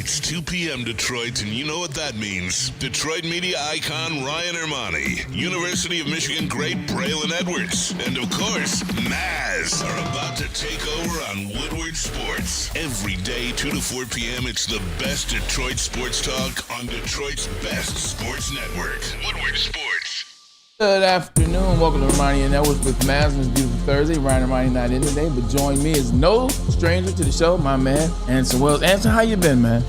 It's 2 p.m. Detroit, and you know what that means. Detroit media icon Ryan Ermanni, University of Michigan great Braylon Edwards, and of course, Maz are about to take over on Woodward Sports. Every day, 2 to 4 p.m., it's the best Detroit sports talk on Detroit's best sports network, Woodward Sports. Good afternoon. Welcome to Ermanni and Edwards with Maz on this beautiful Thursday. Ryan Ermanni not in today, but join me is no stranger to the show, my man, Anson Wells. Anson, how you been, man?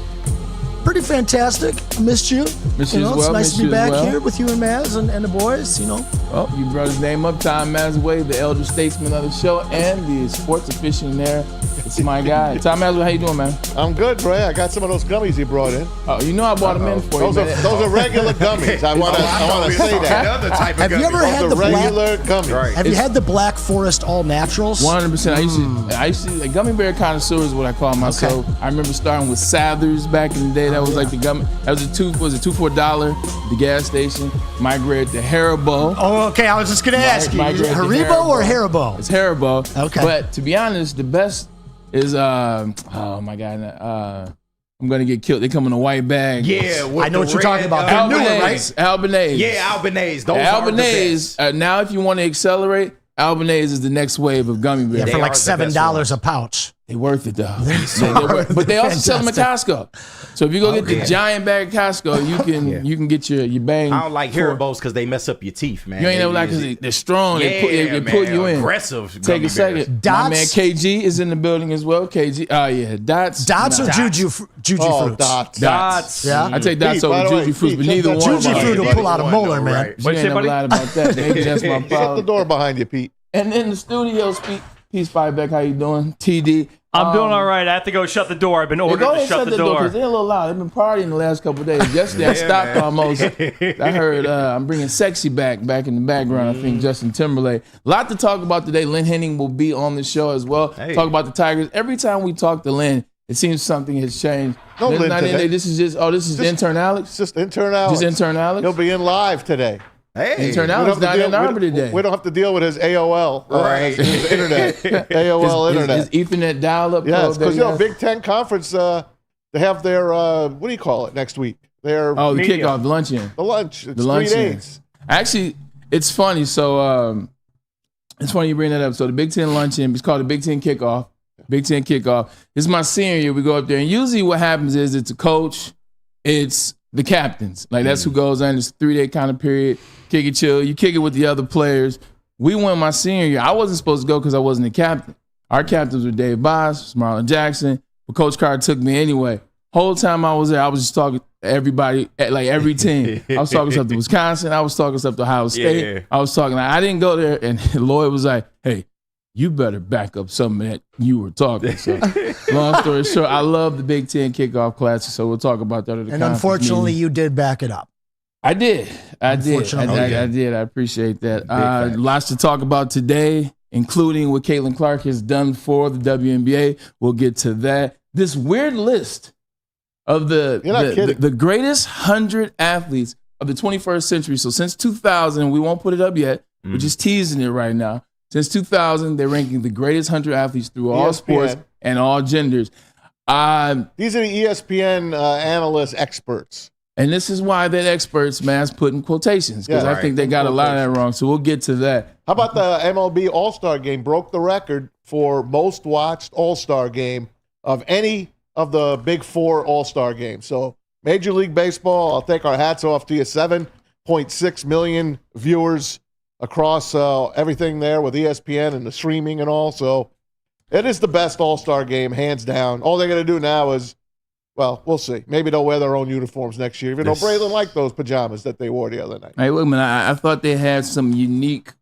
Pretty fantastic. I missed you. Missed you as well. It's nice Missed to be you as back well. here with you and Maz and the boys, you know. Oh, you brought his name up. Tom Mazaway, the elder statesman of the show and the sports aficionaire. It's my guy. Tom Mazaway, how you doing, man? I'm good, Bray. I got some of those gummies you brought in. Oh, you know I bought them in for you, man. Those are regular gummies. I want to say that. Another type of Have you ever Those had are the regular black? gummies. Right. Have you had the Black Forest All Naturals? 100%. I used to, like, gummy bear connoisseur is what I call myself. Okay. I remember starting with Sathers back in the day. That was like the gummy. That was $2 for $1 at the gas station. Migrated to Haribo. Oh, okay. I was just going to ask you. Is it Migrated to Haribo or Haribo? It's Haribo. Okay. But to be honest, the best is oh my God, I'm gonna get killed. They come in a white bag. Yeah, I know what you're talking about. They're newer, right? Albanese. Yeah, Albanese. Those Albanese. Now, if you want to accelerate, Albanese is the next wave of gummy bears. Yeah, for They like are the best $7 ones. a pouch. They're worth it though. But they also sell them at Costco. So if you go get the giant bag at Costco, you can get your bang. I don't like Haribos because they mess up your teeth, man. You ain't never like because they're strong. They put you in. Aggressive. Take gummy a second. bears. My Dots? man KG is in the building as well. KG. Oh yeah, Dots. Dots or Dots. Juju fruits? Dots. Dots. Yeah. I take Dots Pete, by over the way, Juju fruits, Pete, but neither check one. that Juju fruit will pull out a molar, man. Right. You ain't never lied about that. Maybe that's my Shut the problem. door behind you, Pete. And in the studio, Peace Fireback, how you doing? TD. I'm doing all right. I have to go shut the door. I've been Yeah, ordered go to ahead shut and the door. because they're a little loud. They've been partying the last couple of days. Yesterday I stopped almost. I heard I'm bringing Sexy back in the background. I think Justin Timberlake. A lot to talk about today. Lynn Henning will be on the show as well. Hey. Talk about the Tigers. Every time we talk to Lynn, it seems something has changed. No Lynn's Lynn not in today. there. This is Intern Alex. It's just Intern Alex. Just Intern Alex. He'll be in live today. Hey. Intern We don't Alex have to not deal- in Arbor today. We don't have to deal with his AOL. Right. His internet. AOL internet. His Ethernet dial-up. Yes, code that because he has. Big Ten Conference, they have their, what do you call it, next week? Their Oh, the Media. kickoff, the luncheon. the lunch. It's The luncheon. 3 days. Actually, it's funny. So it's funny you bring that up. So the Big Ten luncheon, it's called the Big Ten kickoff. Big Ten kickoff. This is my senior year. We go up there, and usually what happens is it's a coach, it's the captains. Like that's who goes on. It's a 3-day kind of period. Kick it, chill. You kick it with the other players. We went my senior year. I wasn't supposed to go because I wasn't a captain. Our captains were Dave Boss, Marlon Jackson, but Coach Carr took me anyway. Whole time I was there, I was just talking to everybody, like every team. I was talking stuff to Wisconsin. I was talking stuff to Ohio State. Yeah. I was talking. I didn't go there, and Lloyd was like, "Hey, you better back up something that you were talking." So, long story short, I love the Big Ten kickoff classes, so we'll talk about that at the And conference unfortunately, meeting. you did back it up. I did. I Unfortunately. did. I appreciate that. facts. Lots to talk about today, including what Caitlin Clark has done for the WNBA. We'll get to that. This weird list of You're not kidding. the greatest 100 athletes of the 21st century. So since 2000, we won't put it up yet. We're just teasing it right now. Since 2000, they're ranking the greatest 100 athletes through all ESPN. sports and all genders. These are the ESPN analysts, experts. And this is why that experts, Mass, put in quotations, because Yeah, I think they got a lot of that wrong. So we'll get to that. How about the MLB All-Star Game? Broke the record for most watched All-Star Game of any of the big 4 All-Star games. So Major League Baseball, I'll take our hats off to you. 7.6 million viewers across everything there with ESPN and the streaming and all. So it is the best All-Star Game, hands down. All they're going to do now is, well, we'll see. Maybe they'll wear their own uniforms next year, even though Braylon liked those pajamas that they wore the other night. Hey, look, man, I thought they had some unique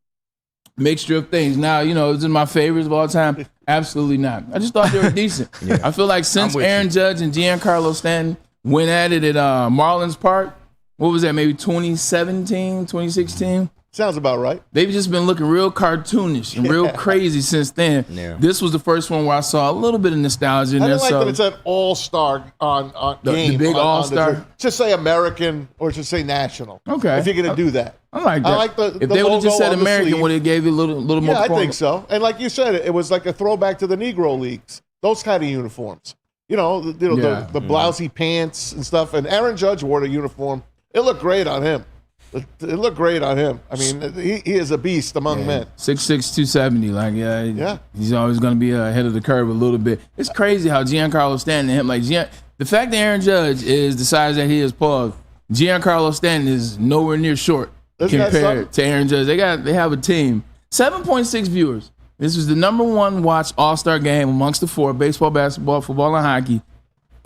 mixture of things. Now, is it my favorites of all time? Absolutely not. I just thought they were decent. I feel like since with Aaron Judge and Giancarlo Stanton went at it at Marlins Park, what was that, maybe 2017, 2016? Sounds about right. They've just been looking real cartoonish and real crazy since then. Yeah. This was the first one where I saw a little bit of nostalgia in I there. don't like So that it's an all-star on The game. big on all-star? the- just say American or just say national. Okay. If you're going to do that. I like that. I like the if they would have just logo said on the American, sleeve. would have gave you a little more. Yeah, I think so. And like you said, it was like a throwback to the Negro Leagues. Those kind of uniforms. the blousy pants and stuff. And Aaron Judge wore the uniform. It looked great on him. It looked great on him. I mean, he is a beast among men. 6'6", 270. Like, he's always going to be ahead of the curve a little bit. It's crazy how Giancarlo Stanton and him, the fact that Aaron Judge is the size that he is, Paul, Giancarlo Stanton is nowhere near short compared to Aaron Judge. They have a team. 7.6 viewers. This was the number one watched All-Star game amongst the four: baseball, basketball, football, and hockey.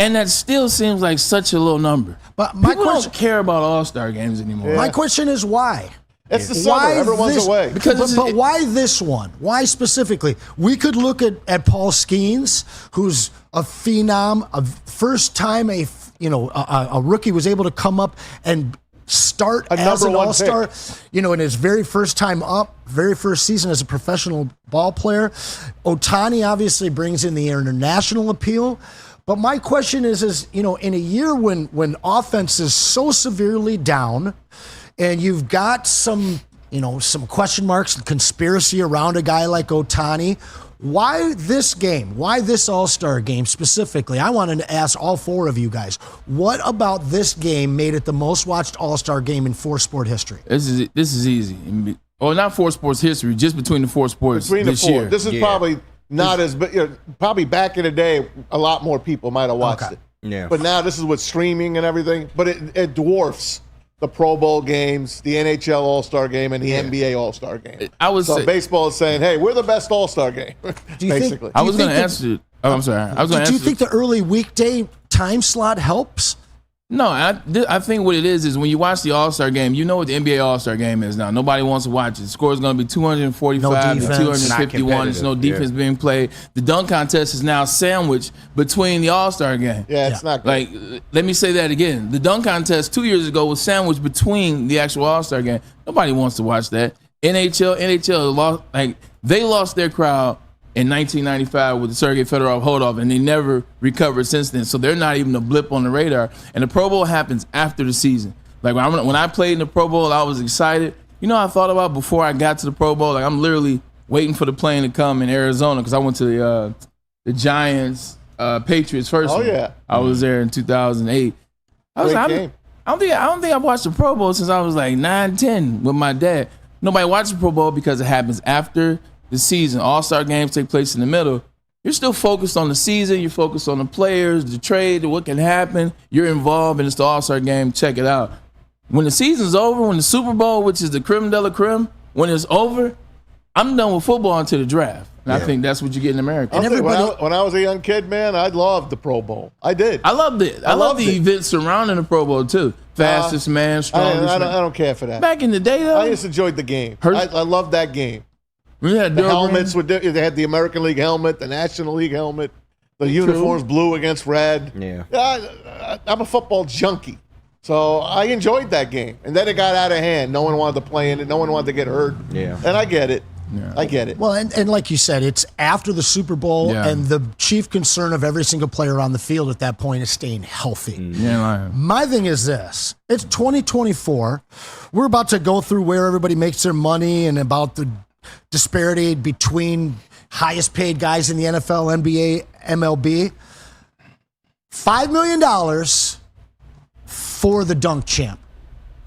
And that still seems like such a low number. But people don't care about All-Star games anymore. My question is why? It's the summer. Everyone's away. But why this one? Why specifically? We could look at Paul Skeens, who's a phenom. First time a rookie was able to come up and start as an All-Star, in his very first time up, very first season as a professional ball player. Ohtani obviously brings in the international appeal. But my question is in a year when offense is so severely down and you've got some question marks and conspiracy around a guy like Ohtani, why this game? Why this All-Star game specifically? I wanted to ask all four of you guys, what about this game made it the most watched All-Star game in sport history? This is easy. Or not sports history, just between the four sports this year. This is probably not as, but probably back in the day, a lot more people might have watched it. Yeah. But now this is with streaming and everything. But it dwarfs the Pro Bowl games, the NHL All-Star game, and the NBA All-Star game. Baseball is saying, "Hey, we're the best All-Star game." Basically, I was going to answer. Oh, I'm sorry. Do you think the early weekday time slot helps? No, I think what it is when you watch the All-Star game, you know what the NBA All-Star game is now. Nobody wants to watch it. The score is going to be 245 to 251. There's no defense being played. The dunk contest is now sandwiched between the All-Star game. Yeah, it's not good. Like, let me say that again. The dunk contest 2 years ago was sandwiched between the actual All-Star game. Nobody wants to watch that. NHL lost, they lost their crowd in 1995 with the Sergei Fedorov holdoff, and they never recovered since then. So they're not even a blip on the radar. And the Pro Bowl happens after the season. Like when I played in the Pro Bowl, I was excited. I thought about before I got to the Pro Bowl, I'm literally waiting for the plane to come in Arizona because I went to the Giants Patriots first. Oh yeah, I was there in 2008. I don't think I watched the Pro Bowl since I was like 9, 10 with my dad. Nobody watched the Pro Bowl because it happens after the season. All-Star games take place in the middle. You're still focused on the season. You're focused on the players, the trade, what can happen. You're involved, and it's the All-Star game. Check it out. When the season's over, when the Super Bowl, which is the creme de la creme, when it's over, I'm done with football until the draft. And I think that's what you get in America. And when I was a young kid, man, I loved the Pro Bowl. I did. I loved it. I loved the events surrounding the Pro Bowl, too. Fastest man, strongest man. I don't care for that. Back in the day, though. I just enjoyed the game. I loved that game. The helmets they had the American League helmet, the National League helmet, the uniforms blue against red. Yeah. I'm a football junkie, so I enjoyed that game. And then it got out of hand. No one wanted to play in it. No one wanted to get hurt. Yeah. And I get it. Yeah. I get it. Well, and like you said, it's after the Super Bowl, and the chief concern of every single player on the field at that point is staying healthy. Yeah, my thing is this. It's 2024. We're about to go through where everybody makes their money and about the disparity between highest paid guys in the NFL, NBA, MLB. $5 million for the dunk champ.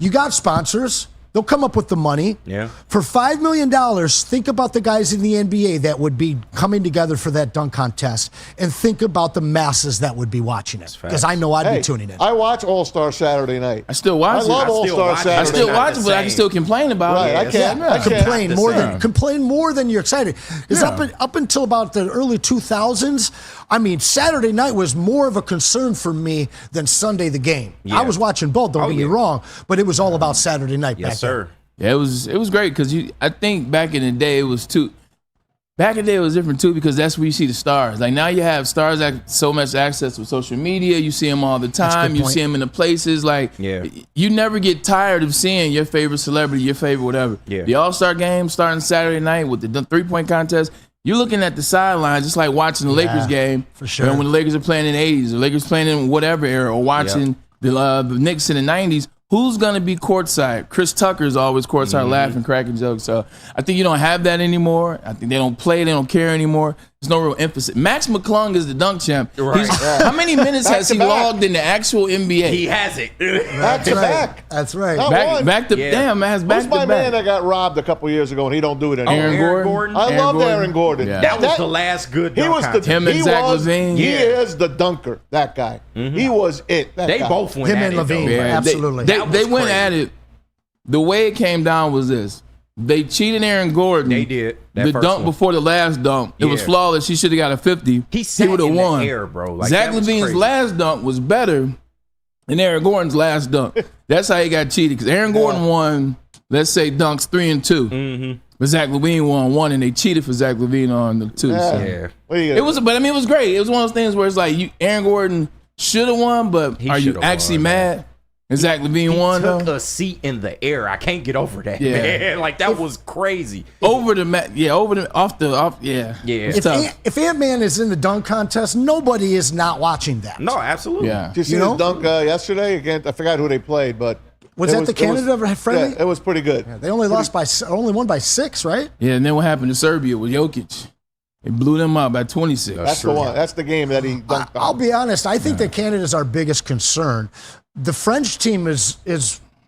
You got sponsors. They'll come up with the money. Yeah. For $5 million, think about the guys in the NBA that would be coming together for that dunk contest, and think about the masses that would be watching it. Because I know I'd be tuning in. I watch All-Star Saturday night. I still watch it. I love All-Star Saturday night. I still watch it, but I can still complain about it. I can't. Complain more than you're excited. Because up until about the early 2000s, Saturday night was more of a concern for me than Sunday the game. Yeah. I was watching both, don't get me wrong, but it was all about Saturday night back sir. Yeah, it was great because I think back in the day it was different too because that's where you see the stars. Like now you have stars that so much access with social media. You see them all the time. You see them in the places. Like you never get tired of seeing your favorite celebrity, your favorite whatever. Yeah. The All-Star game starting Saturday night with the 3-point contest. You're looking at the sidelines just like watching the Lakers game. For sure. When the Lakers are playing in the 80s, the Lakers playing in whatever era, or watching the Knicks in the 90s. Who's going to be courtside? Chris Tucker's always courtside laughing, cracking jokes. So I think you don't have that anymore. I think they don't play. They don't care anymore. There's no real emphasis. Max McClung is the dunk champ. Right. How many minutes has he Back-to-back. logged in the actual NBA? He has it. Back to back. That's right. No. back to Yeah. damn, man. It's back Who's to my man back. that got robbed a couple years ago and he don't do it anymore? Aaron Gordon. I loved Aaron Gordon. Yeah. That was the last good He dunk was contest. Him and he Zach was, LaVine. He Yeah. is the dunker. That guy. He was it. That They guy. both went Him at and it, Levine. though. Yeah. Absolutely. They That was went crazy. at it. The way it came down was this. They cheated Aaron Gordon. They did. That The first dunk one. before the last dunk. It was Yeah. flawless. He should have got a 50. He sat would have in the won. air, bro. Like, Zach that was LaVine's crazy. last dunk was better than Aaron Gordon's last dunk. That's how he got cheated. Because Aaron Gordon won, let's say, dunks 3 and 2. Mm-hmm. But Zach LaVine won 1, and they cheated for Zach LaVine on the 2. Yeah. So. Yeah. What do you It was, but I mean, it was great. It was one of those things where it's like Aaron Gordon should have won, but He are you shoulda actually won, mad? And Zach LaVine He won took though. a seat in the air. I can't get over that, Yeah. man. Like, that was crazy. Over the mat, yeah. Over the off. Yeah, Yeah. It's If, tough. if Ant-Man is in the dunk contest, nobody is not watching that. No, absolutely. Yeah, Did you see You know? his dunk yesterday? Again, I forgot who they played, but Was it that the Canada friendly? Yeah, it was pretty good. They only only won by 6, right? yeah. And then what happened to Serbia with Jokic? They blew them out by 26. That's the one. That's the game that he dunked I'll on. be honest. I think that Canada's our biggest concern. The French team is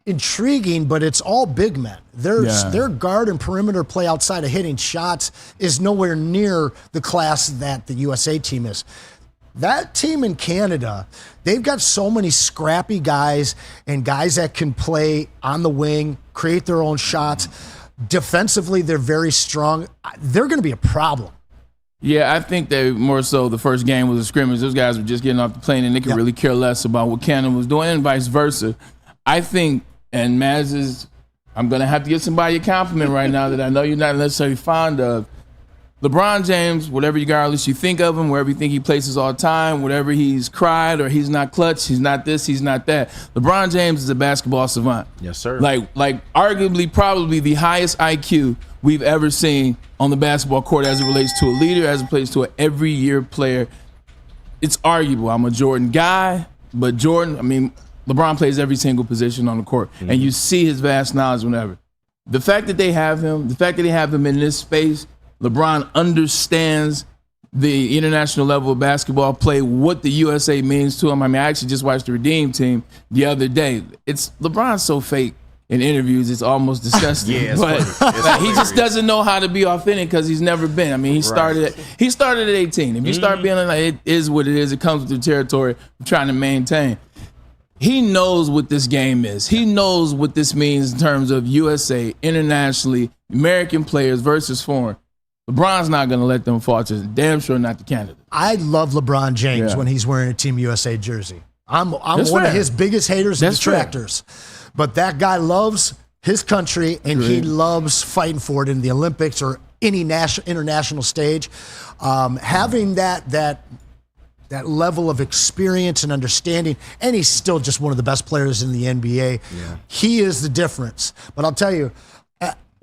intriguing, but it's all big men. Their guard and perimeter play outside of hitting shots is nowhere near the class that the USA team is. That team in Canada, they've got so many scrappy guys and guys that can play on the wing, create their own shots. Defensively, they're very strong. They're going to be a problem. Yeah, I think that more so the first game was a scrimmage. Those guys were just getting off the plane and they could really care less about what Canada was doing and vice versa. I think, and Maz I'm going to have to give somebody a compliment right now that I know you're not necessarily fond of. LeBron James, whatever regardless you think of him, wherever you think he places all the time, whatever he's cried or he's not clutch, he's not this, he's not that. LeBron James is a basketball savant. Yes, sir. Like arguably probably the highest IQ we've ever seen on the basketball court as it relates to a leader, as it relates to an every year player. It's arguable. I'm a Jordan guy, but LeBron plays every single position on the court, and you see his vast knowledge whenever. The fact that they have him in this space, LeBron understands the international level of basketball play, what the USA means to him. I mean, I actually just watched the Redeem team the other day. LeBron's so fake in interviews, it's almost disgusting. Yeah, it's but funny. It's like, he just hilarious. doesn't know how to be authentic because he's never been. I mean, he started at 18. If you start being like, it is what it is, it comes with the territory of trying to maintain. He knows what this game is. He knows what this means in terms of USA, internationally, American players versus foreign. LeBron's not going to let them falter. Damn sure not to Canada. I love LeBron James Yeah. when he's wearing a Team USA jersey. I'm That's one fair. of his biggest haters and That's fair. detractors. But that guy loves his country and he loves fighting for it in the Olympics or any international stage. Having that level of experience and understanding, and he's still just one of the best players in the NBA. Yeah. He is the difference. But I'll tell you,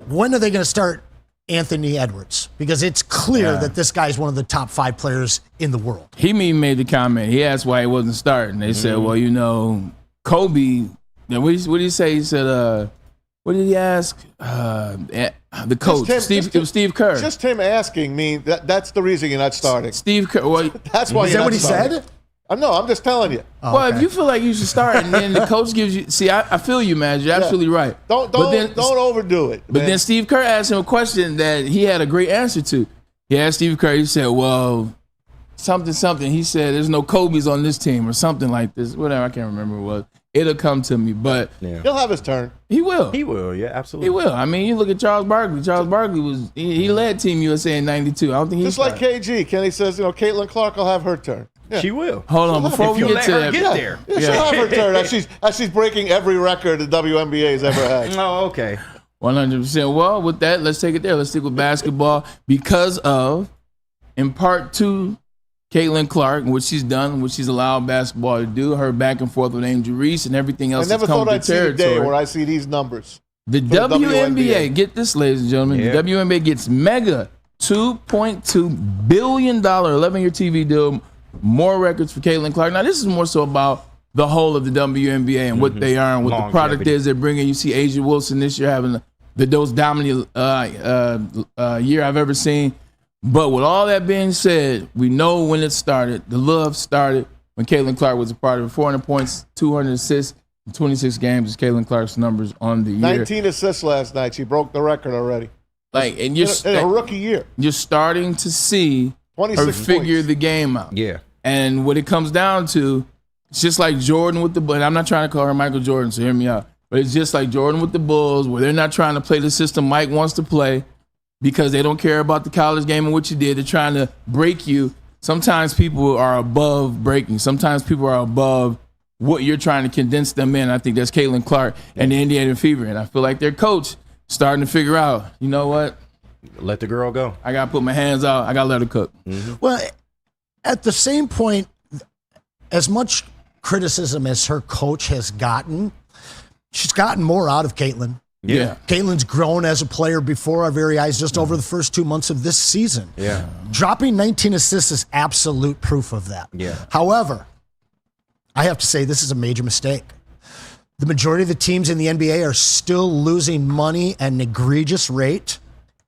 when are they going to start Anthony Edwards? Because it's clear that this guy is one of the top 5 players in the world. He made the comment. He asked why he wasn't starting. They said, well, Kobe, what did he say? He said, what did he ask? The coach. It was Steve Kerr. Just him asking me, that's the reason you're not starting. Steve Kerr. Well, That's why Is you're that not what he starting. said? No, I'm just telling you. if you feel like you should start and then the coach gives you, see, I feel you, man. You're absolutely right. Don't overdo it. But man. then Steve Kerr asked him a question that he had a great answer to. He asked Steve Kerr, he said, well, something. He said, there's no Kobe's on this team or something like this. Whatever, I can't remember what it was. It'll come to me, but he'll have his turn. he will. He will, yeah, absolutely. He will. I mean, you look at Charles Barkley. Charles Barkley he led Team USA in '92. I don't think he Just like KG. Kenny says, Caitlin Clark will have her turn. Yeah. She will. Hold on, before If we you get let to her that. get there. Yeah, she'll have her turn as she's breaking every record the WNBA has ever had. Oh, okay. 100%. Well, with that, let's take it there. Let's stick with basketball because of, in part 2, Caitlin Clark and what she's done, what she's allowed basketball to do, her back and forth with Angel Reese and everything I else never that's come thought with I'd the see the day territory. where I see these numbers. The for the WNBA, WNBA. get this, ladies and gentlemen, Yeah. the WNBA gets mega $2.2 billion 11-year TV deal, more records for Caitlin Clark. Now, this is more so about the whole of the WNBA and what they are and what the product Longevity. is they're bringing. You see Asia Wilson this year having the most dominant year I've ever seen. But with all that being said, we know when it started. The love started when Caitlin Clark was a part of it. 400 points, 200 assists, in 26 games is Caitlin Clark's numbers on the year. 19 assists last night. She broke the record already. And In a rookie year. you're starting to see 26 her figure points. the game out. Yeah. And what it comes down to, it's just like Jordan with the Bulls. And I'm not trying to call her Michael Jordan, so hear me out. But it's just like Jordan with the Bulls, where they're not trying to play the system Mike wants to play because they don't care about the college game and what you did. They're trying to break you. Sometimes people are above breaking. Sometimes people are above what you're trying to condense them in. I think that's Caitlin Clark and the Indiana Fever. And I feel like their coach starting to figure out, you know what? Let the girl go. I got to put my hands out. I got to let her cook. Well, at the same point, as much criticism as her coach has gotten, she's gotten more out of Caitlin. Yeah. Caitlin's grown as a player before our very eyes just over the first 2 months of this season. Yeah. Dropping 19 assists is absolute proof of that. Yeah. However, I have to say this is a major mistake. The majority of the teams in the NBA are still losing money at an egregious rate.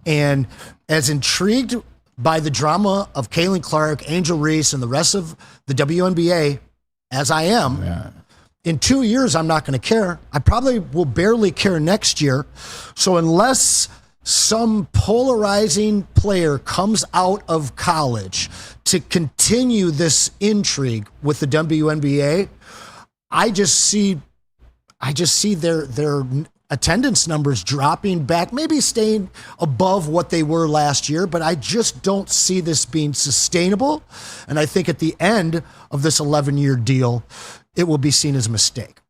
And as intrigued by the drama of Caitlin Clark, Angel Reese, and the rest of the WNBA as I am, in 2 years, I'm not going to care. I probably will barely care next year. So unless some polarizing player comes out of college to continue this intrigue with the WNBA, I just see their attendance numbers dropping back, maybe staying above what they were last year, but I just don't see this being sustainable. And I think at the end of this 11-year deal, it will be seen as a mistake.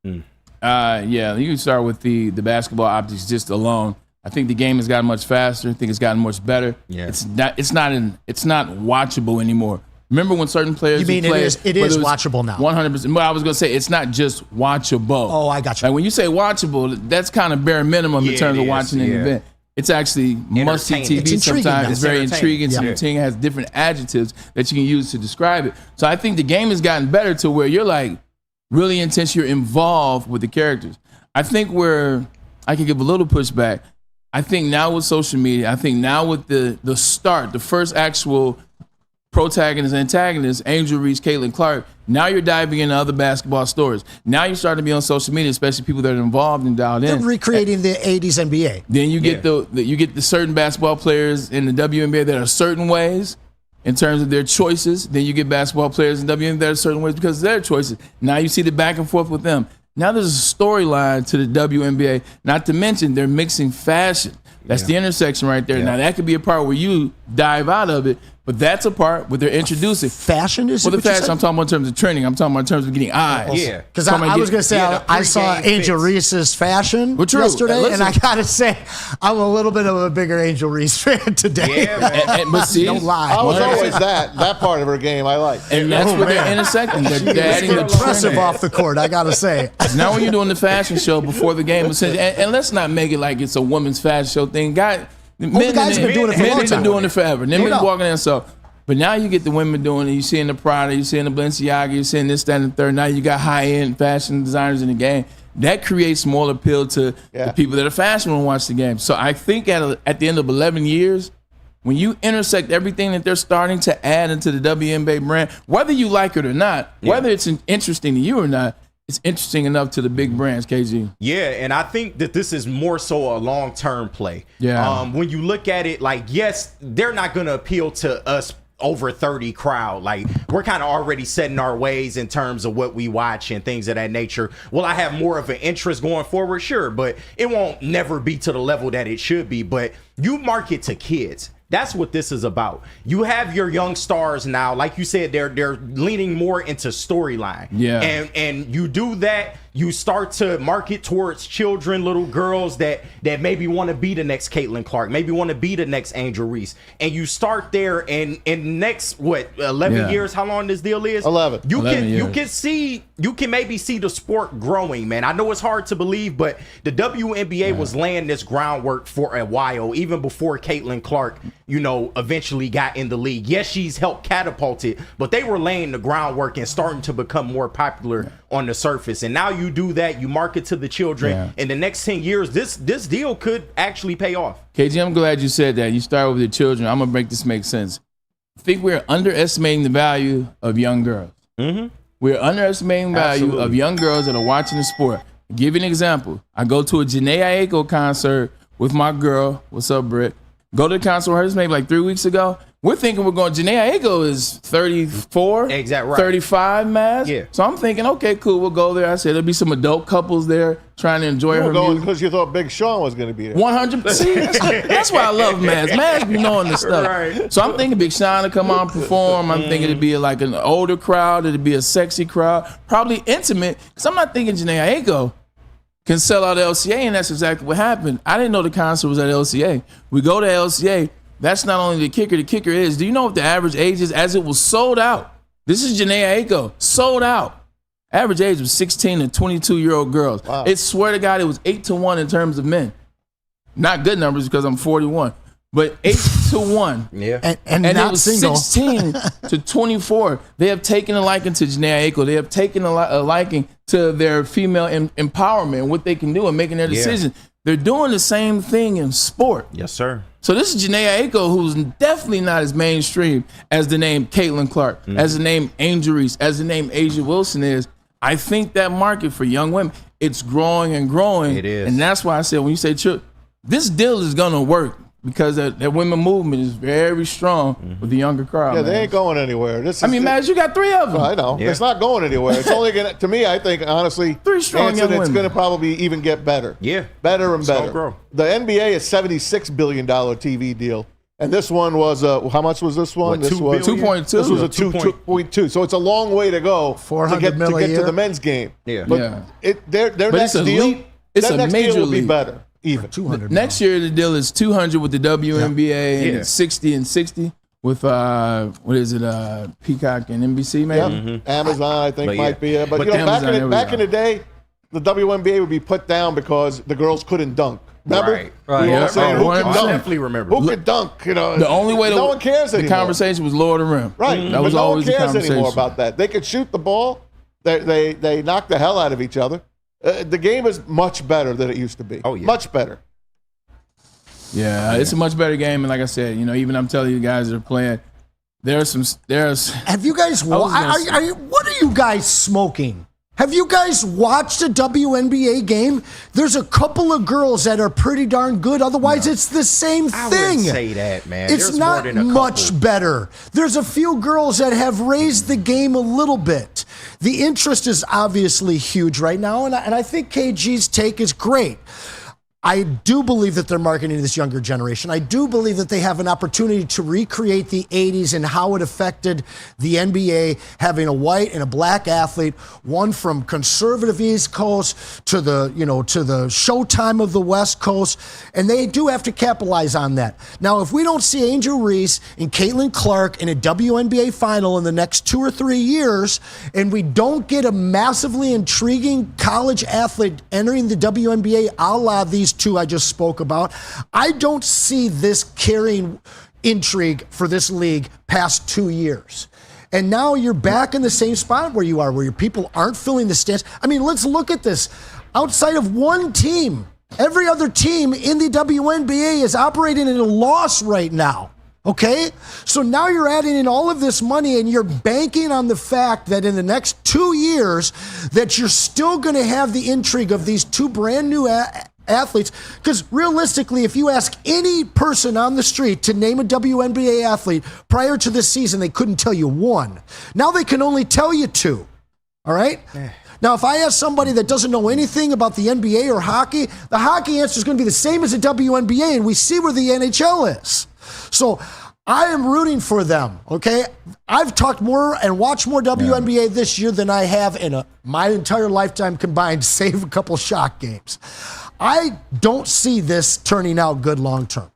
Yeah, you can start with the basketball optics just alone. I think the game has gotten much faster. I think it's gotten much better. Yeah. It's not watchable anymore. Remember when certain players You mean who played, it is watchable now? 100%. Well, I was going to say it's not just watchable. Oh, I got you. Like when you say watchable, that's kind of bare minimum in Yeah, terms it of is, watching an yeah. event. It's actually must-see Entertaining. TV It's intriguing sometimes. now. It's very It's intriguing. It's entertaining. entertaining. It has different adjectives that you can use to describe it. So I think the game has gotten better to where you're like really intense. You're involved with the characters. I think where I can give a little pushback, I think now with social media, I think now with the start, the first actual protagonist and antagonist, Angel Reese, Caitlin Clark, now you're diving into other basketball stories. Now you're starting to be on social media, especially people that are involved and dialed They're in. recreating the 80s NBA. Then you get you get the certain basketball players in the WNBA that are certain ways in terms of their choices. Then you get basketball players in WNBA that are certain ways because of their choices. Now you see the back and forth with them. Now there's a storyline to the WNBA, not to mention they're mixing fashion. That's the intersection right there. Now that could be a part where you dive out of it, but that's a part where they're introducing. Fashion is Well, the what you fashion, said? I'm talking about in terms of training. I'm talking about in terms of getting eyes. Yeah. Because Somebody I was get- going to say, yeah, the I saw pregame Angel fits. Reese's fashion Well, true. yesterday, Listen. and I got to say, I'm a little bit of a bigger Angel Reese fan today. Yeah, man. But see, Don't lie. I was Well, always that part of her game I like. and that's where they're intersecting. They're adding the Impressive trend. off the court, I got to say. Now when you're doing the fashion show before the game, and let's not make it like it's a women's fashion show thing. Men guys have been doing it for a men long have been time. doing it forever. Men No been doubt. walking in. So, but now you get the women doing it. You seeing the Prada, you seeing the Balenciaga, you seeing this, that, and the third. Now you got high-end fashion designers in the game. That creates more appeal to the people that are fashion want to watch the game. So I think at the end of 11 years, when you intersect everything that they're starting to add into the WNBA brand, whether you like it or not, whether it's interesting to you or not, it's interesting enough to the big brands, KG. Yeah, and I think that this is more so a long-term play. Yeah. When you look at it, like, yes, they're not going to appeal to us over 30 crowd. Like, we're kind of already setting our ways in terms of what we watch and things of that nature. Will I have more of an interest going forward? Sure, but it won't never be to the level that it should be. But you market to kids. That's what this is about. You have your young stars now, like you said, they're leaning more into storyline. Yeah. And you do that, you start to market towards children, little girls that maybe want to be the next Caitlin Clark, maybe want to be the next Angel Reese. And you start there, and next 11 years, how long this deal is? 11. You 11 can maybe see the sport growing, man. I know it's hard to believe, but the WNBA was laying this groundwork for a while, even before Caitlin Clark, eventually got in the league. Yes, she's helped catapult it, but they were laying the groundwork and starting to become more popular on the surface. And now you you do that, you market to the children. Yeah. In the next 10 years, this deal could actually pay off. KG, I'm glad you said that. You start with the children. I'm going to make this make sense. I think we're underestimating the value of young girls. Mm-hmm. We're underestimating the value Absolutely. of young girls that are watching the sport. I'll give you an example. I go to a Janae Aiko concert with my girl. What's up, Britt? Go to the concert with her maybe like 3 weeks ago. We're thinking we're going, Janae Aiko is 34, Exactly right. 35, Maz. Yeah. So I'm thinking, okay, cool, we'll go there. I said there'll be some adult couples there trying to enjoy You her were going music. because you thought Big Sean was going to be there. 100%. That's why I love Maz. Maz be knowing this stuff. Right. So I'm thinking Big Sean to come on perform. I'm thinking it'd be like an older crowd. It'd be a sexy crowd. Probably intimate. Because I'm not thinking Janae Aiko can sell out LCA, and that's exactly what happened. I didn't know the concert was at LCA. We go to LCA. That's not only the kicker. The kicker is, do you know what the average age is? As it was sold out. This is Janae Aiko. Sold out. Average age was 16 to 22-year-old girls. Wow. It swear to God, it was 8-1 in terms of men. Not good numbers because I'm 41, but 8-1. Yeah. And And it not was single. 16 to 24. They have taken a liking to Janae Aiko. They have taken a liking to their female empowerment and what they can do and making their decisions. They're doing the same thing in sport. Yes, sir. So this is Janae Aiko, who's definitely not as mainstream as the name Caitlin Clark, as the name Angel Reese, as the name Asia Wilson is. I think that market for young women, it's growing and growing. It is. And that's why I said, when you say this deal is going to work because that women movement is very strong with the younger crowd. Yeah, man. they ain't going anywhere. This is, I mean, Maz, you got 3 of them. I know. Yeah. It's not going anywhere. It's only going to, me, I think, honestly, 3 strong Anson, young it's women. going to probably even get better. Yeah. Better and It's gonna better. grow. The NBA is $76 billion TV deal. And this one was, how much was this one? What, this 2 was 2.2. This was a 2.2. 2.2. So it's a long way to go to 400 get mil a to year. the men's game. Yeah. But Yeah. their But next it's a deal, leap. It's that a next major deal will be leap. better. Even. 200 Next year, the deal is 200 with the WNBA and Yeah. it's 60 and 60 with, what is it, Peacock and NBC maybe? Yep. Amazon, I think, But might be it. But, But you know, Amazon, there we back go. in the day, the WNBA would be put down because the girls couldn't dunk. Remember? Right. Right. We were all Yeah. saying, Oh, who 100%. can I dunk? definitely remember. Who could dunk? You know, The only way no one cares the anymore. conversation was lower the rim. Right. That was but no always one the cares conversation. anymore about that. They could shoot the ball. They knock the hell out of each other. The game is much better than it used to be. Oh, yeah. Much better. Yeah, it's a much better game. And like I said, you know, even I'm telling you guys that are playing, there's Have you guys? was gonna What are you guys smoking? Have you guys watched a WNBA game? There's a couple of girls that are pretty darn good. Otherwise, it's the same I thing. wouldn't say that, man. It's There's not more than a much couple. better. There's a few girls that have raised the game a little bit. The interest is obviously huge right now, and I think KG's take is great. I do believe that they're marketing to this younger generation. I do believe that they have an opportunity to recreate the 80s and how it affected the NBA, having a white and a black athlete, one from conservative East Coast to the Showtime of the West Coast, and they do have to capitalize on that. Now, if we don't see Angel Reese and Caitlin Clark in a WNBA final in the next 2 or 3 years, and we don't get a massively intriguing college athlete entering the WNBA a la these two I just spoke about, I don't see this carrying intrigue for this league past 2 years. And now you're back in the same spot where you are, where your people aren't filling the stands. I mean, let's look at this. Outside of one team, every other team in the WNBA is operating at a loss right now. Okay? So now you're adding in all of this money and you're banking on the fact that in the next 2 years that you're still going to have the intrigue of these two brand new athletes. Because realistically, if you ask any person on the street to name a WNBA athlete prior to this season, they couldn't tell you one. Now they can only tell you 2. All right? Now, if I ask somebody that doesn't know anything about the NBA or hockey, the hockey answer is going to be the same as the WNBA, and we see where the NHL is. So I am rooting for them, okay? I've talked more and watched more WNBA this year than I have in my entire lifetime combined, save a couple shock games. I don't see this turning out good long term.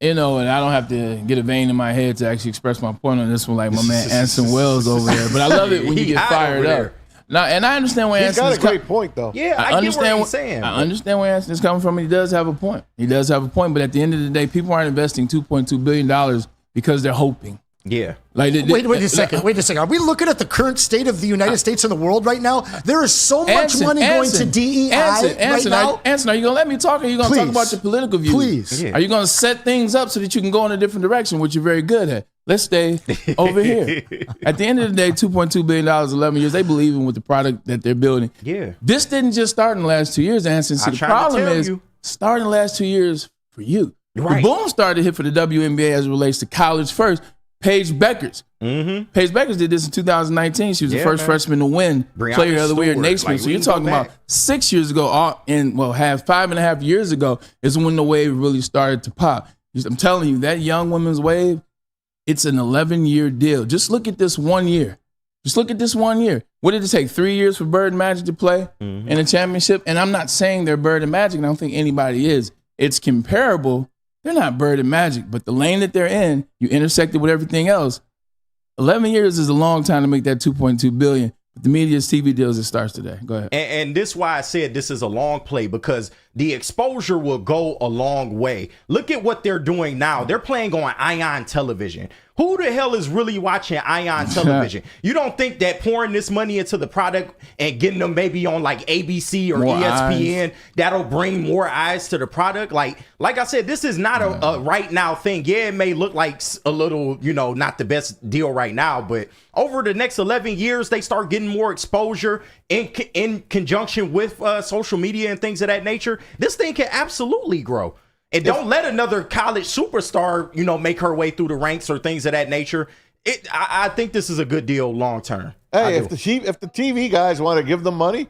You know, and I don't have to get a vein in my head to actually express my point on this one, like my man Anson Wells over there. But I love it when you He get hot fired over up. there. Now, and I understand where He's Anson's got a great point, though. Yeah, I get understand what he's saying. I understand where Anson is coming from, and he does have a point. He does have a point, but at the end of the day, people aren't investing $2.2 billion because they're hoping. Yeah. Like, Wait a second. Are we looking at the current state of the United States and the world right now? There is so much money going to DEI right now. Anson, are you going to let me talk, or are you going to talk about your political views? Please. Are you going to set things up so that you can go in a different direction, which you're very good at? Let's stay over here. At the end of the day, $2.2 billion, 11 years, they believe in with the product that they're building. Yeah. This didn't just start in the last 2 years, Anson. See, the problem is starting the last 2 years for you. Right. The boom started to hit for the WNBA as it relates to college first. Paige Beckers. Mm-hmm. Paige Beckers did this in 2019. She was the first freshman to win Player of the Year Naismith. So you're talking about 6 years ago, 5.5 years ago is when the wave really started to pop. I'm telling you, that young women's wave, it's an 11-year deal. Just look at this 1 year. What did it take? 3 years for Bird and Magic to play in a championship? And I'm not saying they're Bird and Magic, and I don't think anybody is. It's comparable. They're not Bird and Magic, but the lane that they're in, you intersected with everything else. 11 years is a long time to make that $2.2 billion. But the media's TV deals, it starts today. Go ahead. And this is why I said this is a long play, because the exposure will go a long way. Look at what they're doing now. They're playing on Ion television. Who the hell is really watching Ion television? You don't think that pouring this money into the product and getting them maybe on like ABC or more ESPN, that'll bring more eyes to the product? Like I said, this is not a right now thing. Yeah, it may look like a little, not the best deal right now, but over the next 11 years, they start getting more exposure in conjunction with social media and things of that nature. This thing can absolutely grow. And don't let another college superstar, make her way through the ranks or things of that nature. I think this is a good deal long term. Hey, if the TV guys want to give them money,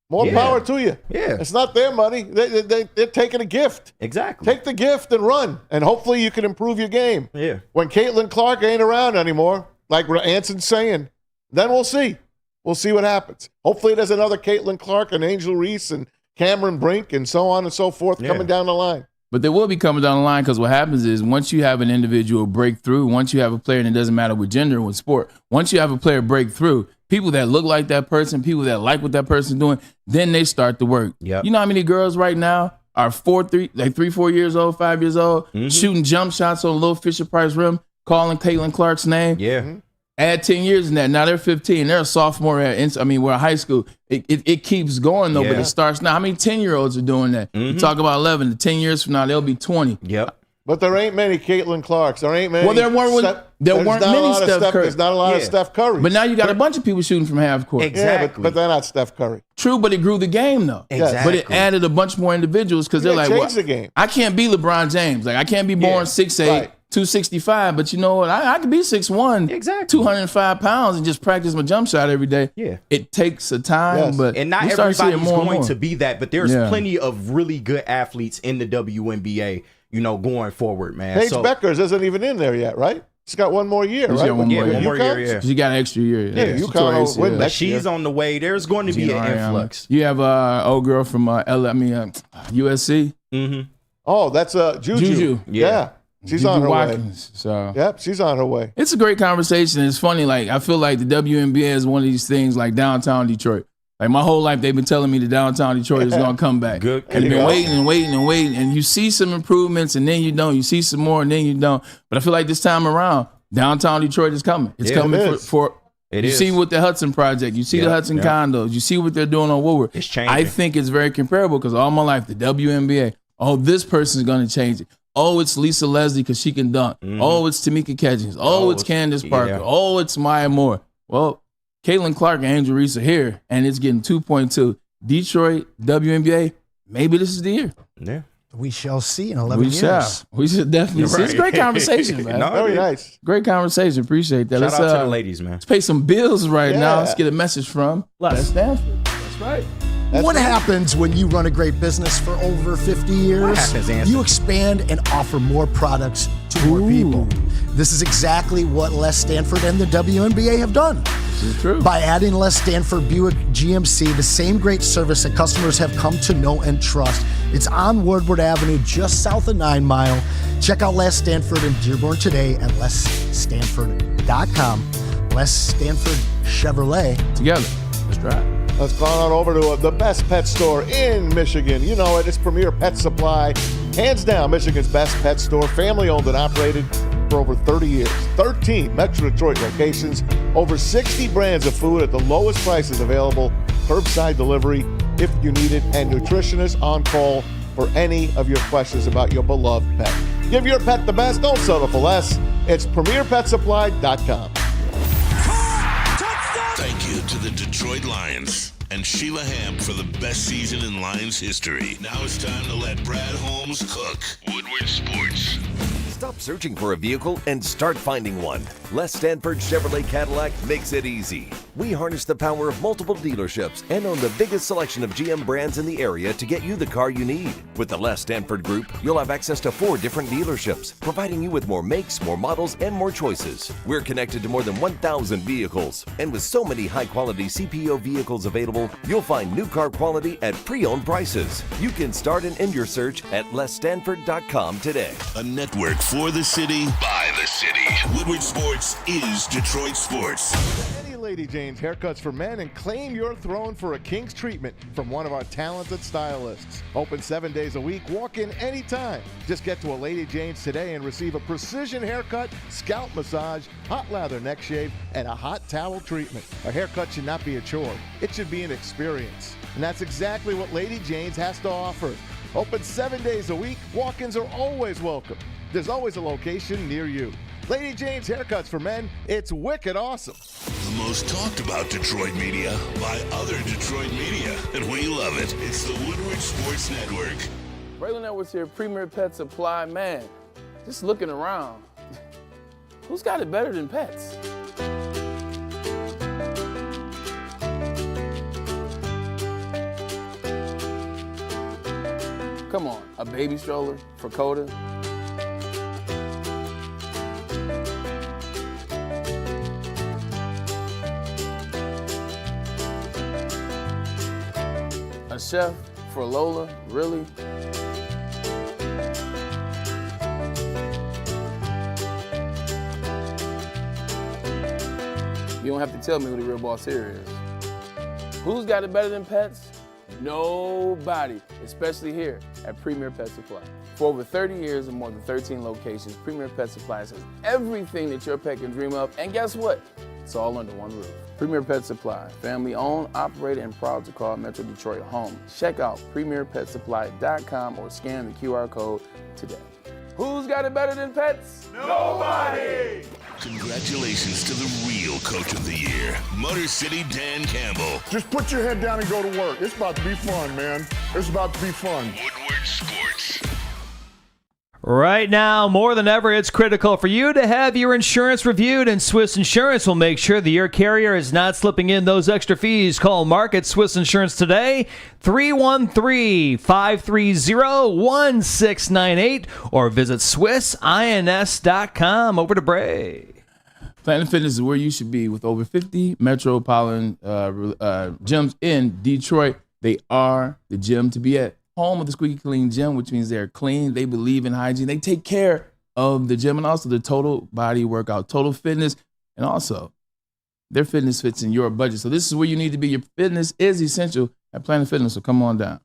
more power to you. Yeah, it's not their money. They're taking a gift. Exactly. Take the gift and run, and hopefully you can improve your game. Yeah. When Caitlin Clark ain't around anymore, like Anson's saying, then we'll see. We'll see what happens. Hopefully there's another Caitlin Clark and Angel Reese and Cameron Brink and so on and so forth coming down the line. But they will be coming down the line, because what happens is once you have an individual breakthrough, once you have a player, and it doesn't matter what gender or what sport, once you have a player breakthrough, people that look like that person, people that like what that person's doing, then they start to work. Yep. You know how many girls right now are 4 years old, 5 years old, shooting jump shots on a little Fisher-Price rim, calling Caitlin Clark's name? Yeah. Mm-hmm. Add 10 years in that. Now they're 15. They're a sophomore we're high school. It keeps going, though, but it starts now. How many 10-year-olds are doing that? You talk about 11. 10 years from now, they'll be 20. Yep. But there ain't many Caitlin Clarks. There ain't many. Well, there weren't many Steph Curry. There's not a lot of Steph Curry. But now you got a bunch of people shooting from half court. Exactly. Yeah, but they're not Steph Curry. True, but it grew the game, though. Exactly. But it added a bunch more individuals, because they're like, changed the game. I can't be LeBron James. Like, I can't be born 6'8", 265, but you know what? I could be 6'1", exactly, 205 pounds and just practice my jump shot every day. Yeah. It takes a time, but and not everybody's going to be that, but there's plenty of really good athletes in the WNBA, going forward, man. Paige Beckers isn't even in there yet, right? She's got one more year, right? One more year, yeah. She got an extra year. Yeah, UConn will win next year. She's on the way. There's going to be an influx. You have old girl from USC. Mm-hmm. Oh, that's Juju. Yeah. She's Juju on her Watkins, way. So yep, she's on her way. It's a great conversation. It's funny. Like, I feel like the WNBA is one of these things like downtown Detroit. Like, my whole life they've been telling me the downtown Detroit is going to come back. Good. And been waiting. And you see some improvements, and then you don't. You see some more, and then you don't. But I feel like this time around, downtown Detroit is coming. It's coming for you see with the Hudson Project. You see the Hudson condos. You see what they're doing on Woodward. It's changing. I think it's very comparable, because all my life, the WNBA, this person's going to change it. Oh, it's Lisa Leslie because she can dunk. Oh, it's Tamika Catchings. Oh, it's Candace Parker. Oh, it's Maya Moore. Well, Caitlin Clark and Angel Reese are here, and it's getting 2.2. Detroit, WNBA, maybe this is the year. Yeah. We shall see in 11 years. We should definitely see. It's a great conversation, man. Very nice. Great conversation. Appreciate that. Shout out to the ladies, man. Let's pay some bills now. Let's get a message from Les Stanford. That's right. What happens when you run a great business for over 50 years? What happens, Anson? You expand and offer more products to more people. This is exactly what Les Stanford and the WNBA have done. This is true. By adding Les Stanford Buick GMC, the same great service that customers have come to know and trust. It's on Woodward Avenue, just south of 9 Mile. Check out Les Stanford in Dearborn today at lesstanford.com. Les Stanford Chevrolet. Together. Let's drive. Let's go on over to the best pet store in Michigan. You know it. It's Premier Pet Supply. Hands down, Michigan's best pet store. Family owned and operated. for over 30 years. 13 Metro Detroit locations, over 60 brands of food at the lowest prices available, curbside delivery if you need it, and nutritionists on call for any of your questions about your beloved pet. Give your pet the best, don't settle for less. It's PremierPetSupply.com. Thank you to the Detroit Lions and Sheila Hamp for the best season in Lions history. Now it's time to let Brad Holmes cook. Woodward Sports. Stop searching for a vehicle and start finding one. Les Stanford Chevrolet Cadillac makes it easy. We harness the power of multiple dealerships and own the biggest selection of GM brands in the area to get you the car you need. With the Les Stanford Group, you'll have access to 4 different dealerships, providing you with more makes, more models, and more choices. We're connected to more than 1,000 vehicles. And with so many high-quality CPO vehicles available, you'll find new car quality at pre-owned prices. You can start and end your search at lesstanford.com today. A network for the city, by the city. Woodward Sports is Detroit Sports. Any Lady Jane's haircuts for men, and claim your throne for a king's treatment from one of our talented stylists. Open 7 days a week. Walk in anytime. Just get to a Lady Jane's today and receive a precision haircut, scalp massage, hot lather neck shave, and a hot towel treatment. A haircut should not be a chore. It should be an experience. And that's exactly what Lady Jane's has to offer. Open 7 days a week. Walk-ins are always welcome. There's always a location near you. Lady Jane's haircuts for men, it's wicked awesome. The most talked about Detroit media by other Detroit media, and we love it. It's the Woodward Sports Network. Braylon Edwards here, Premier Pet Supply. Man, just looking around, who's got it better than pets? Come on, a baby stroller for Coda. A chef for Lola, really? You don't have to tell me who the real boss here is. Who's got it better than pets? Nobody, especially here at Premier Pet Supply. For over 30 years and more than 13 locations, Premier Pet Supply has everything that your pet can dream of, and guess what? It's all under one roof. Premier Pet Supply, family owned, operated, and proud to call Metro Detroit home. Check out PremierPetSupply.com or scan the QR code today. Who's got it better than pets? Nobody! Congratulations to the real Coach of the Year, Motor City Dan Campbell. Just put your head down and go to work. It's about to be fun, man. It's about to be fun. Woodward Sports. Right now, more than ever, it's critical for you to have your insurance reviewed, and Swiss Insurance will make sure that your carrier is not slipping in those extra fees. Call Mark at Swiss Insurance today, 313-530-1698, or visit SwissINS.com. Over to Bray. Planet Fitness is where you should be with over 50 metropolitan gyms in Detroit. They are the gym to be at. Home of the squeaky clean gym, which means they're clean. They believe in hygiene. They take care of the gym and also the total body workout, total fitness, and also their fitness fits in your budget. So this is where you need to be. Your fitness is essential at Planet Fitness, so come on down.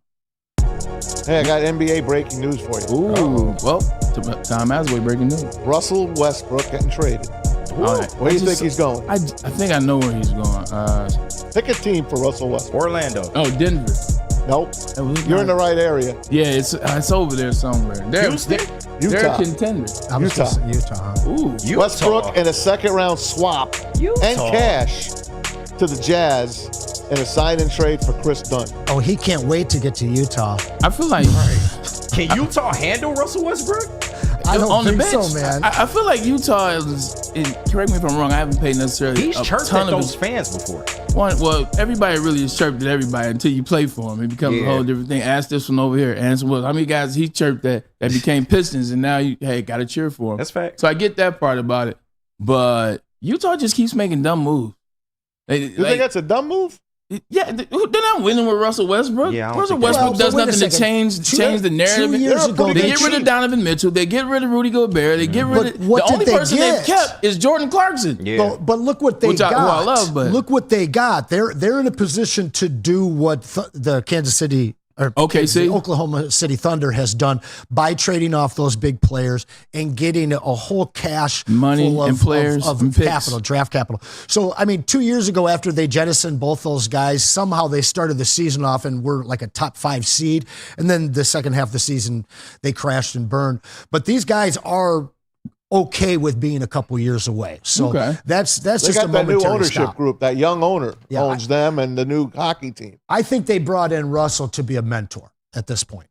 Hey, I got NBA breaking news for you. Ooh, well, Tom Asway breaking news. Russell Westbrook getting traded. All right. Where do you think he's going? I think I know where he's going. Pick a team for Russell Westbrook. Orlando. Oh, Denver. Nope. You're in the right area. Yeah, it's over there somewhere. They're Utah. contenders. I was Utah. just saying Utah. Huh? Ooh. Westbrook and a second-round swap and cash to the Jazz and a sign-and trade for Chris Dunn. Oh, he can't wait to get to Utah. I feel like Can Utah handle Russell Westbrook? I don't on the think bench, so, man. I feel like Utah is, correct me if I'm wrong, I haven't paid necessarily He's a chirped ton at of those fans before. Well, everybody really is chirped at everybody until you play for him. It becomes a whole different thing. Ask this one over here. Anson Willis. How many guys he chirped that became Pistons, and now you got to cheer for him. That's fact. So I get that part about it. But Utah just keeps making dumb moves. You think that's a dumb move? Yeah, they're not winning with Russell Westbrook. Yeah, I don't Russell think Westbrook does nothing to change the narrative. 2 years ago, They get rid of Donovan Mitchell. They get rid of Rudy Gobert. They get rid of what the only did they person get? they've kept is Jordan Clarkson. Yeah. But look what they got. who I love, but look what they got. They're in a position to do what the Kansas City or OKC? the Oklahoma City Thunder has done by trading off those big players and getting a whole cache Money full of, and players of and picks. capital, draft capital. So, I mean, 2 years ago after they jettisoned both those guys, somehow they started the season off and were like a top 5 seed. And then the second half of the season, they crashed and burned. But these guys are okay with being a couple years away. So that's They just got a that new momentary ownership stop. group. That young owner Yeah, owns them and the new hockey team. I think they brought in Russell to be a mentor at this point.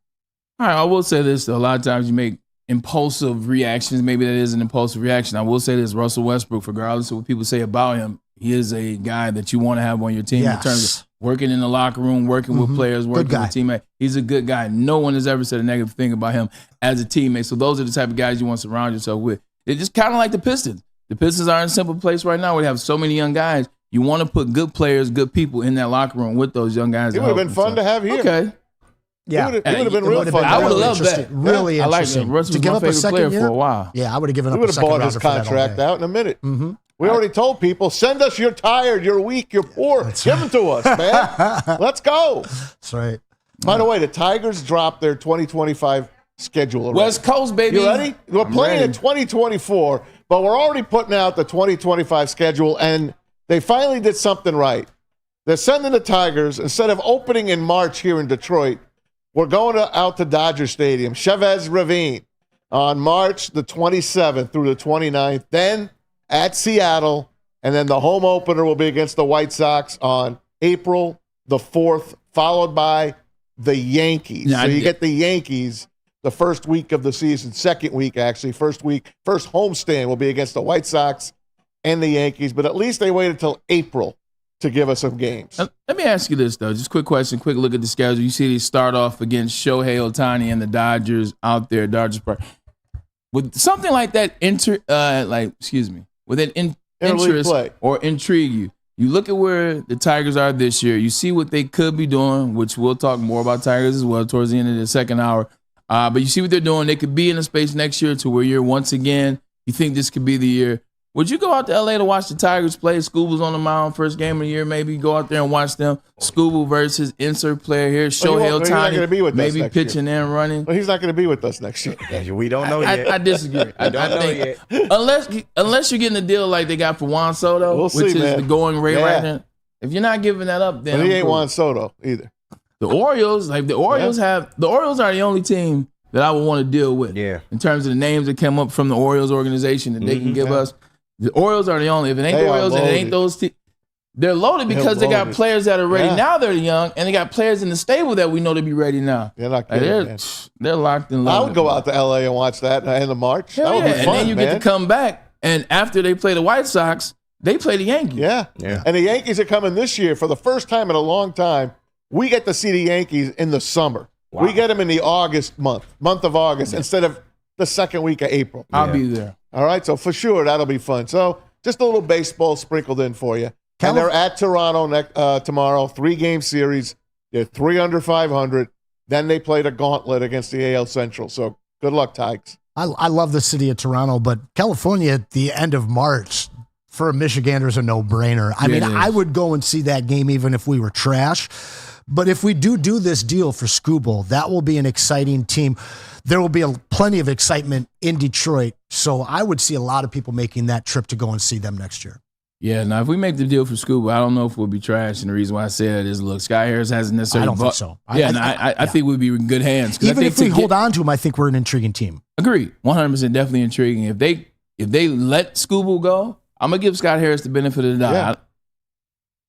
All right, I will say this, though. A lot of times you make impulsive reactions. Maybe that is an impulsive reaction. I will say this, Russell Westbrook, regardless of what people say about him, he is a guy that you want to have on your team in terms of working in the locker room, working with players, working with teammates. He's a good guy. No one has ever said a negative thing about him as a teammate. So those are the type of guys you want to surround yourself with. It's just kind of like the Pistons. The Pistons are in a simple place right now where they have so many young guys. You want to put good players, good people in that locker room with those young guys. It would have been fun to have here. Okay. Yeah. It would have been real fun. I would have loved that. Really I like interesting. him. Russ To was give my up a favorite player second year for a while. Yeah, I would have given We up would a have second bought his rounder for that all contract day. out in a minute. We already told people, send us, you're tired, you're weak, you're poor. Give them to us, man. Let's go. That's right. By the way, the Tigers dropped their 2025 schedule already. West Coast, baby. You ready? We're playing in ready. 2024, but we're already putting out the 2025 schedule, and they finally did something right. They're sending the Tigers, instead of opening in March here in Detroit, we're going out to Dodger Stadium, Chavez Ravine, on March the 27th through the 29th, then at Seattle, and then the home opener will be against the White Sox on April the 4th, followed by the Yankees. Yeah, so you get the Yankees the first week of the season, second week actually, first homestand will be against the White Sox and the Yankees, but at least they waited till April to give us some games. Let me ask you this, though. Just quick question, with look at the schedule. You see they start off against Shohei Ohtani and the Dodgers out there, Dodgers Park. With something like that, with an interest play or intrigue you, you look at where the Tigers are this year. You see what they could be doing, which we'll talk more about Tigers as well towards the end of the second hour. But you see what they're doing. They could be in a space next year to where you're once again, you think this could be the year. Would you go out to L.A. to watch the Tigers play? Scuba's on the mound, first game of the year, maybe go out there and watch them. Scuba versus insert player here. Shohei Ohtani, maybe pitching and running. Well, he's not going to be with us next year. We don't know yet. I disagree. I don't think unless you're getting a deal like they got for Juan Soto, which is the going rate right now. If you're not giving that up, then but he ain't Juan Soto either. The Orioles are the only team that I would want to deal with. Yeah. In terms of the names that come up from the Orioles organization that they can give us. The Orioles are the only. If it ain't the Orioles and it ain't those teams, they're loaded because they got players that are ready now. They're young, and they got players in the stable that we know to be ready now. They're not kidding, they're locked in. I would go out to L.A. and watch that in the March. That would be fun, and then you get to come back, and after they play the White Sox, they play the Yankees. Yeah. And the Yankees are coming this year for the first time in a long time. We get to see the Yankees in the summer. Wow. We get them in the month of August, instead of the second week of April. I'll be there. All right, so for sure, that'll be fun. So just a little baseball sprinkled in for you. And they're at Toronto tomorrow, 3-game series. They're 3 under 500. Then they play the gauntlet against the AL Central. So good luck, Tigers. I love the city of Toronto, but California at the end of March for a Michigander is a no-brainer. I mean, I would go and see that game even if we were trash. But if we do this deal for Scuba, that will be an exciting team. There will be plenty of excitement in Detroit. So I would see a lot of people making that trip to go and see them next year. Yeah, now if we make the deal for Scuba, I don't know if we'll be trash. And the reason why I say that is, look, Sky Harris hasn't necessarily. I don't think so. I think we'd be in good hands. Even if we hold on to him, I think we're an intriguing team. Agreed, 100% definitely intriguing. If they let Scuba go, I'm gonna give Scott Harris the benefit of the doubt. Yeah.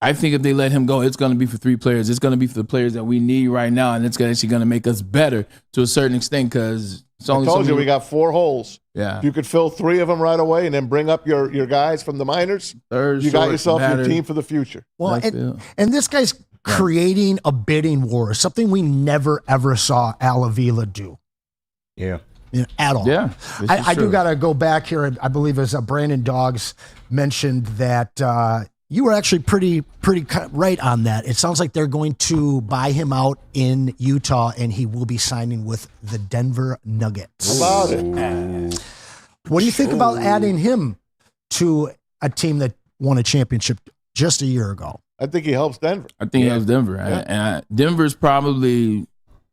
I think if they let him go, it's going to be for 3 players. It's going to be for the players that we need right now, and it's actually going to make us better to a certain extent because it's only. I told you we got 4 holes. Yeah, if you could fill 3 of them right away, and then bring up your guys from the minors. You got yourself your team for the future. Well, and this guy's creating a bidding war, something we never ever saw Al Avila do. Yeah. At all. Yeah, I do got to go back here. I believe as Brandon Dogs mentioned that. You were actually pretty right on that. It sounds like they're going to buy him out in Utah, and he will be signing with the Denver Nuggets. How about it? What do you think about adding him to a team that won a championship just a year ago? I think he helps Denver. I think he helps Denver. Yeah. And Denver's probably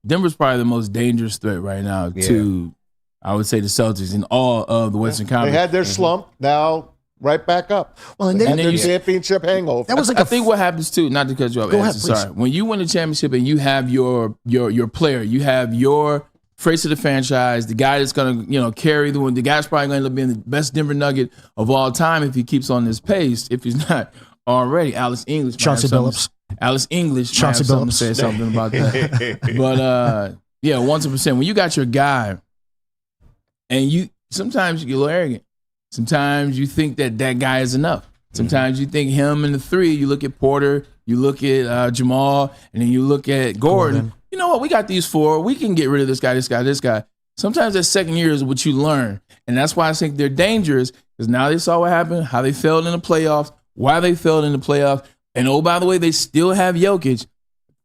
Denver's probably the most dangerous threat right now to, I would say, the Celtics in all of the Western Conference. They had their slump. Now right back up. Well, and Their then championship hangover. that was like I think what happens too, not to cut you off, Go ahead, Anson, please. sorry. When you win a championship and you have your player, you have your face of the franchise, the guy that's gonna carry the one. The guy's probably gonna end up being the best Denver Nugget of all time if he keeps on this pace. If he's not already, Alex English, Chauncey Billups. Ale's English, Chauncey might have something Billups. to say something about that. But yeah, 100%. When you got your guy, and you sometimes you get a little arrogant. Sometimes you think that guy is enough. Sometimes you think him and the three. You look at Porter, you look at Jamal, and then you look at Gordon. You know what? We got these four. We can get rid of this guy, this guy, this guy. Sometimes that second year is what you learn. And that's why I think they're dangerous, because now they saw what happened, how they failed in the playoffs, why they failed in the playoffs. And oh, by the way, they still have Jokic. I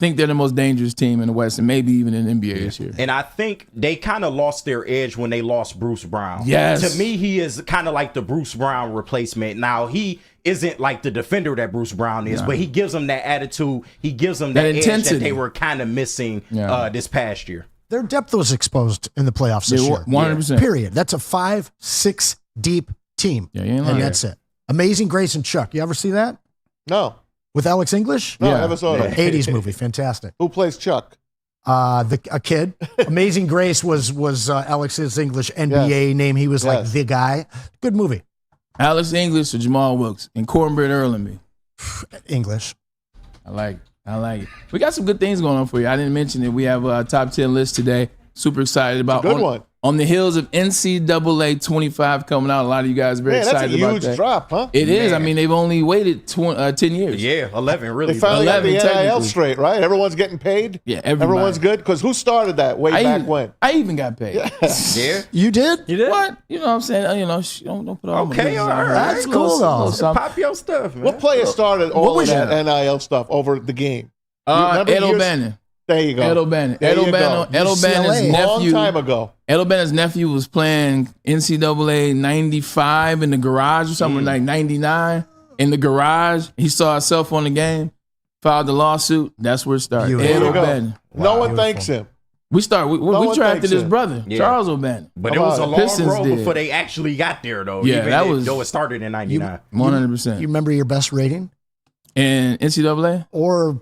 think they're the most dangerous team in the West and maybe even in the NBA this year. And I think they kind of lost their edge when they lost Bruce Brown. Yes. To me, he is kind of like the Bruce Brown replacement. Now, he isn't like the defender that Bruce Brown is, but he gives them that attitude. He gives them that edge intensity that they were kind of missing this past year. their depth was exposed in the playoffs this year. 100%. Period. That's a 5-6 deep team. Yeah, you ain't lying. And that's it. Amazing Grace and Chuck. You ever see that? No. With Alex English? No, I never saw that. 80s movie. Fantastic. Who plays Chuck? A kid. Amazing Grace was Alex's English NBA name. He was like the guy. Good movie. Alex English or Jamal Wilkes and Cornbread Earl and me. English. I like it. We got some good things going on for you. I didn't mention it. We have a top 10 list today. Super excited about Good one. On the heels of NCAA 25 coming out. A lot of you guys are very excited about that. That's a huge drop, huh? It is. I mean, they've only waited 10 years. Yeah, 11 really. They finally got the 11 NIL technically. straight, right? Everyone's getting paid? Yeah, everybody. Everyone's good? Because who started that way back when? I even got paid. Yeah. You did? You did? What? You know what I'm saying? Don't put all my Okay, business all on her. right. That's cool, though. Pop your stuff, man. What player started all was of that NIL stuff over the game? Remember Ed years- O'Bannon. There you go. Ed O'Bannon. There Ed you O'Bannon. go. Ed O'Bannon's UCLA. nephew. Long time ago. Ed O'Bannon's nephew was playing NCAA 95 in the garage or something, like 99 in the garage. He saw himself on the game, filed the lawsuit. That's where it started. Beautiful. Ed There you go. O'Bannon. No one beautiful. thanks him. We one drafted thanks his him. brother, Yeah. Charles O'Bannon. But it was a The long Pistons road did. before they actually got there, though. Yeah, Even that was- though it started in 99. 100%. You remember your best rating? And NCAA? Or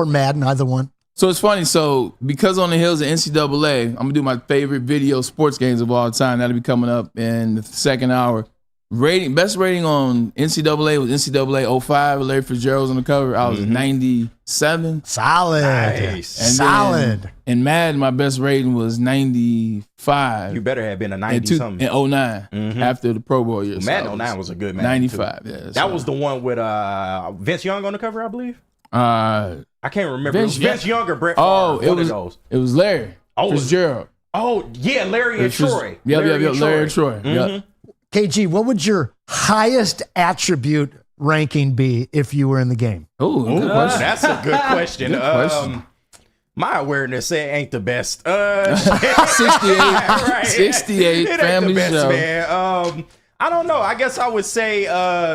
Madden, either one? So it's funny. So because on the heels of NCAA, I'm gonna do my favorite video sports games of all time. That'll be coming up in the second hour. Best rating on NCAA was NCAA 05. Larry Fitzgerald's on the cover. I was 97. Solid. Nice. And Solid. then in Madden, my best rating was 95. You better have been a in 90-something. 09 after the Pro Bowl year. So Madden I 09 was a good Madden, 95. too. Yeah, That was the one with Vince Young on the cover, I believe. I can't remember. It was Vince Young or Brett Oh, Favre, it one was of those. it was Larry Fitzgerald. Oh, yeah, Larry and Troy. Yep, Larry and Troy. Yep. KG, what would your highest attribute ranking be if you were in the game? Oh, good question. That's a good question. Good question. My awareness ain't the best. 68, Right. 68, It ain't family the best, show. man. I don't know. I guess I would say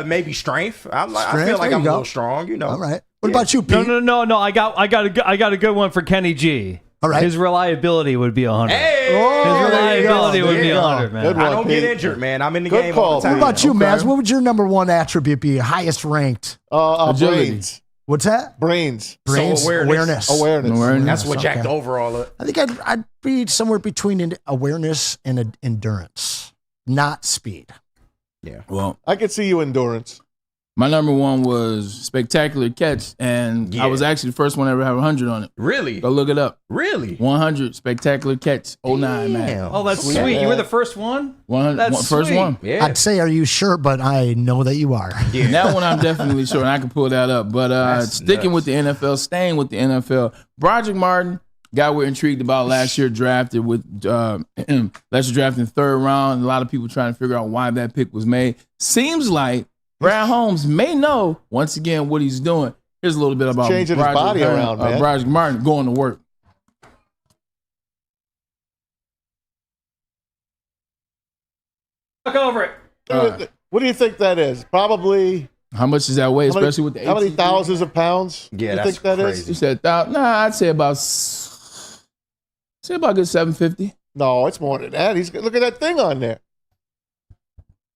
maybe strength. I feel like There you I'm a go. little strong, you know. All right. What about you, Pete? No. I got a good one for Kenny G. All right. His reliability would be 100. Hey, His there you go. reliability would There be you go. 100, man. Good one. I don't get Pete. injured, man. I'm in the Good game call. all the What time. about you, Okay. Mads? What would your number one attribute be? Highest ranked? Agility. Brains. What's that? Brains. Brains, awareness. Awareness. That's what Okay. jacked the overall up. I think I'd be somewhere between awareness and endurance, not speed. Well, I could see you endurance. my number one was spectacular catch, and I was actually the first one to ever have 100 on it. Really? Go look it up. Really? 100 spectacular catch, 09, man. Oh, that's sweet. You were the first one? 100, That's first sweet. one. Yeah. I'd say, are you sure? But I know that you are. And that one I'm definitely sure, and I can pull that up. But That's sticking nuts. with the NFL, staying with the NFL, Broderick Martin, guy we're intrigued about last year, drafted with last year drafted in the third round. A lot of people trying to figure out why that pick was made. Seems like Brad Holmes may know once again what he's doing. Here's a little bit about changing his body around, man. Broderick Martin going to work. Look over it. What do you think that is? Probably How much does that weigh, especially with the how many ATP? thousands of pounds? Yeah, you that's think that is? crazy. You said I'd say about Say about a good 750. No, it's more than that. Look at that thing on there.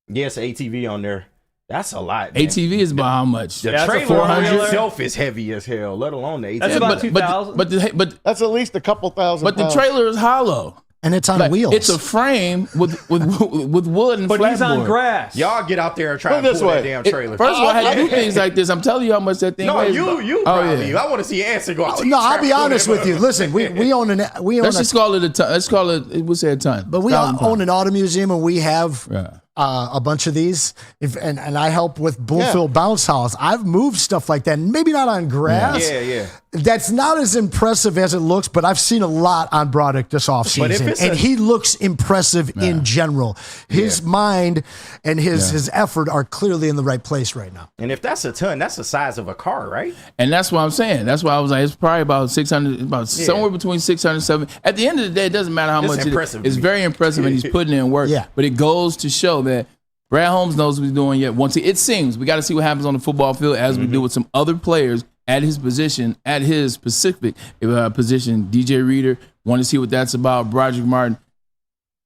Yes, ATV on there. That's a lot. Man. ATV is about how much? The That's a trailer 400 itself is heavy as hell, let alone the ATV. That's about 2,000. But That's at least a couple thousand. But the pounds. trailer is hollow. And it's on Like, wheels. It's a frame with wood and But he's on flatboard. grass. Y'all get out there and try Put to it this pull that way. damn trailer. First of all, I had to do things like this. I'm telling you how much that thing no, weighs. you Oh, probably. yeah. I want to see Anson go out. No, I'll be honest with you. Listen, we own Let's just call it a ton. Let's call it, we'll say a ton. but we 1,000 own pounds. an auto museum and we have Yeah. a bunch of these. And I help with Bullfield Bounce House. I've moved stuff like that. Maybe not on grass. Yeah. That's not as impressive as it looks, but I've seen a lot on Broderick this offseason. And he looks impressive in general. His mind and his effort are clearly in the right place right now. And if that's a ton, that's the size of a car, right? And that's what I'm saying. That's why I was like, it's probably about 600, somewhere between 600 and 700. At the end of the day, it doesn't matter how It's much it is. impressive to It's me. very impressive, and he's putting in work. Yeah. But it goes to show that Brad Holmes knows what he's doing yet. Once it seems, we got to see what happens on the football field as we do with some other players at his position, at his specific position. DJ Reader, want to see what that's about. Broderick Martin.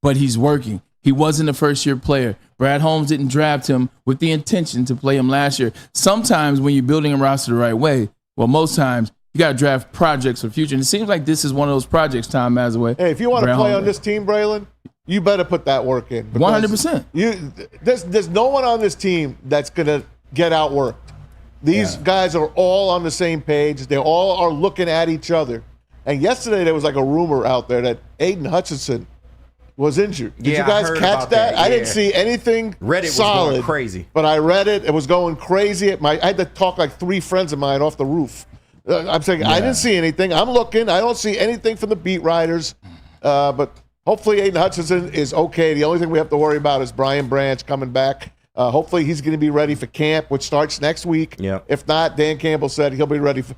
But he's working. He wasn't a first-year player. Brad Holmes didn't draft him with the intention to play him last year. Sometimes when you're building a roster the right way, well, most times you got to draft projects for the future. And it seems like this is one of those projects, Tom Mazaway. Hey, if you want to Brad play Holmes. on this team, Braylon, you better put that work in. because 100%. There's no one on this team that's going to get outworked. These guys are all on the same page. They all are looking at each other. And yesterday there was like a rumor out there that Aiden Hutchinson was injured. Did Yeah, you I guys heard catch about that? that, I didn't yeah. see anything Reddit was solid. going crazy. But I read it. It was going crazy. I had to talk like 3 friends of mine off the roof. I'm saying I didn't see anything. I'm looking. I don't see anything from the beat writers. But hopefully Aiden Hutchinson is okay. The only thing we have to worry about is Brian Branch coming back. Hopefully he's going to be ready for camp, which starts next week. Yeah. If not, Dan Campbell said he'll be ready for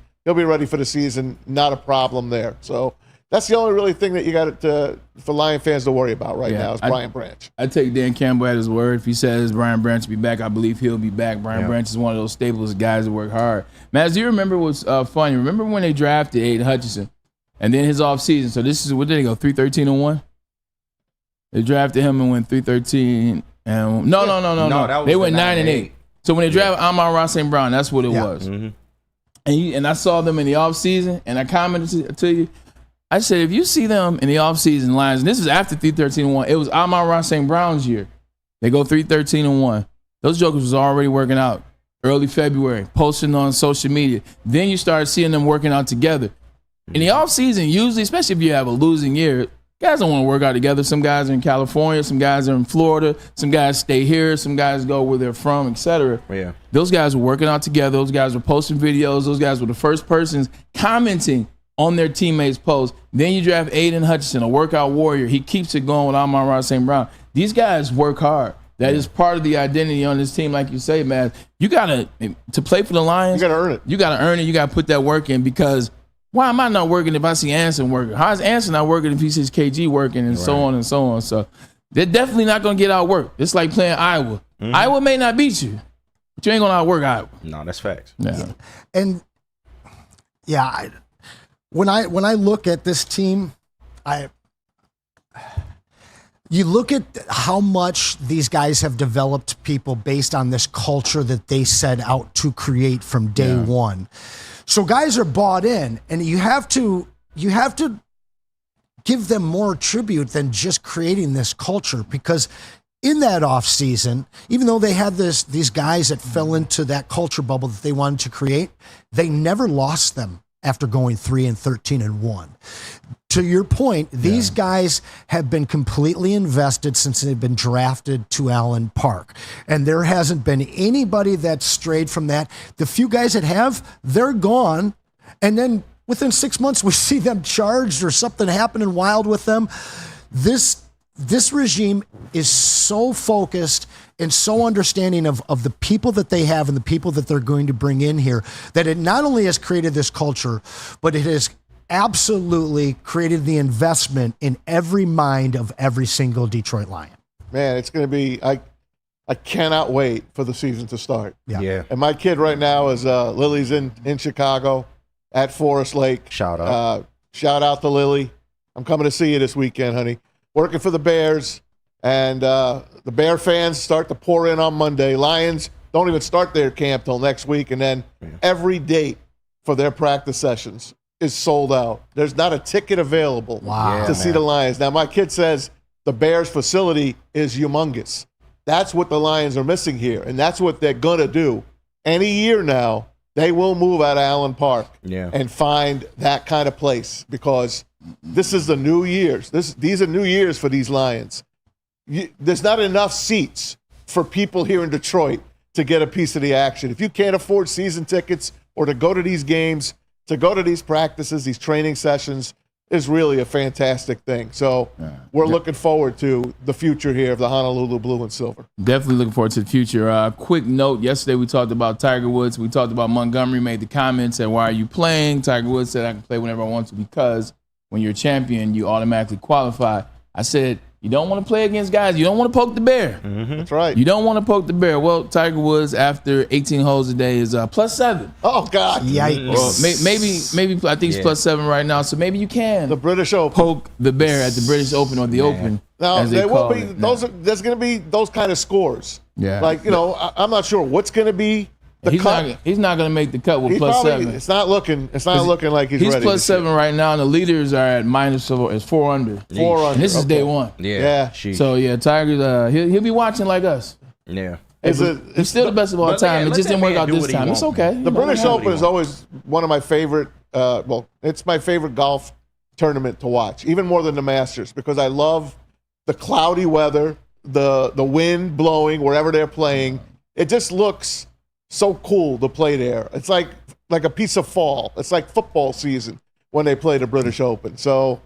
the season. Not a problem there. So that's the only really thing that you got for Lion fans to worry about right now is Brian Branch. I take Dan Campbell at his word. If he says Brian Branch will be back, I believe he'll be back. Brian Branch is one of those staples guys that work hard. Maz, do you remember what's funny? Remember when they drafted Aiden Hutchinson and then his offseason? So this is, what did they go, 3-13-1? They drafted him and went 3-13. And no. that was They the went 9-8. So when they drafted Amon-Ra St. Brown, that's what it was. Mm-hmm. And I saw them in the offseason, and I commented to you. I said, if you see them in the offseason lines, and this is after 3-13-1, it was Amon-Ra St. Brown's year. They go 3-13-1. Those jokers was already working out early February, posting on social media. Then you start seeing them working out together. In the offseason, usually, especially if you have a losing year, guys don't want to work out together. Some guys are in California, some guys are in Florida, some guys stay here, some guys go where they're from, etc. Yeah. Those guys were working out together. Those guys were posting videos. Those guys were the first persons commenting on their teammates' posts. Then you draft Aiden Hutchinson, a workout warrior. He keeps it going with Amon-Ra St. Brown. These guys work hard. That is part of the identity on this team, like you say, man. You gotta to play for the Lions. You got to earn it. You gotta earn it. You gotta put that work in, because why am I not working if I see Anson working? How is Anson not working if he sees KG working, and so on and so on? So they're definitely not going to get outworked. It's like playing Iowa. Mm-hmm. Iowa may not beat you, but you ain't going to outwork Iowa. No, that's facts. Yeah. And when I look at this team, you look at how much these guys have developed people based on this culture that they set out to create from day one. So guys are bought in, and you have to give them more tribute than just creating this culture, because in that offseason, even though they had these guys that fell into that culture bubble that they wanted to create, they never lost them after going 3-13-1. To your point, these guys have been completely invested since they've been drafted to Allen Park. And there hasn't been anybody that's strayed from that. The few guys that have, they're gone. And then within 6 months, we see them charged or something happening wild with them. This regime is so focused and so understanding of the people that they have and the people that they're going to bring in here, that it not only has created this culture, but it has absolutely created the investment in every mind of every single Detroit Lion. Man, it's going to be, I cannot wait for the season to start. Yeah. And my kid right now is Lily's in Chicago at Forest Lake. Shout out. Shout out to Lily. I'm coming to see you this weekend, honey. Working for the Bears, and the Bear fans start to pour in on Monday. Lions don't even start their camp till next week, and then every date for their practice sessions is sold out. There's not a ticket available to see the Lions. Now, my kid says the Bears facility is humongous. That's what the Lions are missing here, and that's what they're going to do. Any year now, they will move out of Allen Park and find that kind of place, because this is the new years. These are new years for these Lions. There's not enough seats for people here in Detroit to get a piece of the action. If you can't afford season tickets or to go to these games, to go to these practices, these training sessions, is really a fantastic thing. So we're looking forward to the future here of the Honolulu Blue and Silver. Definitely looking forward to the future. Quick note, yesterday we talked about Tiger Woods. We talked about Montgomery made the comment, said, why are you playing? Tiger Woods said, I can play whenever I want to, because when you're a champion, you automatically qualify. I said, you don't want to play against guys. You don't want to poke the bear. That's right. You don't want to poke the bear. Well, Tiger Woods, after 18 holes a day, is +7. Oh, God. Yikes. Well, maybe I think it's +7 right now, so maybe you can The British Open. poke the bear at the British Open or the Open. Now, as they there will call be it. there's going to be those kind of scores. Yeah. Like, I'm not sure what's going to be the cut. He's not going to make the cut with He +7. It's not looking like he's He's ready. +7 right now, and the leaders are at -4. It's 4 under. 4 under. And this is Okay. day one. Yeah. So yeah, Tiger's he'll be watching like us. Yeah. Is it? He's still the best of all but time. yeah, It let just that didn't work man out do this what he time. It's want. okay. The British Open is always one of my favorite. It's my favorite golf tournament to watch, even more than the Masters, because I love the cloudy weather, the wind blowing wherever they're playing. It just looks so cool to play there. It's like a piece of fall. It's like football season when they play the British Open. So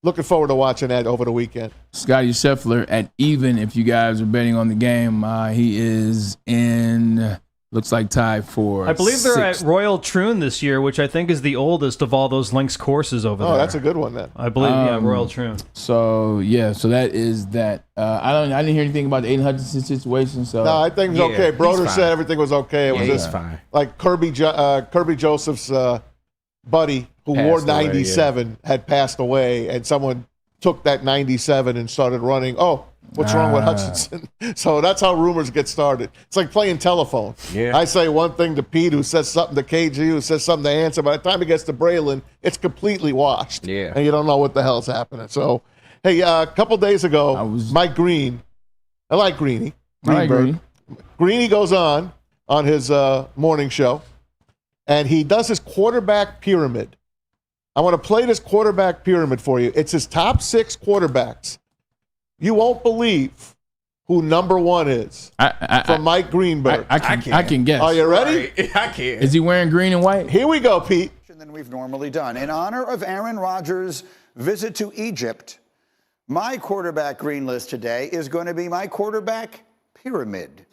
looking forward to watching that over the weekend. Scotty Scheffler at even. If you guys are betting on the game, he is in. Looks like tied for. I believe they're sixth. at Royal Troon this year, which I think is the oldest of all those links courses over there. Oh, that's a good one then. I believe, Royal Troon. So yeah, so that is that. I didn't hear anything about the Aiden Hutchinson situation. So No, I think it's okay. Broder said everything was okay. It was he's just fine. like Kirby Joseph's buddy who wore Passed away, 97 had passed away, and someone took that 97 and started running. Oh, what's wrong with Hutchinson? So that's how rumors get started. It's like playing telephone. Yeah. I say one thing to Pete, who says something to KG, who says something to Anson. By the time it gets to Braylon, it's completely washed. Yeah. And you don't know what the hell's happening. So, hey, a couple days ago, Mike Green, I like Greeny. I like Greenberg. Greeny goes on his morning show, and he does his quarterback pyramid. I want to play this quarterback pyramid for you. It's his top 6 quarterbacks. You won't believe who number 1 is from Mike Greenberg. I can guess. Are you ready? I can't. Is he wearing green and white? Here we go, Pete. Than we've normally done. In honor of Aaron Rodgers' visit to Egypt, my quarterback green list today is going to be my quarterback pyramid.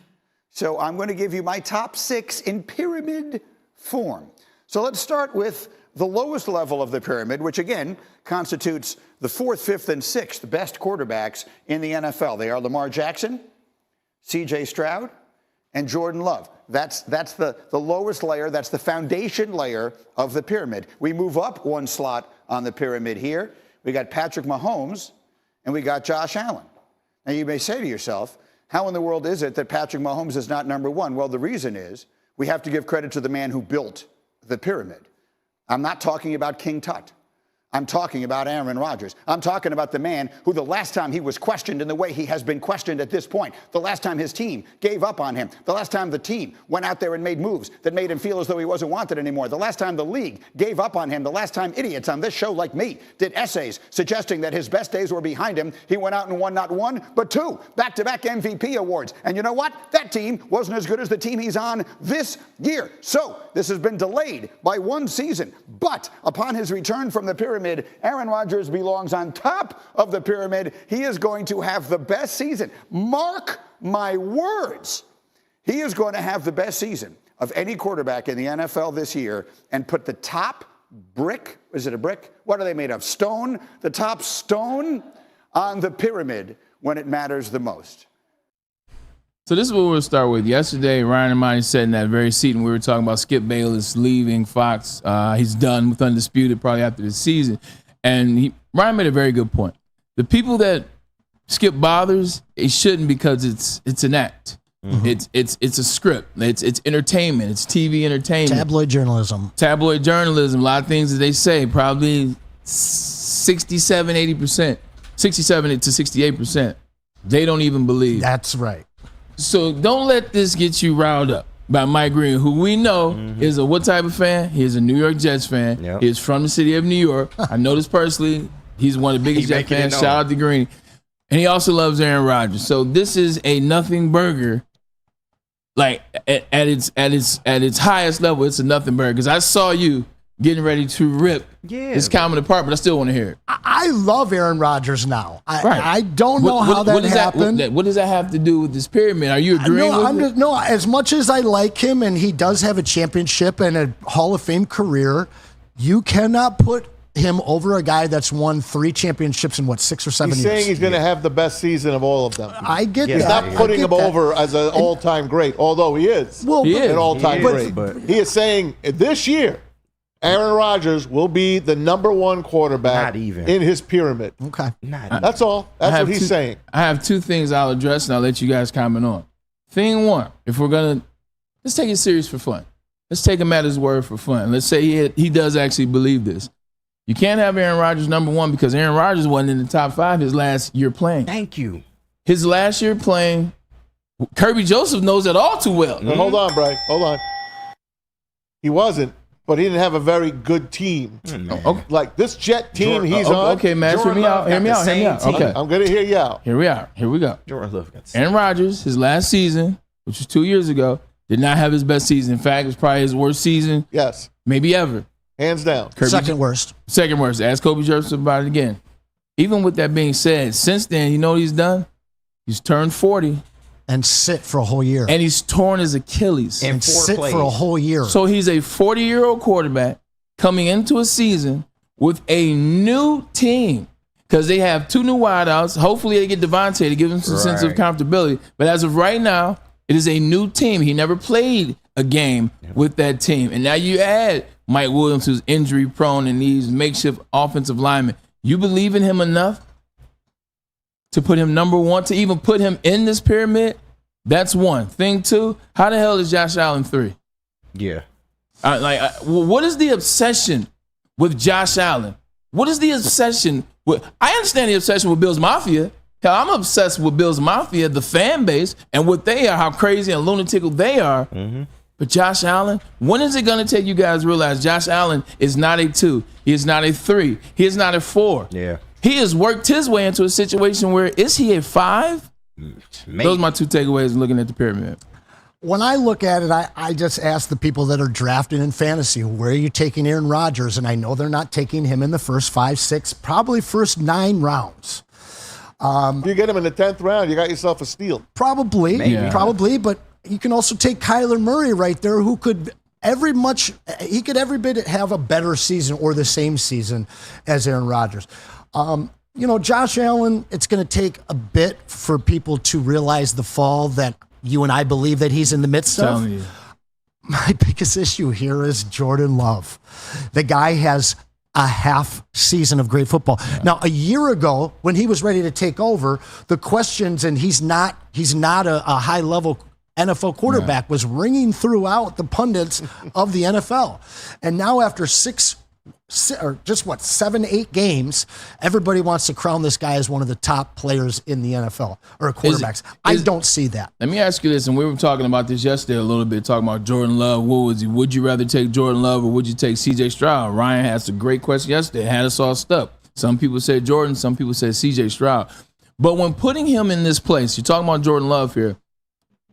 So I'm going to give you my top 6 in pyramid form. So let's start with the lowest level of the pyramid, which again constitutes the 4th, 5th, and 6th best quarterbacks in the NFL. They are Lamar Jackson, C.J. Stroud, and Jordan Love. That's the lowest layer. That's the foundation layer of the pyramid. We move up 1 slot on the pyramid here. We got Patrick Mahomes, and we got Josh Allen. Now, you may say to yourself, how in the world is it that Patrick Mahomes is not number 1? Well, the reason is we have to give credit to the man who built the pyramid. I'm not talking about King Tut. I'm talking about Aaron Rodgers. I'm talking about the man who the last time he was questioned in the way he has been questioned at this point, the last time his team gave up on him, the last time the team went out there and made moves that made him feel as though he wasn't wanted anymore, the last time the league gave up on him, the last time idiots on this show like me did essays suggesting that his best days were behind him, he went out and won not 1, but 2 back-to-back MVP awards. And you know what? That team wasn't as good as the team he's on this year. So this has been delayed by 1 season. But upon his return from the pyramid, Aaron Rodgers belongs on top of the pyramid. He is going to have the best season. Mark my words. He is going to have the best season of any quarterback in the NFL this year and put the top brick, is it a brick? What are they made of? Stone? The top stone on the pyramid when it matters the most. So this is what we'll start with. Yesterday, Ryan Ermanni sat in that very seat, and we were talking about Skip Bayless leaving Fox. He's done with Undisputed probably after the season. And Ryan made a very good point. The people that skip bothers, it shouldn't, because it's an act. Mm-hmm. It's a script. It's entertainment. It's TV entertainment. Tabloid journalism. Tabloid journalism. A lot of things that they say, probably 67 to 68%. They don't even believe. That's right. So don't let this get you riled up by Mike Green, who we know is a what type of fan? He is a New York Jets fan. Yep. He is from the city of New York. I know this personally. He's one of the biggest Jets fans. Shout out to Green. And he also loves Aaron Rodgers. So this is a nothing burger. Like at its highest level, it's a nothing burger. Because I saw you getting ready to rip this comment apart, but I still want to hear it. I love Aaron Rodgers now. I don't know how that happened. What does that have to do with this pyramid? Are you agreeing with it? No, as much as I like him and he does have a championship and a Hall of Fame career, you cannot put him over a guy that's won 3 championships in 6 or 7 years. He's saying he's going to have the best season of all of them. I get that. He's not putting him over as an all-time great, although he is. An all-time great. But he is saying this year, Aaron Rodgers will be the number 1 quarterback in his pyramid. Okay. That's all. That's what he's saying. I have 2 things I'll address, and I'll let you guys comment on. Thing 1, if we're going to, let's take it serious for fun. Let's take him at his word for fun. Let's say he does actually believe this. You can't have Aaron Rodgers number 1 because Aaron Rodgers wasn't in the top 5 his last year playing. Thank you. His last year playing, Kirby Joseph knows that all too well. Now, hold on, Bray. Hold on. He wasn't, but he didn't have a very good team. Okay. Like this Jet team he's on. Okay, man, hear me out. Okay. I'm going to hear you out. Here we are. Here we go. Jordan Love got Aaron Rodgers, his last season, which was 2 years ago, did not have his best season. In fact, it was probably his worst season. Yes. Maybe ever. Hands down. Second worst. Ask Kobe Joseph about it again. Even with that being said, since then, you know what he's done? He's turned 40. And sit for a whole year. And he's torn his Achilles. And sit for a whole year. So he's a 40-year-old quarterback coming into a season with a new team. Because they have 2 new wideouts. Hopefully they get Devontae to give him some sense of comfortability. But as of right now, it is a new team. He never played a game with that team. And now you add Mike Williams, who's injury prone and needs makeshift offensive linemen. You believe in him enough to put him number 1, to even put him in this pyramid? That's 1. Thing 2, how the hell is Josh Allen 3? Yeah. What is the obsession with Josh Allen? What is the obsession with? I understand the obsession with Bills Mafia. Hell, I'm obsessed with Bills Mafia, the fan base, and what they are, how crazy and lunatical they are. Mm-hmm. But Josh Allen, when is it going to take you guys to realize Josh Allen is not a 2? He is not a 3. He is not a 4. Yeah. He has worked his way into a situation where, is he a 5? Maybe. Those are my 2 takeaways looking at the pyramid. When I look at it, I just ask the people that are drafting in fantasy, where are you taking Aaron Rodgers? And I know they're not taking him in the first 5, 6, probably first 9 rounds. You get him in the 10th round, you got yourself a steal. Probably, but you can also take Kyler Murray right there, who could every bit have a better season or the same season as Aaron Rodgers. Josh Allen, it's going to take a bit for people to realize the fall that you and I believe that he's in the midst of. My biggest issue here is Jordan Love. The guy has a half season of great football. Yeah. Now, a year ago, when he was ready to take over, the questions, and he's not a high-level NFL quarterback, was ringing throughout the pundits of the NFL. And now after 7, 8 games, everybody wants to crown this guy as one of the top players in the NFL, or quarterbacks. I don't see that. Let me ask you this, and we were talking about this yesterday a little bit, talking about Jordan Love. What was he? Would you rather take Jordan Love or would you take C.J. Stroud? Ryan asked a great question yesterday, had us all stuck. Some people said Jordan, some people said C.J. Stroud. But when putting him in this place, you're talking about Jordan Love here,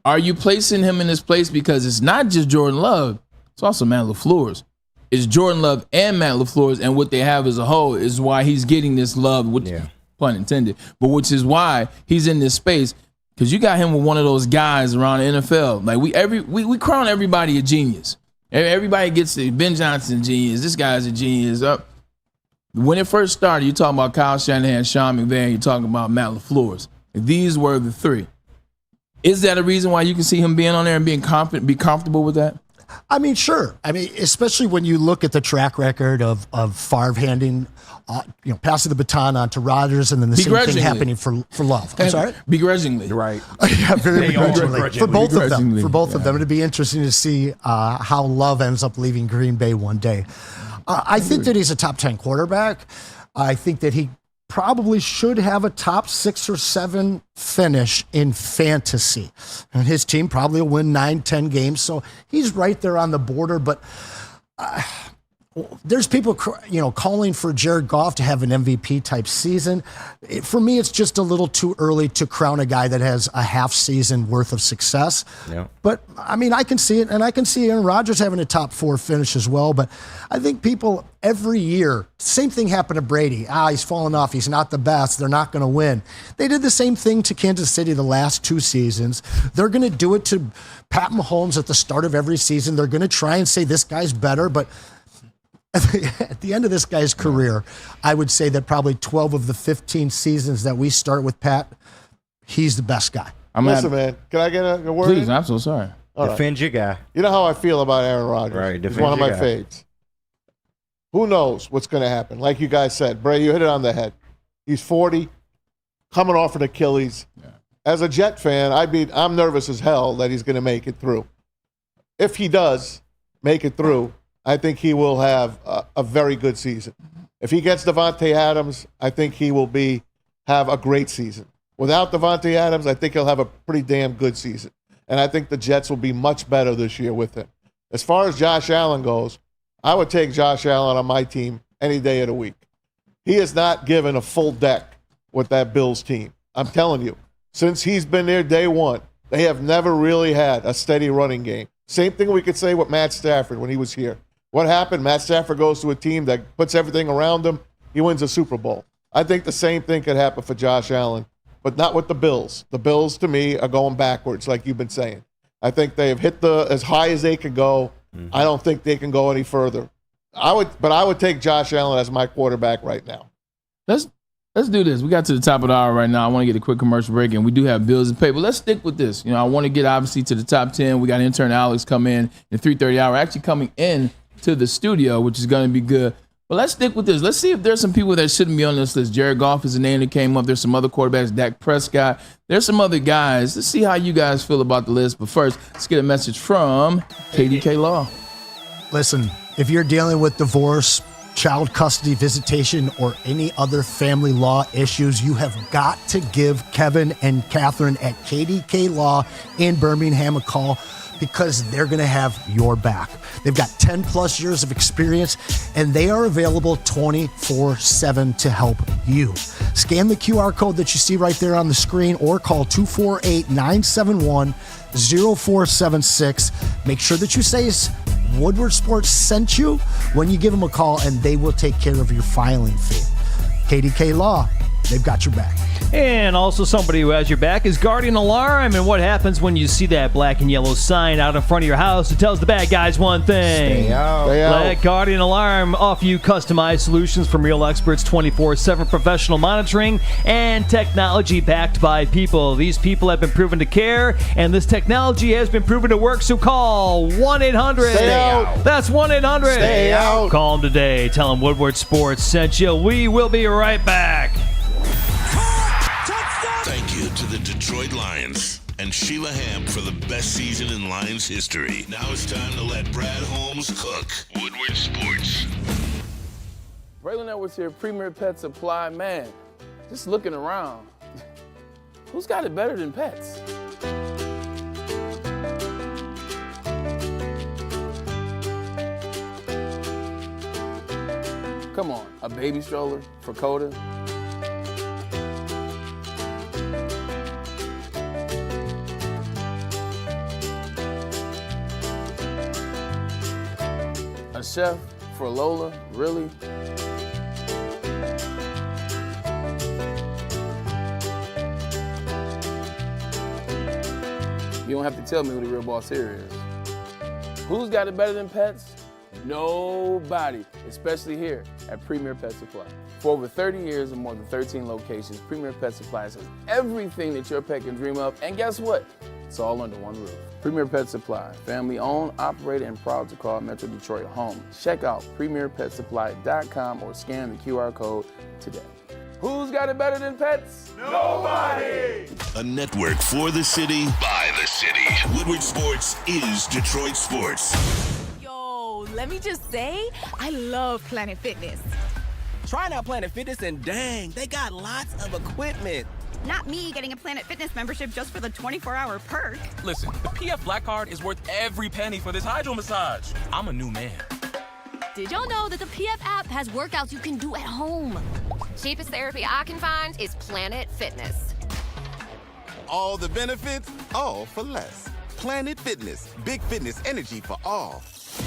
are you placing him in this place because it's not just Jordan Love, it's also Matt LaFleur's. It's Jordan Love and Matt LaFleur's, and what they have as a whole is why he's getting this love, which, pun intended, but which is why he's in this space, because you got him with one of those guys around the NFL. Like we crown everybody a genius. Everybody gets the Ben Johnson genius. This guy's a genius. When it first started, you're talking about Kyle Shanahan, Sean McVay, you're talking about Matt LaFleur's. These were the 3. Is that a reason why you can see him being on there and being confident, be comfortable with that? I mean, sure. I mean, especially when you look at the track record of Favre handing, passing the baton on to Rodgers, and then the same thing happening for Love. I'm sorry? Begrudgingly. Right. Yeah, very begrudgingly. For both of them. For both Yeah. of them. It'd be interesting to see how Love ends up leaving Green Bay one day. I think that he's a top 10 quarterback. I think that he probably should have a top 6 or 7 finish in fantasy. And his team probably will win 9-10 games. So he's right there on the border. But there's people, calling for Jared Goff to have an MVP type season. For me, it's just a little too early to crown a guy that has a half season worth of success. Yeah. But I mean, I can see it, and I can see Aaron Rodgers having a top 4 finish as well. But I think people every year, same thing happened to Brady. He's fallen off. He's not the best. They're not going to win. They did the same thing to Kansas City the last 2 seasons. They're going to do it to Pat Mahomes at the start of every season. They're going to try and say this guy's better, but at the end of this guy's career, I would say that probably 12 of the 15 seasons that we start with Pat, he's the best guy. Listen, man, can I get a word? Please, in? I'm so sorry. Defend your guy. You know how I feel about Aaron Rodgers. Right, He's one of my defend your faves. Who knows what's going to happen? Like you guys said, Bray, you hit it on the head. He's 40, coming off an Achilles. Yeah. As a Jet fan, I'm nervous as hell that he's going to make it through. If he does make it through, I think he will have a very good season. If he gets Devontae Adams, I think he will have a great season. Without Devontae Adams, I think he'll have a pretty damn good season. And I think the Jets will be much better this year with him. As far as Josh Allen goes, I would take Josh Allen on my team any day of the week. He has not given a full deck with that Bills team. I'm telling you, since he's been there day one, they have never really had a steady running game. Same thing we could say with Matt Stafford when he was here. What happened? Matt Stafford goes to a team that puts everything around him. He wins a Super Bowl. I think the same thing could happen for Josh Allen, but not with the Bills. The Bills, to me, are going backwards, like you've been saying. I think they have hit as high as they can go. Mm-hmm. I don't think they can go any further. I would take Josh Allen as my quarterback right now. Let's do this. We got to the top of the hour right now. I want to get a quick commercial break, and we do have bills to pay. But let's stick with this. I want to get obviously to the top 10. We got intern Alex come in 3:30 hour, actually coming in to the studio, which is going to be good. But let's stick with this. Let's see if there's some people that shouldn't be on this list. Jared Goff is a name that came up. There's some other quarterbacks, Dak Prescott. There's some other guys. Let's see how you guys feel about the list. But first, let's get a message from KDK Law. Listen, if you're dealing with divorce, child custody visitation, or any other family law issues, you have got to give Kevin and Catherine at KDK Law in Birmingham a call, because they're going to have your back. They've got 10 plus years of experience, and they are available 24/7 to help you. Scan the QR code that you see right there on the screen, or call 248-971-0476. Make sure that you say Woodward Sports sent you when you give them a call, and they will take care of your filing fee. KDK Law, they've got your back. And also somebody who has your back is Guardian Alarm. And what happens when you see that black and yellow sign out in front of your house? It tells the bad guys one thing. Stay out. Let Guardian Alarm offer you customized solutions from real experts, 24/7 professional monitoring, and technology backed by people. These people have been proven to care, and this technology has been proven to work. So call 1-800. Stay out. That's 1-800. Stay out. Call them today. Tell them Woodward Sports sent you. We will be right back. Thank you to the Detroit Lions and Sheila Hamp for the best season in Lions history. Now it's time to let Brad Holmes cook. Woodward Sports. Braylon Edwards here, Premier Pet Supply. Man, just looking around, who's got it better than pets? Come on, a baby stroller for Coda? A chef for Lola? Really? You don't have to tell me who the real boss here is. Who's got it better than pets? Nobody, especially here at Premier Pet Supply. For over 30 years and more than 13 locations, Premier Pet Supply has everything that your pet can dream of. And guess what? It's all under one roof. Premier Pet Supply, family owned, operated, and proud to call Metro Detroit home. Check out premierpetsupply.com or scan the QR code today. Who's got it better than pets? Nobody! A network for the city, by the city. Woodward Sports is Detroit Sports. Yo, let me just say, I love Planet Fitness. Trying out Planet Fitness and dang, they got lots of equipment. Not me getting a Planet Fitness membership just for the 24-hour perk. Listen, the PF Black Card is worth every penny for this hydro massage. I'm a new man. Did y'all know that the PF app has workouts you can do at home? Cheapest therapy I can find is Planet Fitness. All the benefits, all for less. Planet Fitness, big fitness energy for all.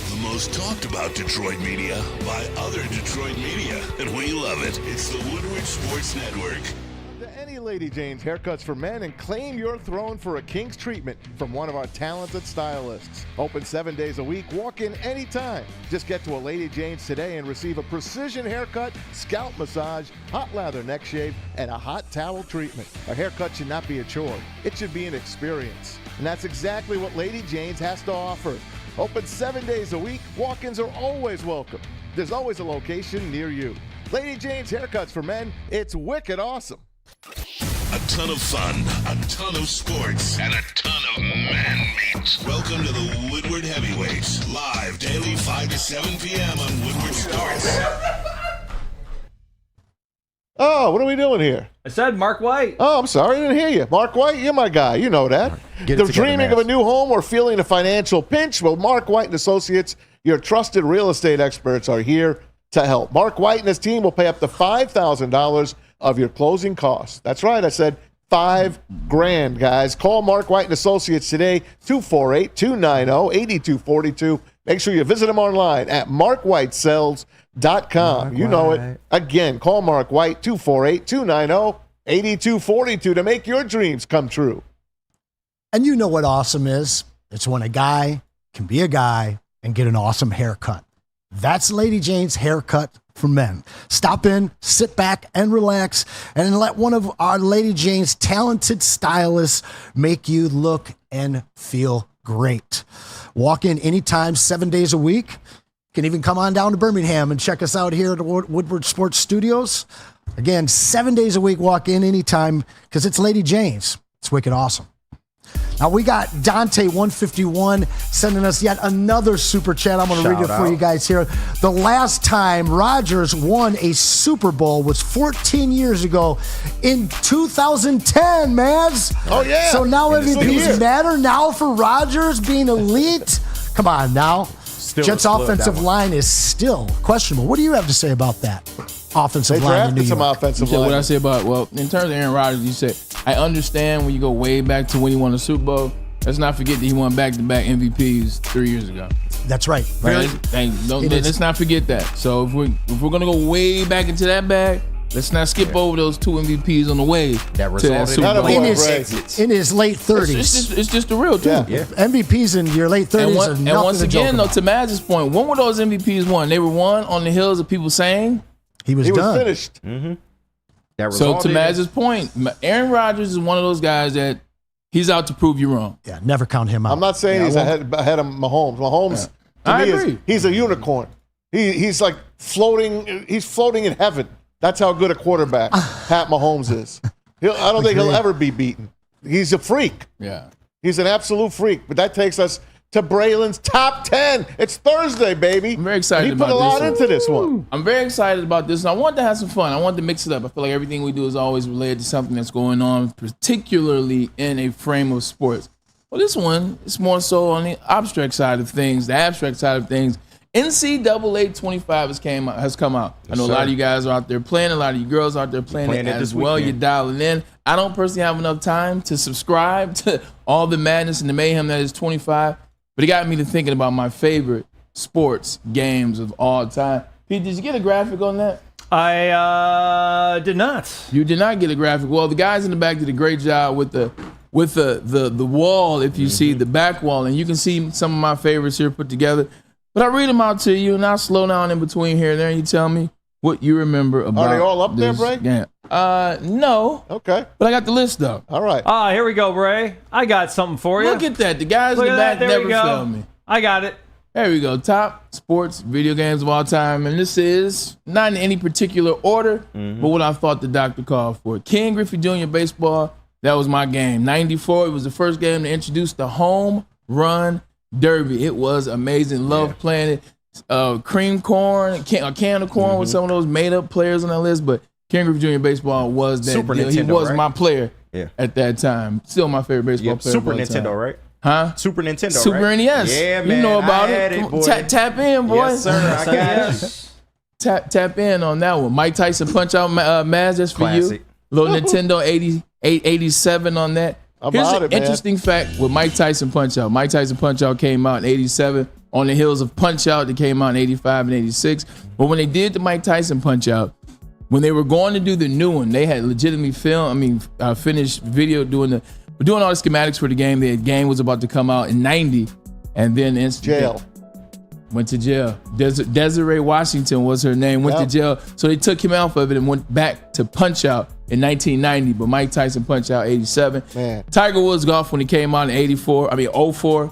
The most talked about Detroit media by other Detroit media. And we love it. It's the Woodward Sports Network. To any Lady Jane's haircuts for men and claim your throne for a king's treatment from one of our talented stylists. Open 7 days a week. Walk in anytime. Just get to a Lady Jane's today and receive a precision haircut, scalp massage, hot lather neck shave, and a hot towel treatment. A haircut should not be a chore. It should be an experience. And that's exactly what Lady Jane's has to offer. Open 7 days a week. Walk-ins are always welcome. There's always a location near you. Lady Jane's haircuts for men. It's wicked awesome. A ton of fun, a ton of sports, and a ton of man meat. Welcome to the Woodward Heavyweights, live daily 5 to 7 p.m. on Woodward Sports. Oh, what are we doing here? I said Mark White. Oh, I'm sorry, I didn't hear you. Mark White, you're my guy. You know that. They're dreaming of a new home or feeling a financial pinch? Well, Mark White and Associates, your trusted real estate experts, are here to help. Mark White and his team will pay up to $5,000 of your closing costs. That's right, I said $5,000, guys. Call Mark White and Associates today, 248-290-8242. Make sure you visit them online at markwhitesells.com. You know it. Again, call Mark White, 248-290-8242 to make your dreams come true. And you know what awesome is? It's when a guy can be a guy and get an awesome haircut. That's Lady Jane's haircut for men. Stop in, sit back, and relax, and let one of our Lady Jane's talented stylists make you look and feel great. Walk in anytime, 7 days a week. You can even come on down to Birmingham and check us out here at the Woodward Sports Studios. Again, 7 days a week, walk in anytime, because it's Lady Jane's. It's wicked awesome. Now, we got Dante151 sending us yet another super chat. I'm going to read it for you guys here. The last time Rodgers won a Super Bowl was 14 years ago in 2010, Mavs. Oh, yeah. So now MVPs matter now for Rodgers being elite? Come on now. Jets' offensive line is still questionable. What do you have to say about that? Offensive line in New York. Some offensive line. What I say about, well, in terms of Aaron Rodgers, you said, I understand when you go way back to when he won the Super Bowl. Let's not forget that he won back-to-back MVPs 3 years ago. That's right. Right? Let's not forget that. So if we're gonna go way back into that bag, let's not skip over those two MVPs on the way That to that Super Bowl. In his late 30s. It's just the real truth. Yeah. MVPs in your late 30s and once again, though, to Maz's point, when were those MVPs won? They were won on the heels of people saying he was done. Finished. Mm-hmm. So to Maz's point, Aaron Rodgers is one of those guys that he's out to prove you wrong. Yeah, never count him out. I'm not saying he's ahead of Mahomes. Mahomes, to me, he's a unicorn. He's like floating. He's floating in heaven. That's how good a quarterback Pat Mahomes is. I don't think he'll ever be beaten. He's a freak. Yeah. He's an absolute freak. But that takes us to Braylon's top 10. It's Thursday, baby. I'm very excited about this. He put a lot into this one. I'm very excited about this. And I want to have some fun. I want to mix it up. I feel like everything we do is always related to something that's going on, particularly in a frame of sports. Well, this one is more so on the abstract side of things, the abstract side of things. NCAA 25 has come out. Yes, I know a lot of you guys are out there playing. A lot of you girls out there playing it as well. You're dialing in. I don't personally have enough time to subscribe to all the madness and the mayhem that is 25, but it got me to thinking about my favorite sports games of all time. Pete, did you get a graphic on that? I did not. You did not get a graphic. Well, the guys in the back did a great job with the wall, if you see the back wall, and you can see some of my favorites here put together. But I read them out to you, and I'll slow down in between here and there, and you tell me what you remember about. Are they all up there, Bray? Yeah, No. Okay. But I got the list though. All right. Here we go, Bray. I got something for you. Look at that. The guys in the back never fail me. I got it. There we go. Top sports video games of all time. And this is not in any particular order, but what I thought the doctor called for. Ken Griffey Jr. baseball, that was my game. 94, it was the first game to introduce the home run derby. It was amazing. Love playing it. Cream corn, a can of corn with some of those made-up players on that list, but Ken Griffey Jr. baseball was that Super deal. Nintendo, He was right? my player at that time. Still my favorite baseball player. Super of all time. Nintendo, right? Huh? Super Nintendo, Super right? NES. Yeah, man. You know about I had it. it, boy. Tap in, boy. Yes, sir. I got you. Tap in on that one. Mike Tyson Punch Out, Maz, that's for Classic. you. Little Nintendo 87 on that. Here's an interesting fact with Mike Tyson Punch Out. Mike Tyson Punch Out came out in 87 on the heels of Punch Out that came out in 85 and 86. But when they did the Mike Tyson Punch Out, when they were going to do the new one, they had legitimately finished video doing all the schematics for the game. The game was about to come out in 90, and then went to jail. Desiree Washington was her name. Went to jail, so they took him off of it and went back to Punch Out in 1990. But Mike Tyson Punch Out 87. Man. Tiger Woods golf when he came out in 04.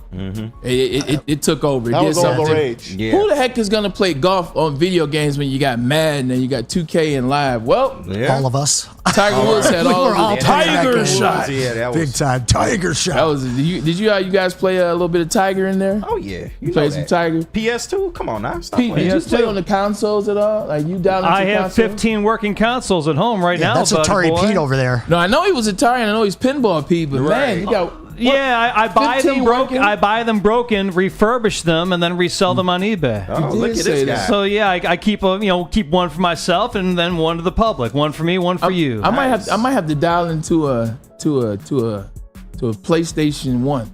It took over. That was all the rage. Yeah. Who the heck is gonna play golf on video games when you got Madden and you got 2K and Live? Well, All of us. Tiger Woods had all were all of the playing that Tiger game. shot. Yeah, that was Big time Tiger shot. That was. Did you guys play a little bit of Tiger in there? Oh yeah, You played some Tiger. PS2. Come on now, stop Pete, playing. did you play on the consoles at all? Like you down? I have 15 working consoles at home right now. That's buddy Atari boy. Pete over there. No, I know he was Atari and I know he's Pinball Pete, but man, you got. Yeah, I buy 15 them broken. working? I buy them broken, refurbish them, and then resell them on eBay. Oh, look at say this that. guy. So yeah, I keep keep one for myself and then one to the public. One for me, one for you. I might have to dial into a PlayStation 1.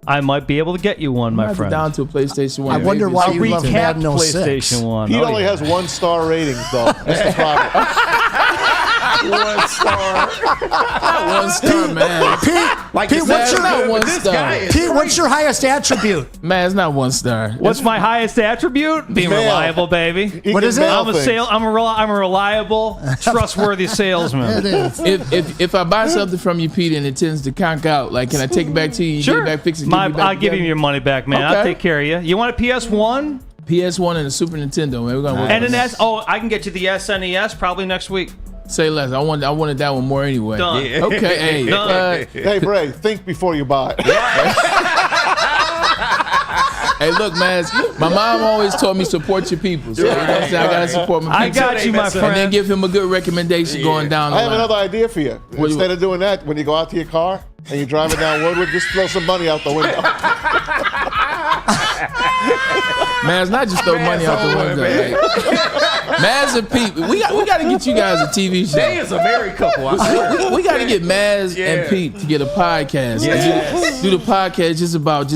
I might be able to get you one, I my have to friend. dial into a PlayStation 1. I wonder why you love Recap Madden 06. PlayStation 1. He Oh, only yeah. has 1-star ratings, though. That's the problem. 1 star. Not 1 star, man. Like Pete, you what's said, your- not 1 this star. guy is Pete, what's your highest attribute? Man, it's not 1 star. What's my highest attribute? Being Mail. reliable, baby. He What can is it? mail I'm a things. I'm a reliable, trustworthy salesman. It is. If I buy something from you, Pete, and it tends to conk out, like, can I take it back to you? You Sure. get it back, fix it, give me back I'll give you together? your money back, man. Okay. I'll take care of you. You want a PS1? PS1 and a Super Nintendo, man. We're gonna work And on an that. S? Oh, I can get you the SNES probably next week. Say less. I wanted that one more anyway. Done. Yeah. Okay, hey. Done. Hey, Bray, think before you buy it. Hey, look, man. My mom always told me support your people. So you know what I'm saying? I gotta support my people. I got you, my And then friend. give him a good recommendation going down the I have line. another idea for you. What do you Instead of doing that, when you go out to your car and you're driving down Woodward, just throw some money out the window. Man, it's not just throw money out the window. Like, Maz and Pete, we got to get you guys a TV show. They is a married couple. I swear. We got to get Maz Yeah. and Pete to get a podcast. Yes. Do the podcast just about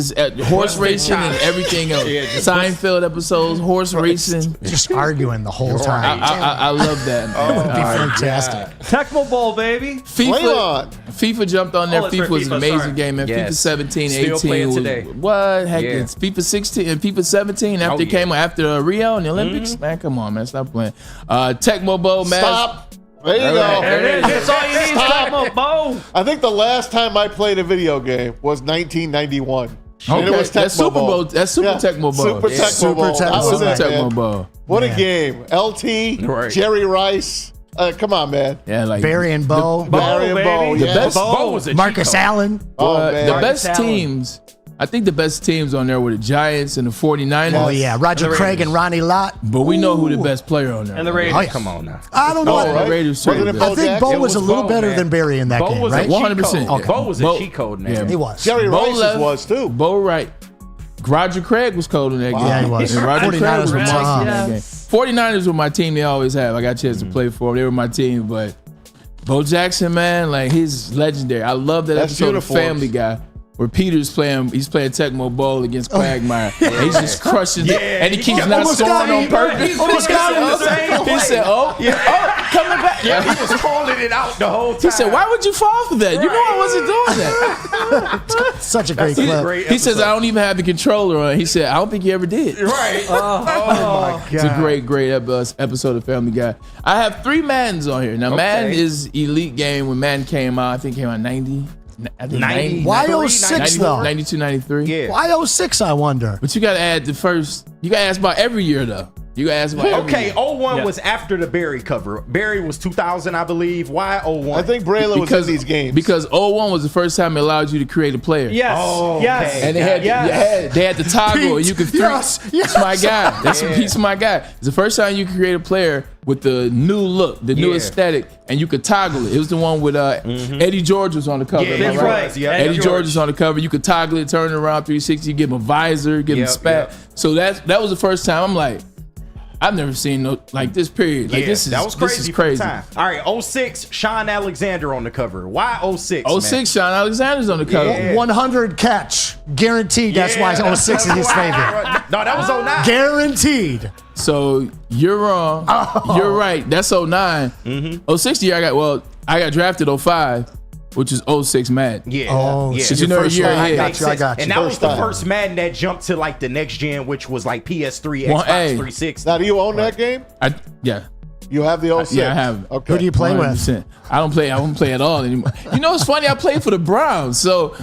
horse racing and everything else. Yeah, just Seinfeld episodes, horse racing. Just arguing the whole time. I love that. That would be All right. fantastic. Tecmo Bowl, baby. FIFA jumped on there. Oh, that's right, FIFA was an FIFA, amazing sorry. game, man. Yes. FIFA 17, Still 18 play it was today. what? Heck, Yeah. it's FIFA 16 and FIFA 17 after Oh, it came yeah. after Rio and the Olympics. Man, come on, man, stop playing. Tecmo Bowl, man. Stop. There you go. There it is. That's all you need is Tecmo Bowl. I think the last time I played a video game was 1991. And it Okay, was that's Tecmo Super Bowl. Bowl. That's Super Yeah, Tecmo Bowl. Super Yeah. Tecmo Bowl. Super That was Tecmo it, Super man. Tecmo Bowl. What Man. a game. LT, Right. Jerry Rice. Come on, man. Yeah, like Barry and Bo. Barry and baby. Bo. The Yeah. best- Bo was a Marcus cheat code. Allen. Oh, the man. best Allen. teams. I think the best teams on there were the Giants and the 49ers. Oh, yeah. Roger Craig and Ronnie Lott. But we know who the best player on there. And the Raiders. Oh, yeah. Come on now. I don't know. Oh, right. The Raiders Wasn't too, it but- I Bo think Jackson? Bo It was a was little Bo, better man. than Barry in that Bo game, was right? a cheat 100%. code. Okay. Bo was a Bo- cheat code, man. yeah. He was. Jerry Bo Rice's left. was, too. Bo Wright. Roger Craig was cold in that game. Yeah, he was. And Roger 49ers Craig was were a monster in tough. that game. 49ers were my team they always have. I got a chance to play for them. They were my team, but Bo Jackson, man, like he's legendary. I love that That's episode uniforms. of Family Guy where Peter's playing Tecmo Bowl against Quagmire. And he's just crushing it. And he keeps not almost scoring got on him. purpose. Almost got him. He said, oh, coming back. Yeah, he was calling it out the whole time. He said, "Why would you fall for that? You know I wasn't doing that." Such a great clip. He says, "I don't even have the controller on." He said, "I don't think you ever did." Right. Oh my God. It's a great episode of Family Guy. I have 3 Maddens on here. Now, Madden is elite game. When Madden came out, I think it came out 90. I think 90. Why 06 though? 92, 93. Yeah. Why 06, I wonder? But you got to add the first. You got to ask about every year, though. You got to ask about every year. 01 was after the Barry cover. Barry was 2000, I believe. Why 01? I think Braylon was in these games. Because 01 was the first time it allowed you to create a player. Yes. Oh, yes. okay. And they had the toggle, and you could That's my guy. He's my guy. It's the first time you could create a player with the new look, the new aesthetic, and you could toggle it. It was the one with Eddie George was on the cover. Yeah, That's right. Yeah, Eddie George was on the cover. You could toggle it, turn it around 360, give him a visor, give him a spat. So that was the first time I'm like, I've never seen this period. Like this is that was crazy. This is crazy. All right, 06, Sean Alexander on the cover. Why 06? 06, Sean Alexander's on the cover. Yeah. 100 catch. Guaranteed. That's why 06 is his favorite. No, that was 09. Guaranteed. So you're wrong. You're right. That's 09. 06 year I got drafted 05, which is 06 Madden. Yeah. Oh, yeah. So you know a year ahead. I got you. And that was the first Madden that jumped to like the next gen, which was like PS3, Xbox 360. Now, do you own that game? Yeah. You have the 06? Yeah, I have. Okay. Who do you play 100%. with? I don't play at all anymore. You know, it's funny. I played for the Browns. So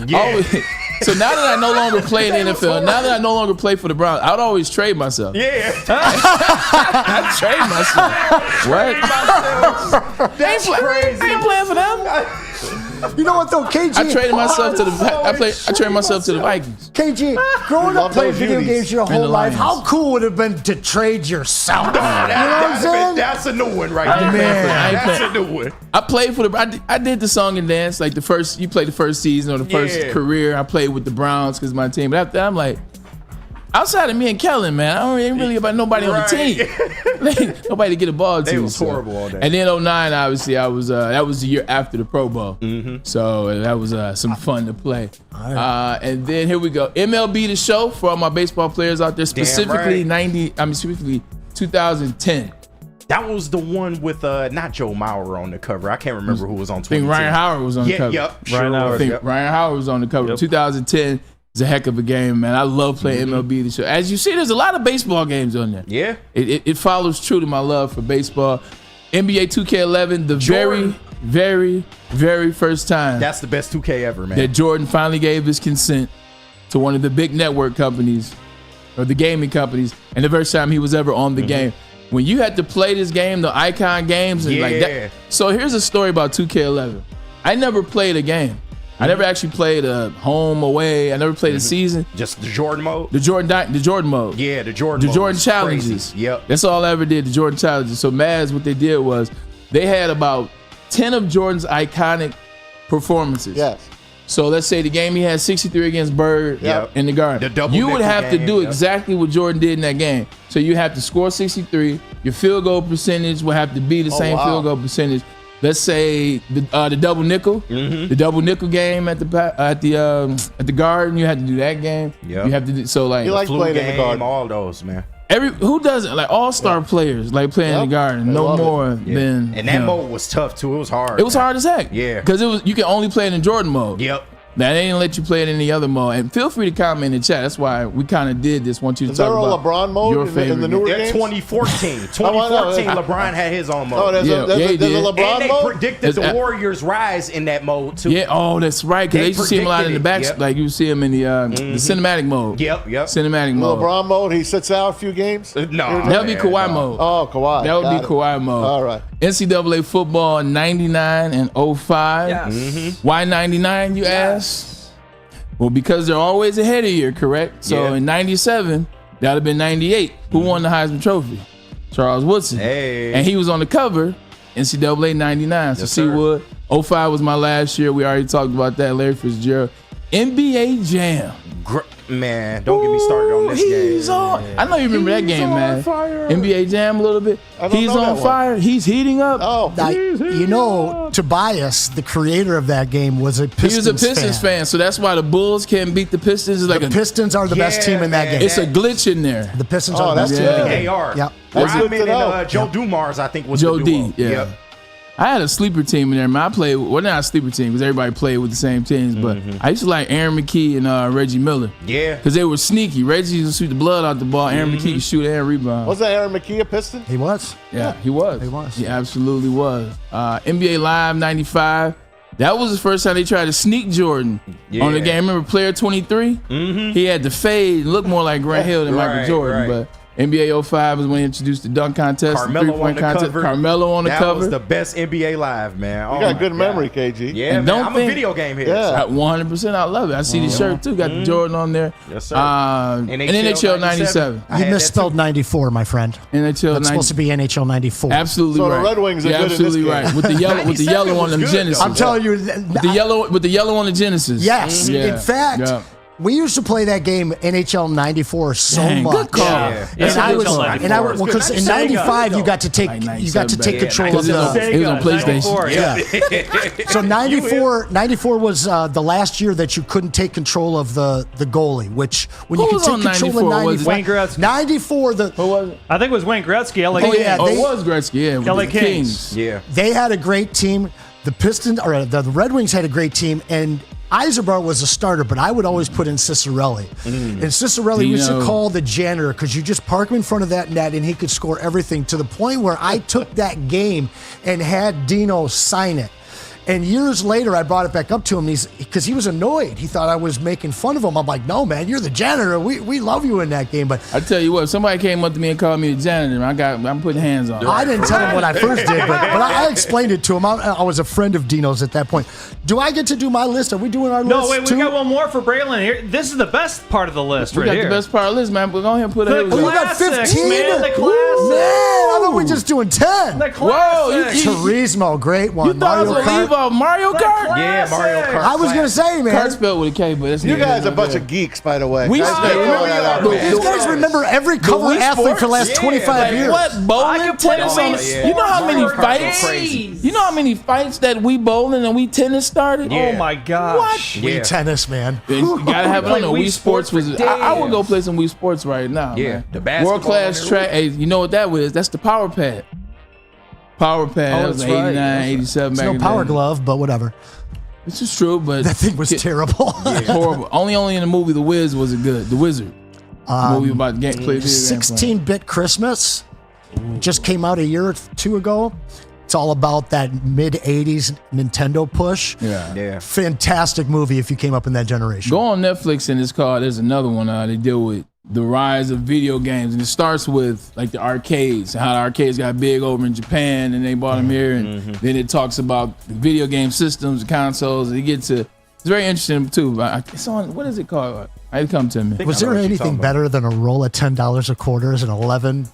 so now that I no longer play in the NFL, now that I no longer play for the Browns, I'd always trade myself. Yeah. I'd trade myself. What? That's crazy. I ain't playing for them. You know what though, KG? I traded myself to I traded myself to the Vikings. KG, growing up playing video games your whole life, how cool would it have been to trade yourself? You know what I'm saying? That's a new one right there. Man, That's a new one. I played for I did the song and dance, like you played the first season or the first career. I played with the Browns because my team. But after that, I'm like, outside of me and Kellen, man, I don't ain't really about nobody on the team. Like, nobody to get a ball to. They was horrible all day. And then 09, obviously, I was that was the year after the Pro Bowl. So that was some fun to play. And then here we go. MLB The Show for all my baseball players out there, specifically 2010. That was the one with not Joe Mauer on the cover. I can't remember who was on 2010. I think Ryan Howard was on the cover. Yep. Ryan Howard was on the cover. 2010 is a heck of a game, man. I love playing MLB The Show. As you see, there's a lot of baseball games on there. Yeah. It follows true to my love for baseball. NBA 2K11, the very, very first time. That's the best 2K ever, man. That Jordan finally gave his consent to one of the big network companies or the gaming companies, and the first time he was ever on the game. When you had to play this game, the icon games, and like that. So here's a story about 2K11. I never played a game. I never actually played a home, away. I never played a season. Just the Jordan mode? The Jordan mode. Yeah, the Jordan mode. The Jordan challenges. Crazy. Yep. That's all I ever did, the Jordan challenges. So Mavs, what they did was they had about 10 of Jordan's iconic performances. Yes. So let's say the game he had 63 against Bird in the Garden. You would have to do exactly what Jordan did in that game. So you have to score 63. Your field goal percentage will have to be the same field goal percentage. Let's say the double nickel, the double nickel game at the Garden. You had to do that game. Yeah. You have to do so like You like Flu playing game, in the Garden. all those, man. who doesn't like all-star players like playing in the Garden no more than and that mode was tough too. It was hard. It was hard as heck. Yeah. Because you can only play it in Jordan mode. Yep. Now they didn't let you play it in the other mode. And feel free to comment in the chat. That's why we kind of did this. Want you to Is talk there a about LeBron mode your in favorite the newer game. games? 2014. 2014, LeBron had his own mode. Oh, there's a LeBron and they mode? predicted the Warriors' rise in that mode too. Yeah, oh, that's right. Because they used to see him a lot in the back. Yep. Like you see him in the cinematic mode. Yep. Cinematic The mode. LeBron mode, he sits out a few games? No. That would be Kawhi mode. Oh, Kawhi. That would Got be it. Kawhi mode. All right. NCAA football 99 and 05. Yes. Why 99, you ask? Well, because they're always ahead of you, correct? So in 97, that would have been 98. Who won the Heisman Trophy? Charles Woodson. Hey. And he was on the cover, NCAA 99. So Yes, see sir. what? 05 was my last year. We already talked about that. Larry Fitzgerald. NBA Jam. Man, don't get me started on this game. He's on. I know you remember that game, man. Fire. NBA Jam a little bit. He's know on that fire. He's heating up. Oh, Now, you know, Tobias, the creator of that game, was a Pistons He was a Pistons fan, so that's why the Bulls can't beat the Pistons. It's like The Pistons are the best team in that game. It's a glitch in there. The Pistons are the best team. They are. Yep. Rodman and Joe Dumars, I think, was Joe the D. duo. Yeah. Yep. I had a sleeper team in there, man. I played, well, not a sleeper team because everybody played with the same teams, but I used to like Aaron McKee and Reggie Miller. Yeah. Because they were sneaky. Reggie used to shoot the blood out the ball. Aaron McKee could shoot and rebound. Was that Aaron McKee a Piston? He was. Yeah, he was. He was. He absolutely was. NBA Live 95. That was the first time they tried to sneak Jordan on the game. Remember Player 23? He had the fade and looked more like Grant Hill than Michael Jordan. But NBA 05 was when he introduced the dunk contest, Carmelo three-point on the contest. cover. Carmelo on the that cover. was the best NBA Live, man. You got a good memory, KG. Yeah, And man. don't I'm think- a video game here. Yeah. 100%. I love it. I see the shirt too. Got the Jordan on there. Yes, sir. And NHL 97. You misspelled 94, my friend. NHL That's supposed to be NHL 94. Absolutely So the right. Red Wings are You're good in this absolutely game. right. With the yellow on them was good, Genesis. though. I'm telling you. With the yellow on the Genesis. Yes. Yeah. In fact, Yeah. we used to play that game NHL 94 so Dang, much. good call. Yeah. And I was, NHL and I 94. was, because in Sega. 95 you got to take Like you got to 97 take back. control Because of it was the. on- it was on PlayStation. 94, Yeah. So 94 was the last year that you couldn't take control of the goalie, which when Who you could was take on control 94? of Was it 95. Wayne Gretzky? 94 Who was it? I think it was Wayne Gretzky, LA Oh, Kings. yeah. Oh, it They- was Gretzky. Yeah. with LA the Kings. Yeah. They had a great team. The Pistons or the Red Wings had a great team, and Eisenbart was a starter, but I would always put in Cicerelli. And Cicerelli used to Dino. call the janitor because you just park him in front of that net and he could score everything, to the point where I took that game and had Dino sign it. And years later, I brought it back up to him because he was annoyed. He thought I was making fun of him. I'm like, no, man, you're the janitor. We love you in that game. But I tell you what, if somebody came up to me and called me a janitor, I'm putting hands on. I didn't tell him what I first did, but I explained it to him. I was a friend of Dino's at that point. Do I get to do my list? Are we doing our list No, wait, too? we got one more for Braylon here. This is the best part of the list We right got here. the best part of the list, man. But go ahead and put The it. Oh, you got classics, 15? man, the Man, classics. I thought we were just doing 10. The Whoa, classics. Turismo, great one. You thought I was Mario gonna leave Kart. off Mario Kart? Yeah, Mario Kart. I was going to say, man. Kart spelled with a K, but it's You neither guys here are a nor bunch there. of geeks, by the way. We Guys, stay- throw remember that out, y'all- man. These guys remember every cover Wii athlete for the last Sports? 25 years. What I bowling, can play tennis? Wii You know how many Sports. fights? Crazy. You know how many fights that we bowling and we tennis started? Oh my gosh. Wii tennis, man. You gotta have it on. Play Wii Sports was. for I would days. go play some Wii Sports right now. Yeah, man. the basketball World class on there. track. Hey, you know what that was? That's the power pad. Power pad. Oh, that was that's right. 89, 87 It's back no in the power day. glove, but whatever. This is true, but That thing was terrible. It's horrible. Only in the movie The Wiz was it good. The Wizard. Movie about game play. 16-bit Christmas just came out a year or two ago. It's all about that mid-'80s Nintendo push. Yeah. Fantastic movie if you came up in that generation. Go on Netflix and it's called. There's another one they deal with the rise of video games, and it starts with like the arcades, how the arcades got big over in Japan and they bought them here, and then it talks about the video game systems, the consoles. And it gets to it's very interesting too. But it's on, what is it called? It come to me. Was there anything better than a roll of $10 a quarter as an 11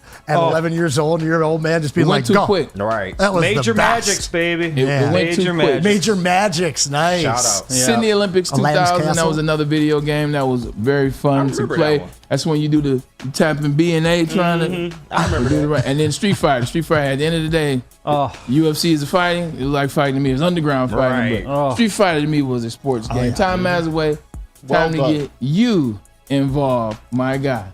years old, and you're an old man just being It like, went too go. quick. Right. That was Major the best. Magics, baby. Yeah. It went too Major quick. Magics. Major Magics, nice. Shout out. Sydney Olympics Aladdin's 2000. That Castle. was another video game that was very fun to remember play. that one. That's when you do the tapping B and A, trying to. I remember do the right. And then Street Fighter. Street Fighter. At the end of the day, UFC is a fighting. It was like fighting to me. It was underground fighting. Right. But Street Fighter to me was a sports game. yeah. Time miles away. Well Time done. to get you involved, my guy.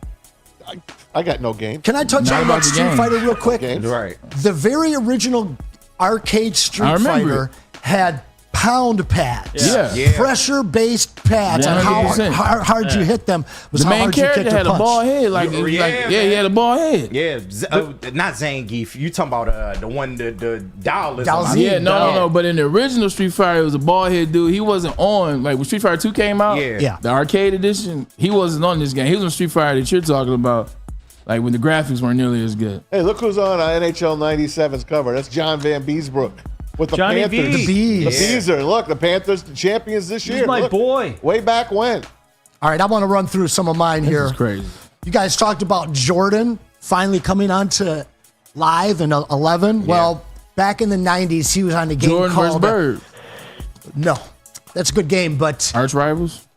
I got no game. Can I touch Not on about that the Street game. Fighter real quick? Games. Right. The very original arcade I Street remember Fighter had pound pads. Yeah. Pressure-based pads. And how 100%. hard you hit them was The how main hard you character kicked had a a punch. bald head. Like, Yeah, he man. had a bald head. Yeah, not Zangief. You talking about the one the doll is Dalzine. on? Yeah, no. But in the original Street Fighter, it was a bald head dude. He wasn't on, like when Street Fighter 2 came out, Yeah. the arcade edition, he wasn't on this game. He was on Street Fighter that you're talking about, like when the graphics weren't nearly as good. Hey, look who's on NHL 97's cover. That's John Van Beesbrook with the Johnny Panthers. V. The Bees. The Bees are, look, the Panthers, the champions this year. He's my Look, boy. Way back when. All right, I want to run through some of mine This here. is crazy. You guys talked about Jordan finally coming on to live in 11. Well, back in the 90s, he was on the game Jordan versus called... Bird. No, that's a good game, but Arch rivals?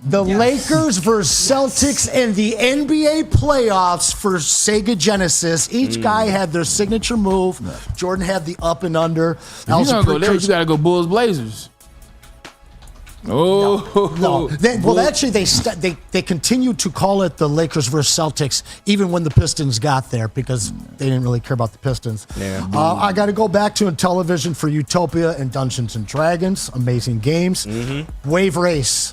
The Lakers versus Celtics in the NBA playoffs for Sega Genesis. Each guy had their signature move. Jordan had the up and under. If you're gonna go there, you gotta go Bulls Blazers. Oh no! Actually, they continued to call it the Lakers versus Celtics even when the Pistons got there because they didn't really care about the Pistons. Yeah. I got to go back to television for Utopia and Dungeons and Dragons. Amazing games. Wave Race.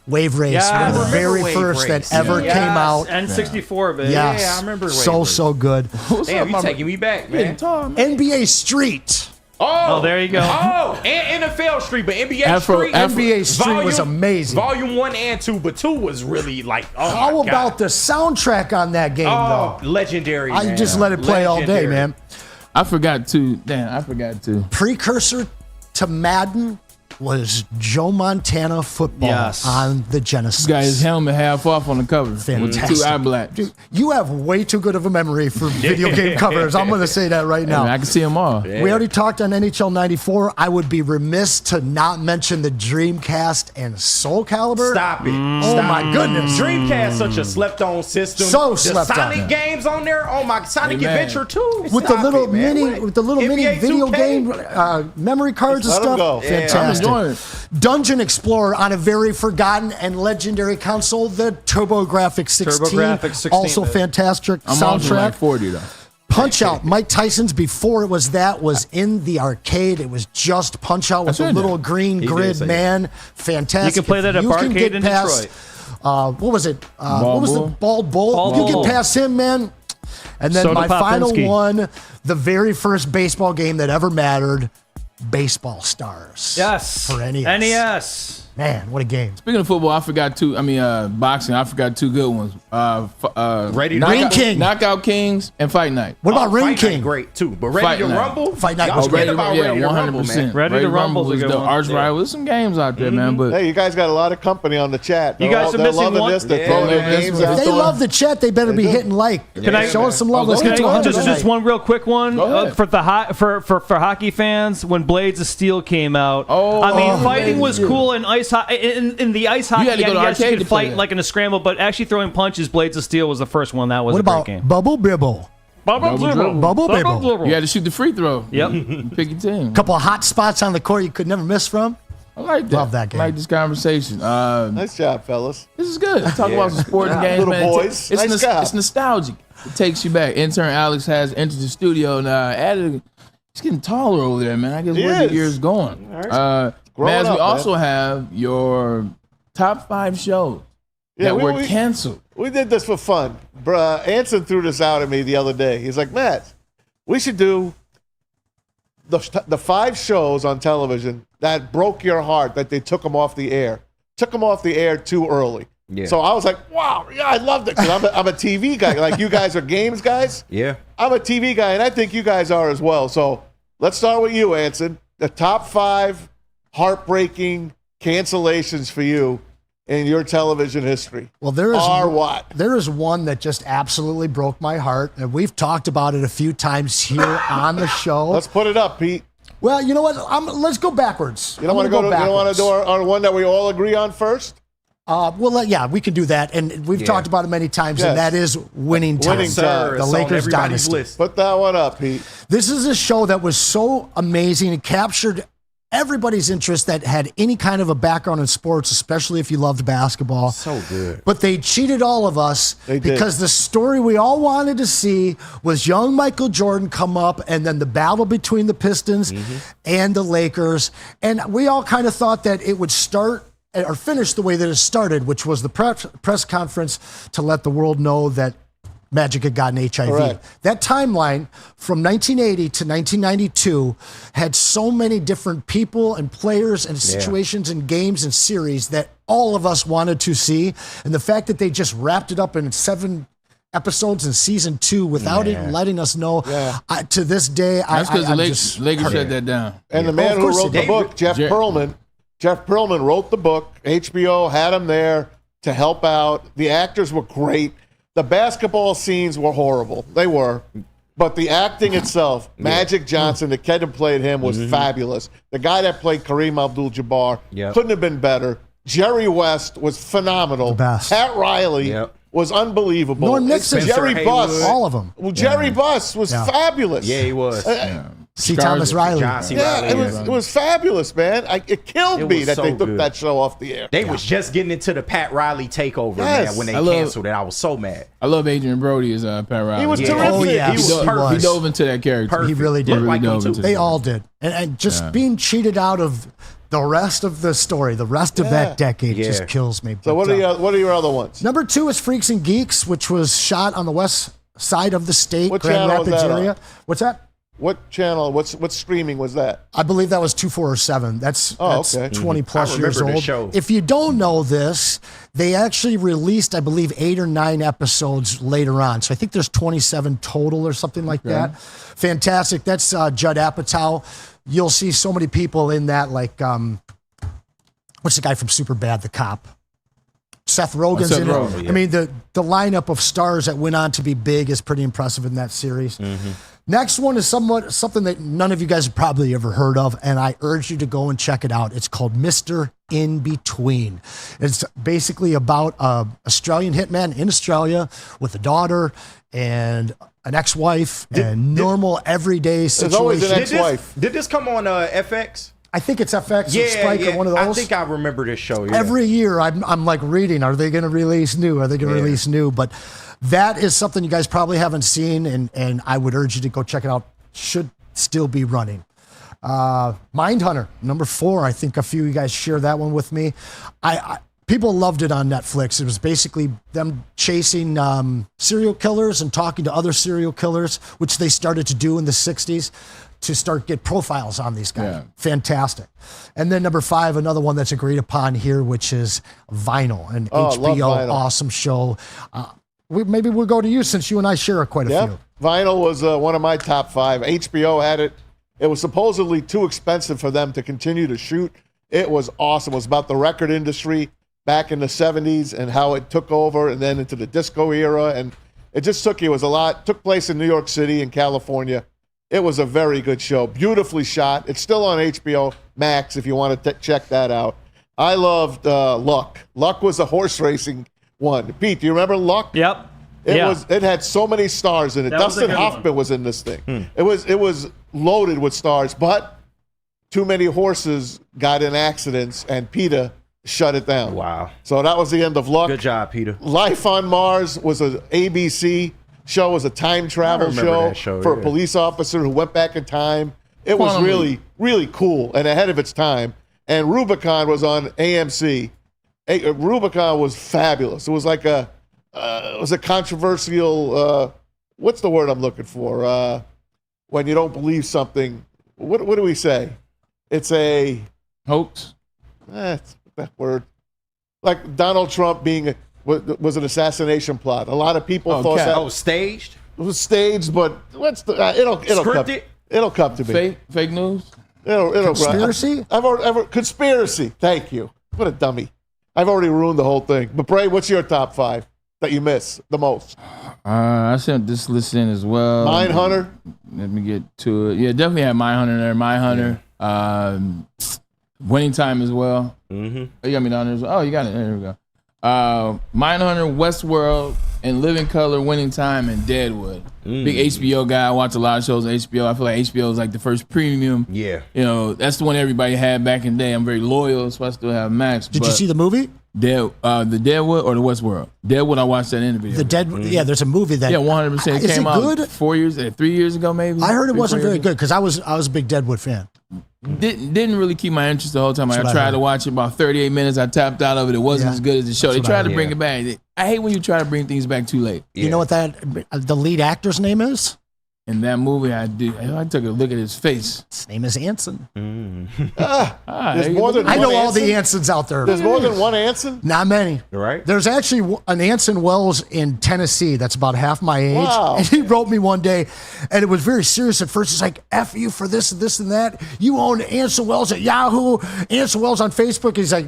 Wave Race, one of the very first that ever came out. N64, baby. Yes. Yeah, I remember Wave Race. So good. Damn, you taking me back, man. NBA Street. Oh, there you go. Oh, and NFL Street, but NBA Street. NBA Street was amazing. Volume 1 and 2, but 2 was really like, oh How my God. about the soundtrack on that game, though? Legendary, I man. just let it play all day, man. I forgot to. Precursor to Madden was Joe Montana football on the Genesis. This guy, his helmet half off on the cover. Fantastic. With 2 eye blacks. Dude, you have way too good of a memory for video game covers. I'm going to say that right now. Man, I can see them all. We already talked on NHL 94. I would be remiss to not mention the Dreamcast and Soul Calibur. Stop it. Oh, my goodness. Dreamcast, such a slept-on system. So the slept on. Sonic games on there. Oh, my. Sonic Adventure 2. With the little mini video 2K? game memory cards and Let 'em stuff. go. Fantastic. I'm enjoying it. Dungeon Explorer on a very forgotten and legendary console, the TurboGrafx 16. TurboGrafx 16, also baby. fantastic I'm also soundtrack. like 40 though. Punch Out, Mike Tyson's before it was in the arcade. It was just Punch Out with I a said little that. green grid, man. Fantastic. You can play that at If you can Barcade get in past, Detroit. what was it? Bald What was the Bull? Bald Bull? Bald You Bull. get past him, man. And then Soda my final Popinski. one, the very first baseball game that ever mattered, Baseball Stars. Yes. For NES. NES. Man, what a game. Speaking of football, I forgot boxing. I forgot 2 good ones. Ready to Ring Rumble. King. Knockout Kings and Fight Night. What about Ring Fight King? Night, great too. But Ready Fight to Night. Rumble? Fight Night Y'all was forget great. about Ready to Rumble, man. Ready to Rumble was is a good the one. arch rival. There's some games out there, man. But Hey, you guys got a lot of company on the chat. You guys are They're missing loving one. this. They're Yeah. throwing their Yeah. games If out. They love the chat. They better be hitting like. Can I show us some love? Oh, Let's go get to ahead. 100 Just tonight. one real quick one Go ahead. for hockey fans. When Blades of Steel came out, Oh, I mean, oh, fighting was man. cool in ice hockey. In the ice hockey, had to go to yes, you arcade could to play fight that. like in a scramble, but actually throwing punches, Blades of Steel was the first one. That was What a great about game. Bubble Bibble? Bubble Dribble. Bubble Bibble. You had to shoot the free throw. Yep. Pick your team. Couple of hot spots on the court you could never miss from. I like that. Love that game. I like this conversation. Nice job, fellas. This is good. Talk about some sporting games, Little man. boys. It's, Nice job. it's nostalgic. It takes you back. Intern Alex has entered the studio and added. He's getting taller over there, man. I guess He where is. the year's going. Growing Maz, up, we also man. have your top 5 shows that were canceled. We did this for fun. Anson threw this out at me the other day. He's like, Matt, we should do the 5 shows on television that broke your heart that they took them off the air. Took them off the air too early. Yeah. So I was like, wow, yeah, I loved it. 'Cause I'm a TV guy. Like you guys are games guys. Yeah. I'm a TV guy, and I think you guys are as well. So let's start with you, Anson. The top 5 heartbreaking cancellations for you in your television history. Well, there is what? There is one that just absolutely broke my heart, and we've talked about it a few times here on the show. Let's put it up, Pete. Well, you know what? Let's go backwards. You don't want to go. You don't want to do our one that we all agree on first. Yeah, we can do that, and we've talked about it many times, and that is Winning Time. Winning Time. The Lakers dynasty. Put that one up, Pete. This is a show that was so amazing. It captured everybody's interest that had any kind of a background in sports, especially if you loved basketball. So good. But they cheated all of us because the story we all wanted to see was young Michael Jordan come up and then the battle between the Pistons and the Lakers. And we all kind of thought that it would start or finish the way that it started, which was the press conference to let the world know that Magic had gotten HIV. Correct. That timeline from 1980 to 1992 had so many different people and players and situations and games and series that all of us wanted to see. And the fact that they just wrapped it up in 7 episodes in season 2 without even letting us know, to this day, That's because the just Lakers hurt. shut that down. And the man who wrote the book, Jeff Pearlman, wrote the book. HBO had him there to help out. The actors were great. The basketball scenes were horrible. They were. But the acting itself, Magic Johnson, the kid that played him, was fabulous. The guy that played Kareem Abdul-Jabbar couldn't have been better. Jerry West was phenomenal. best. Pat Riley was unbelievable. Norm Nixon. Jerry Haywood. Buss. All of them. Well, Jerry Buss was fabulous. Yeah, he was. C. Thomas Riley. John C. Yeah, Riley. it was fabulous, man. It killed It me was that so they took good. that show off the air. They was just getting into the Pat Riley takeover, Yes. man, when they I love- canceled it. I was so mad. I love Adrian Brody as Pat Riley. He was Yeah. terrific. Oh, yeah. He was perfect. He dove into that character. He really did. He really Like him dove too. into They that. all did. And just being cheated out of the rest of the story, the rest of Yeah. that decade Yeah. just kills me. So what are your other ones? Number 2 is Freaks and Geeks, which was shot on the west side of the state, What Grand channel was Rapids that on? area. What's that? What channel? What streaming was that? I believe that was 247. That's okay. 20 plus I years remember the old. show. If you don't know this, they actually released, I believe, 8 or 9 episodes later on. So I think there's 27 total or something like that. Fantastic. That's Judd Apatow. You'll see so many people in that, like, what's the guy from Superbad, the cop? Seth Rogen's Seth in Rogen, it. yeah. I mean, the lineup of stars that went on to be big is pretty impressive in that series. Next one is something that none of you guys have probably ever heard of, and I urge you to go and check it out. It's called Mr. In Between. It's basically about an Australian hitman in Australia with a daughter and an ex-wife and normal everyday There's always an situation. ex-wife. Did this come on FX? I think it's FX or Spike or one of those. I think I remember this show. Yeah. Every year I'm like reading, are they going to release new? Are they going to release new? But that is something you guys probably haven't seen, and I would urge you to go check it out. Should still be running. Mindhunter, number 4. I think a few of you guys share that one with me. People loved it on Netflix. It was basically them chasing serial killers and talking to other serial killers, which they started to do in the 60s to start get profiles on these guys. Yeah. Fantastic. And then number 5, another one that's agreed upon here, which is Vinyl, an Oh, love HBO Vinyl. awesome show. Maybe we'll go to you since you and I share quite a Yep. few. Vinyl was one of my top 5. HBO had it. It was supposedly too expensive for them to continue to shoot. It was awesome. It was about the record industry back in the 70s and how it took over and then into the disco era. And it just took place in New York City and California. It was a very good show. Beautifully shot. It's still on HBO Max if you want to check that out. I loved Luck. Luck was a horse racing one. Pete, do you remember Luck? Yep. It had so many stars in it. That was a Dustin good one. Hoffman was in this thing. It was loaded with stars, but too many horses got in accidents, and PETA shut it down. Wow. So that was the end of Luck. Good job, Peter. Life on Mars was an ABC show, was a time travel remember that show, for a yeah. police officer who went back in time. It was Quantum really, really cool and ahead of its time. And Rubicon was on AMC. Rubicon was fabulous. It was like a controversial. What's the word I'm looking for? When you don't believe something. What do we say? It's a Hoax. That's that word. Like Donald Trump was an assassination plot. A lot of people thought that staged. It was staged, but it'll Scripted? It'll come to me. Fake news. It'll Conspiracy? Conspiracy. Thank you. What a dummy. I've already ruined the whole thing. But Bray, what's your top 5 that you miss the most? I sent this list in as well. Mindhunter. Let me get to it. Yeah, definitely had Mindhunter there. Mindhunter. Winning Time as well. Mm-hmm. Oh, you got me down there as well. Oh, you got it. There we go. Mindhunter, Westworld, and Living Color, Winning Time, and Deadwood. Big HBO guy. I watch a lot of shows on HBO. I feel like HBO is like the first premium. Yeah. You know, that's the one everybody had back in the day. I'm very loyal, so I still have Max. Did you see the movie? The Deadwood or the Westworld? Deadwood, I watched that in the video. The Dead. Yeah, there's a movie that. Yeah, 100%. It Is came it out good? 3 years ago, maybe. I heard it wasn't 3-4 very years good because I was a big Deadwood fan. Didn't really keep my interest the whole time. That's I what I tried heard. to watch it about 38 minutes. I tapped out of it. It wasn't Yeah. as good as the show. That's They what I tried to heard. bring it back. I hate when you try to bring things back too late. You know what the lead actor's name is? In that movie, I took a look at his face. His name is Anson. There's more than I one know all the Anson? Ansons out there. There's more than one Anson? Not many. Right. There's actually an Anson Wells in Tennessee that's about half my age. Wow. And he wrote me one day, and it was very serious at first. He's like, F you for this and this and that. You own Anson Wells at Yahoo, Anson Wells on Facebook. He's like,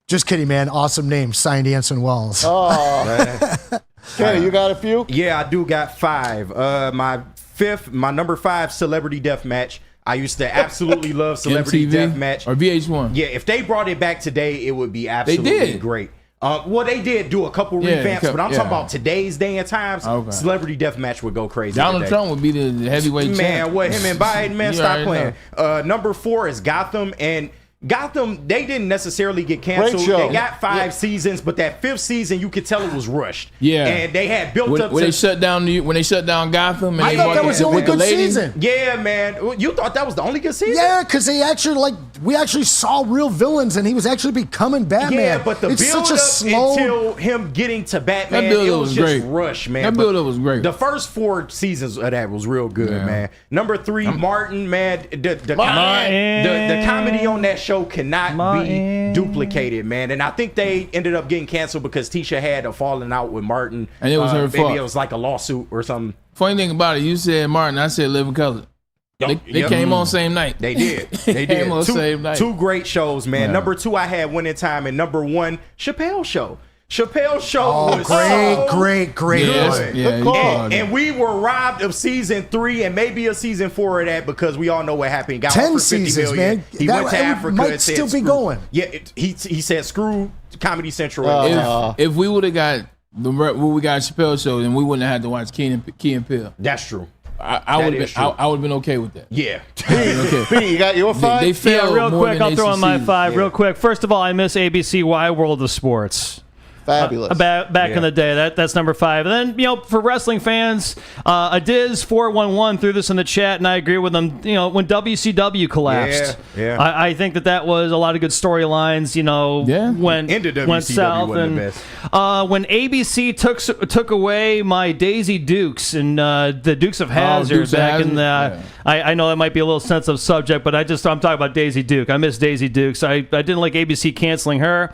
just kidding, man. Awesome name. Signed Anson Wells. Oh. Kenny, you got a few? Yeah, I do got 5. My number 5 celebrity death match. I used to absolutely love Celebrity MTV Deathmatch. or VH1. Yeah, if they brought it back today, it would be absolutely did. great. Well, they did do a couple revamps, but I'm talking about today's day and times. Okay. Celebrity Deathmatch would go crazy. Donald today. Trump would be the heavyweight champ. Man, what him and Biden, man, You stop already playing. Number 4 is Gotham, and Gotham, they didn't necessarily get canceled. Great show. They got 5 seasons, but that 5th season, you could tell it was rushed. Yeah, and they had built up. When they shut down Gotham, and I thought that was the only good season. Yeah, man. You thought that was the only good season? Yeah, because we actually saw real villains, and he was actually becoming Batman. Yeah, but the it's build such a up slow. until him getting to Batman, That build it up was was just great. rush, man. That But build up was great. The first 4 seasons of that was real good, Yeah. man. Number 3, Martin, man. The comedy on that show cannot be duplicated, man. And I think they ended up getting canceled because Tisha had a falling out with Martin, and it was her fault. Maybe it was like a lawsuit or something. Funny thing about it, you said Martin, I said Living Color. They came on same night. They did. They did. Came on same night. 2 great shows, man. Yeah. Number 2, I had Winning Time, and number 1, Chappelle Show. Chappelle Show was great. good. Yeah, and we were robbed of season 3 and maybe a season 4 of that because we all know what happened. He got 10 offered $50 seasons, million. man. He That went to Africa. might and said, still be "Screw-" going. Yeah, he said screw Comedy Central. If we would have got what we got Chappelle Show, then we wouldn't have had to watch Key and Peele. That's true. I would have been okay with that. Yeah. You got your 5? They failed real more quick, than I'll they throw on my succeeded. 5 real quick. First of all, I miss ABC Wide World of Sports. Fabulous. Back in the day, that's number 5. And then, for wrestling fans, Adiz411 threw this in the chat, and I agree with him. When WCW collapsed, I think that was a lot of good storylines. Went south, and when ABC took away my Daisy Dukes and the Dukes of Hazzard Dukes of back in Hazzard? the. I know that might be a little sensitive subject, but I'm talking about Daisy Duke. I miss Daisy Dukes. I didn't like ABC canceling her.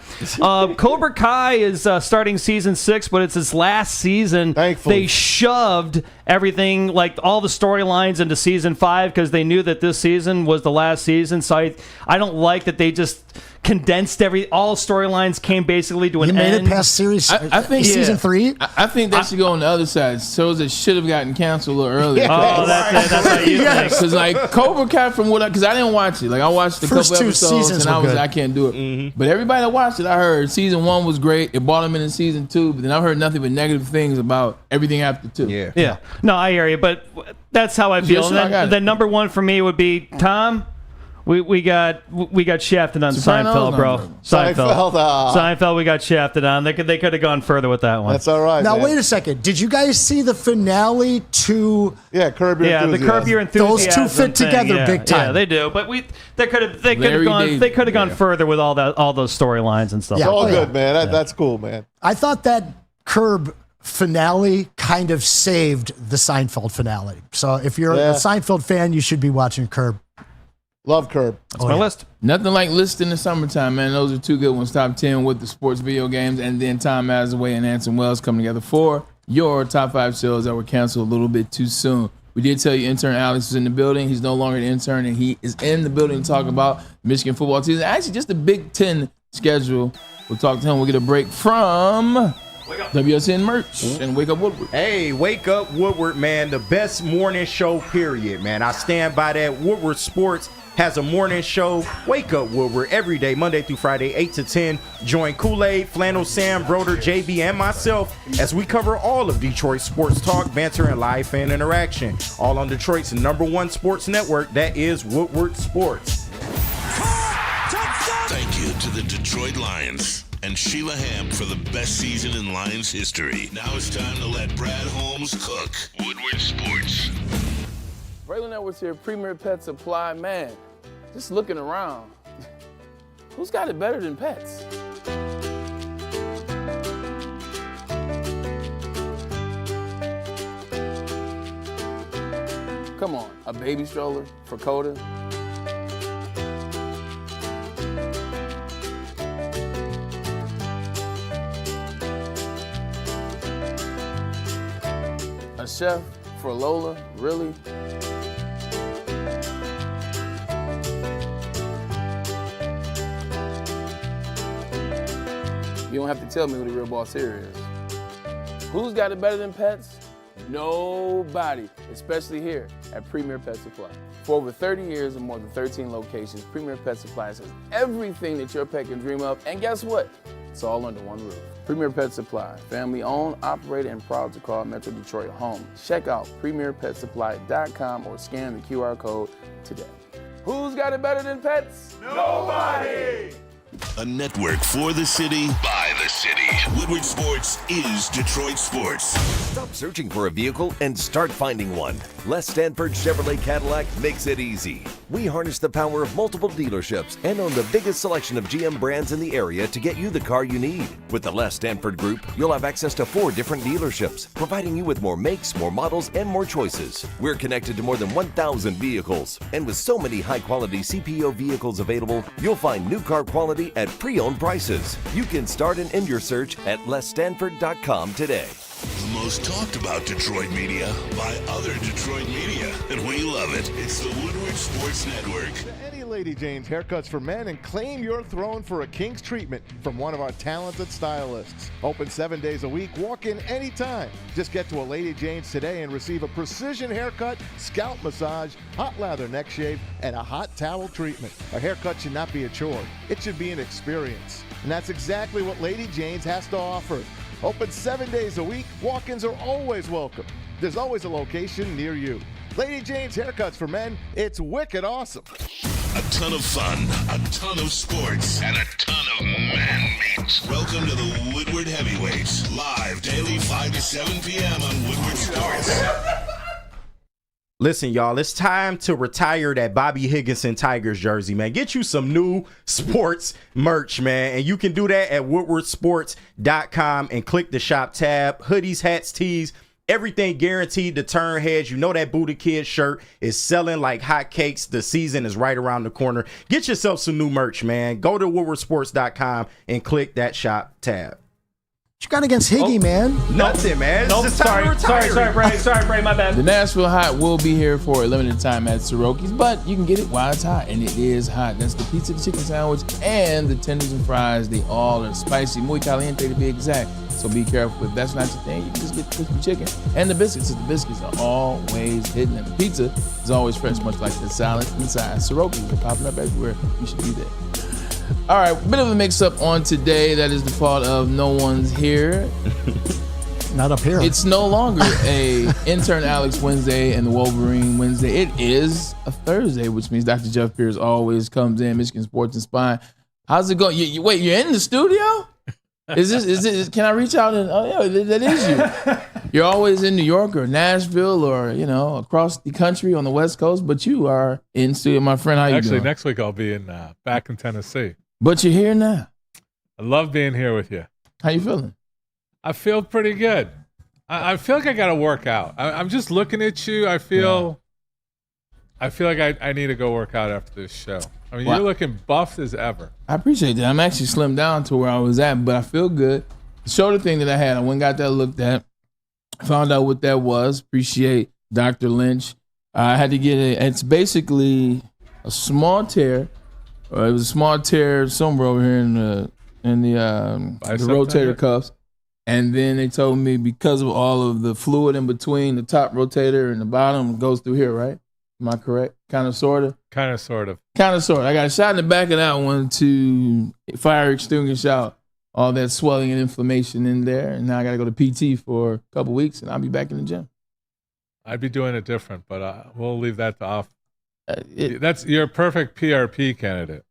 Cobra Kai is starting season 6, but it's its last season. Thankfully. They shoved everything, like all the storylines, into season 5 because they knew that this season was the last season. So I don't like that they just condensed all storylines came basically to an You made end. it past series. I think season 3. I think they should go on the other side. Shows that should have gotten canceled a little earlier. Oh, that's what you think. Because Cobra Kai, because I didn't watch it. Like I watched a First couple 2 episodes seasons and were good. I can't do it. But everybody that watched it, I heard season 1 was great. It brought them into season 2, but then I've heard nothing but negative things about everything after 2. Yeah. No, I hear you, but that's how I feel. Yes, And I got then, it. then number 1 for me would be Tom. We got shafted on Sopranos? Seinfeld, bro. Seinfeld, Seinfeld, we got shafted on. They could have gone further with that one. That's all right. Now man. wait a second. Did you guys see the finale to? Curb Your the Enthusiasm. Curb Your Enthusiasm. Those 2 fit thing, together yeah. big time. Yeah, they do. But they could have Larry gone. David. They could have gone further with all those storylines and stuff. Yeah. It's all Oh, good, man. That's cool, man. I thought that Curb finale kind of saved the Seinfeld finale. So if you're a Seinfeld fan, you should be watching Curb. Love Curb. That's my list. Nothing like list in the summertime, man. Those are 2 good ones. Top 10 with the sports video games, and then Tom Azaway and Anson Wells coming together for your top 5 shows that were canceled a little bit too soon. We did tell you Intern Alex is in the building. He's no longer an intern, and he is in the building to talk about Michigan football season. Actually, just the Big Ten schedule. We'll talk to him. We'll get a break from WSN merch and Wake Up Woodward. Hey, Wake Up Woodward, man. The best morning show, period, man. I stand by that. Woodward Sports has a morning show. Wake Up Woodward every day, Monday through Friday, 8 to 10. Join Kool-Aid, Flannel Sam, Broder, JB, and myself as we cover all of Detroit sports talk, banter, and live fan interaction. All on Detroit's #1 sports network, that is Woodward Sports. Thank you to the Detroit Lions and Sheila Hamp for the best season in Lions history. Now it's time to let Brad Holmes cook. Woodward Sports. Braylon Edwards here, Premier Pet Supply. Man, just looking around, who's got it better than pets? Come on, a baby stroller for Coda? A chef for Lola? Really? You don't have to tell me who the real boss here is. Who's got it better than pets? Nobody, especially here at Premier Pet Supply. For over 30 years and more than 13 locations, Premier Pet Supplies has everything that your pet can dream of. And guess what? It's all under one roof. Premier Pet Supply, family owned, operated, and proud to call Metro Detroit home. Check out premierpetsupply.com or scan the QR code today. Who's got it better than pets? Nobody! A network for the city, by the city. Woodward Sports is Detroit Sports. Stop searching for a vehicle and start finding one. Les Stanford Chevrolet Cadillac makes it easy. We harness the power of multiple dealerships and own the biggest selection of GM brands in the area to get you the car you need. With the Les Stanford Group, you'll have access to 4 different dealerships, providing you with more makes, more models, and more choices. We're connected to more than 1,000 vehicles. And with so many high-quality CPO vehicles available, you'll find new car quality at pre-owned prices. You can start and end your search at lesstanford.com today. The most talked about Detroit media by other Detroit media. And we love it. It's the Woodward Sports Network. Any Lady Jane's Haircuts for Men and claim your throne for a king's treatment from one of our talented stylists. Open 7 days a week. Walk in anytime. Just get to a Lady Jane's today and receive a precision haircut, scalp massage, hot lather neck shave, and a hot towel treatment. A haircut should not be a chore. It should be an experience. And that's exactly what Lady Jane's has to offer. Open 7 days a week. Walk-ins are always welcome. There's always a location near you. Lady Jane's Haircuts for Men. It's wicked awesome. A ton of fun, a ton of sports, and a ton of man meat. Welcome to the Woodward Heavyweights. Live daily 5 to 7 p.m. on Woodward Sports. Listen, y'all, it's time to retire that Bobby Higginson Tigers jersey, man. Get you some new sports merch, man. And you can do that at woodwardsports.com and click the shop tab. Hoodies, hats, tees, everything guaranteed to turn heads. You know that Booty Kid shirt is selling like hotcakes. The season is right around the corner. Get yourself some new merch, man. Go to woodwardsports.com and click that shop tab. What you got against Higgy, man? Nothing, man. Nope. It's just time to retire. Sorry, Bray, my bad. The Nashville Hot will be here for a limited time at Soroki's, but you can get it while it's hot, and it is hot. That's the pizza, the chicken sandwich, and the tenders and fries. They all are spicy, muy caliente to be exact. So be careful. If that's not your thing, you can just get crispy chicken. And the biscuits, the biscuits are always hidden, and the pizza is always fresh, much like the salad inside. Soroki's are popping up everywhere. You should be there. All right, bit of a mix-up on today. That is the fault of no one's here. Not up here. It's no longer a Intern Alex Wednesday and the Wolverine Wednesday. It is a Thursday, which means Dr. Jeff Pierce always comes in, Michigan Sports and Spine. How's it going? Wait, you're in the studio? Is this? Can I reach out and? Oh yeah, that is you. You're always in New York or Nashville or across the country on the West Coast, but you are in studio, my friend. How you doing? Actually, next week I'll be back in Tennessee. But you're here now. I love being here with you. How you feeling? I feel pretty good. I feel like I got to work out. I'm just looking at you. I feel like I need to go work out after this show. I mean, You're looking buffed as ever. I appreciate that. I'm actually slimmed down to where I was at, but I feel good. The shoulder thing that I had, I went and got that looked at. Found out what that was. Appreciate Dr. Lynch. I had to get it. It's basically a small tear. It was a small tear somewhere over here in the rotator cuffs. And then they told me because of all of the fluid in between the top rotator and the bottom goes through here, right? Am I correct? Kind of, sort of? Kind of, sort of. Kind of, sort of. I got a shot in the back of that one to fire extinguish out all that swelling and inflammation in there. And now I got to go to PT for a couple weeks, and I'll be back in the gym. I'd be doing it different, but we'll leave that to off. You're a perfect PRP candidate.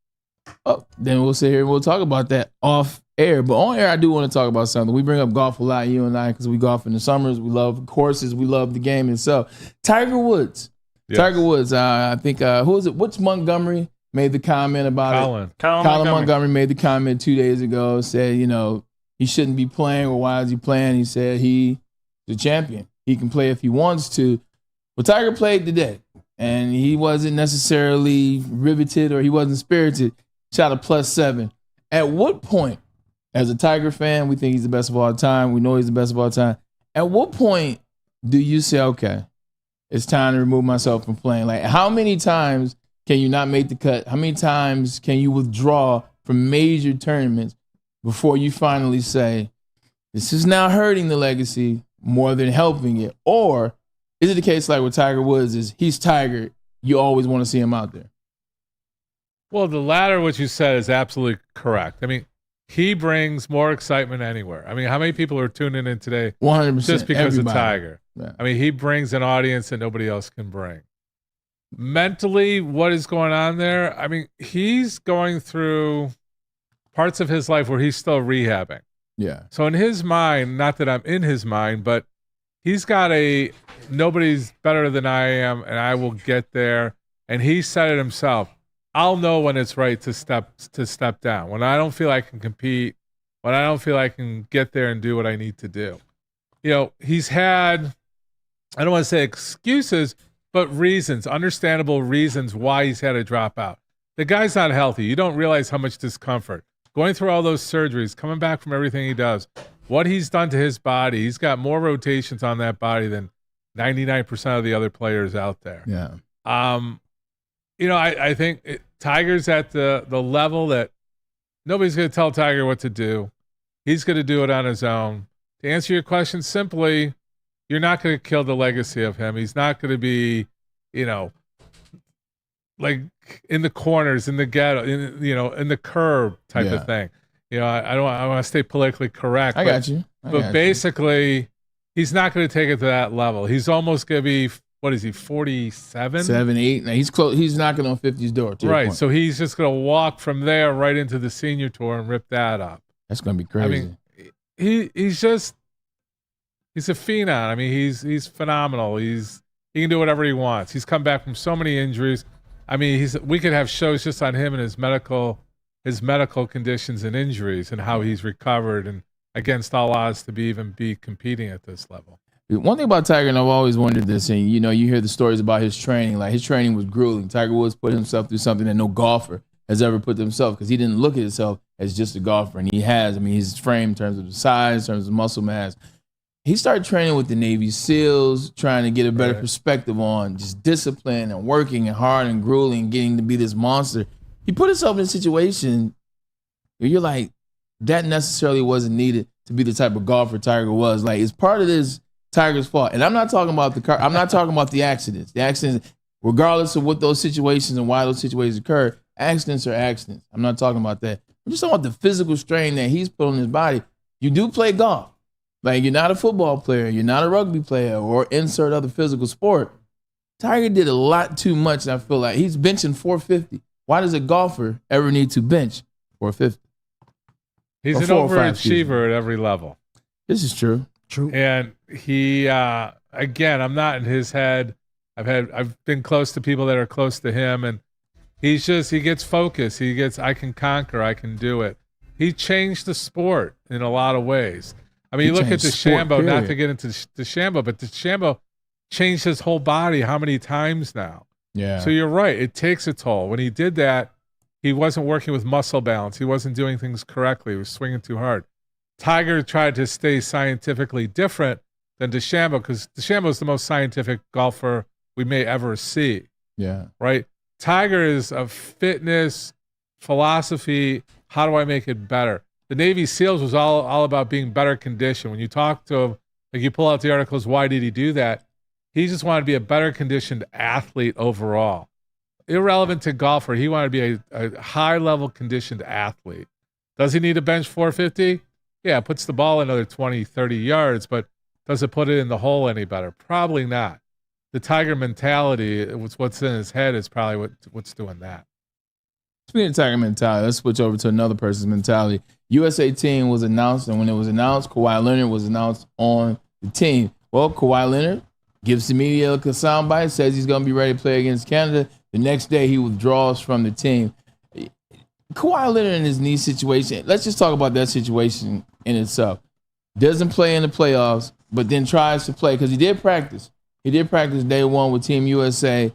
Oh, then we'll sit here and we'll talk about that off air. But on air, I do want to talk about something. We bring up golf a lot, you and I, because we golf in the summers. We love courses. We love the game itself. Tiger Woods. Yes. Tiger Woods. I think, who is it? Which Montgomery made the comment about it? Colin Montgomery made the comment 2 days ago, said, he shouldn't be playing, or why is he playing? He said he's the champion. He can play if he wants to. Well, Tiger played today, and he wasn't necessarily riveted or he wasn't spirited. Shot a +7. At what point, as a Tiger fan, we think he's the best of all time. We know he's the best of all time. At what point do you say, okay, it's time to remove myself from playing? Like, how many times can you not make the cut? How many times can you withdraw from major tournaments before you finally say, this is now hurting the legacy more than helping it? Or is it the case like with Tiger Woods is he's Tiger, you always want to see him out there. Well, the latter, what you said, is absolutely correct. I mean, he brings more excitement anywhere. I mean, how many people are tuning in today 100%, just because everybody. of Tiger? Yeah. I mean, he brings an audience that nobody else can bring. Mentally, what is going on there? I mean, he's going through parts of his life where he's still rehabbing. Yeah. So in his mind, not that I'm in his mind, but he's got a nobody's better than I am, and I will get there. And he said it himself. I'll know when it's right to step down. When I don't feel I can compete, when I don't feel I can get there and do what I need to do. You know, he's had, I don't want to say excuses, but reasons, understandable reasons why he's had to drop out. The guy's not healthy. You don't realize how much discomfort. Going through all those surgeries, coming back from everything he does, what he's done to his body, he's got more rotations on that body than 99% of the other players out there. Yeah. You know, I think Tiger's at the level that nobody's going to tell Tiger what to do. He's going to do it on his own. To answer your question simply, you're not going to kill the legacy of him. He's not going to be, you know, like in the corners, in the ghetto, in the curb type of thing. You know, I want to stay politically correct. I got you. But basically, he's not going to take it to that level. He's almost going to be, what is he, 47? 7, 8. Now he's close. He's knocking on 50's door. Right. So he's just going to walk from there right into the senior tour and rip that up. That's going to be crazy. I mean, he's a phenom. I mean, he's phenomenal. He can do whatever he wants. He's come back from so many injuries. I mean, we could have shows just on him and his medical conditions and injuries and how he's recovered and against all odds to be competing at this level. One thing about Tiger, and I've always wondered this, and you know, you hear the stories about his training. Like his training was grueling. Tiger Woods put himself through something that no golfer has ever put himself, because he didn't look at himself as just a golfer, and he has. I mean, his frame in terms of the size, in terms of muscle mass. He started training with the Navy SEALs, trying to get a better perspective on just discipline and working and hard and grueling and getting to be this monster. He put himself in a situation where you're like, that necessarily wasn't needed to be the type of golfer Tiger was. Like, it's part of this Tiger's fault. And I'm not talking about the car. I'm not talking about the accidents. The accidents, regardless of what those situations and why those situations occur, accidents are accidents. I'm not talking about that. I'm just talking about the physical strain that he's put on his body. You do play golf. Like, you're not a football player, you're not a rugby player, or insert other physical sport. Tiger did a lot too much, and I feel like he's benching 450. Why does a golfer ever need to bench 450? He's an overachiever at every level. This is true. True. And he, again, I'm not in his head. I've been close to people that are close to him, and he gets focused. I can conquer, I can do it. He changed the sport in a lot of ways. I mean, you look at DeChambeau, not to get into DeChambeau, but DeChambeau changed his whole body how many times now? Yeah. So you're right. It takes a toll. When he did that, he wasn't working with muscle balance. He wasn't doing things correctly. He was swinging too hard. Tiger tried to stay scientifically different than DeChambeau, because DeChambeau is the most scientific golfer we may ever see. Yeah. Right? Tiger is a fitness philosophy. How do I make it better? The Navy SEALs was all about being better conditioned. When you talk to him, like you pull out the articles, why did he do that? He just wanted to be a better conditioned athlete overall. Irrelevant to golfer, he wanted to be a high-level conditioned athlete. Does he need to bench 450? Yeah, it puts the ball another 20, 30 yards, but does it put it in the hole any better? Probably not. The Tiger mentality, what's in his head, is probably what's doing that. Speaking of Tiger mentality, let's switch over to another person's mentality. USA team was announced, and when it was announced, Kawhi Leonard was announced on the team. Well, Kawhi Leonard gives the media a soundbite, says he's going to be ready to play against Canada. The next day, he withdraws from the team. Kawhi Leonard in his knee situation, let's just talk about that situation in itself. Doesn't play in the playoffs, but then tries to play, because he did practice. He did practice day one with Team USA.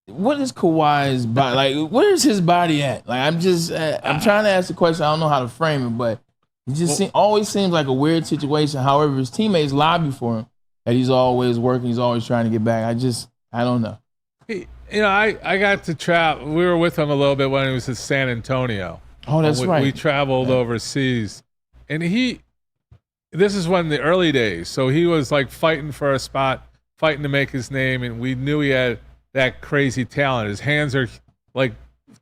What is Kawhi's body like? Where is his body at? Like, I'm trying to ask the question. I don't know how to frame it, but it just always seems like a weird situation. However, his teammates lobby for him that he's always working. He's always trying to get back. I don't know. I got to travel. We were with him a little bit when he was in San Antonio. Oh, that's right. We traveled overseas, and this is when the early days. So he was like fighting for a spot fighting to make his name, and we knew he had that crazy talent. His hands are like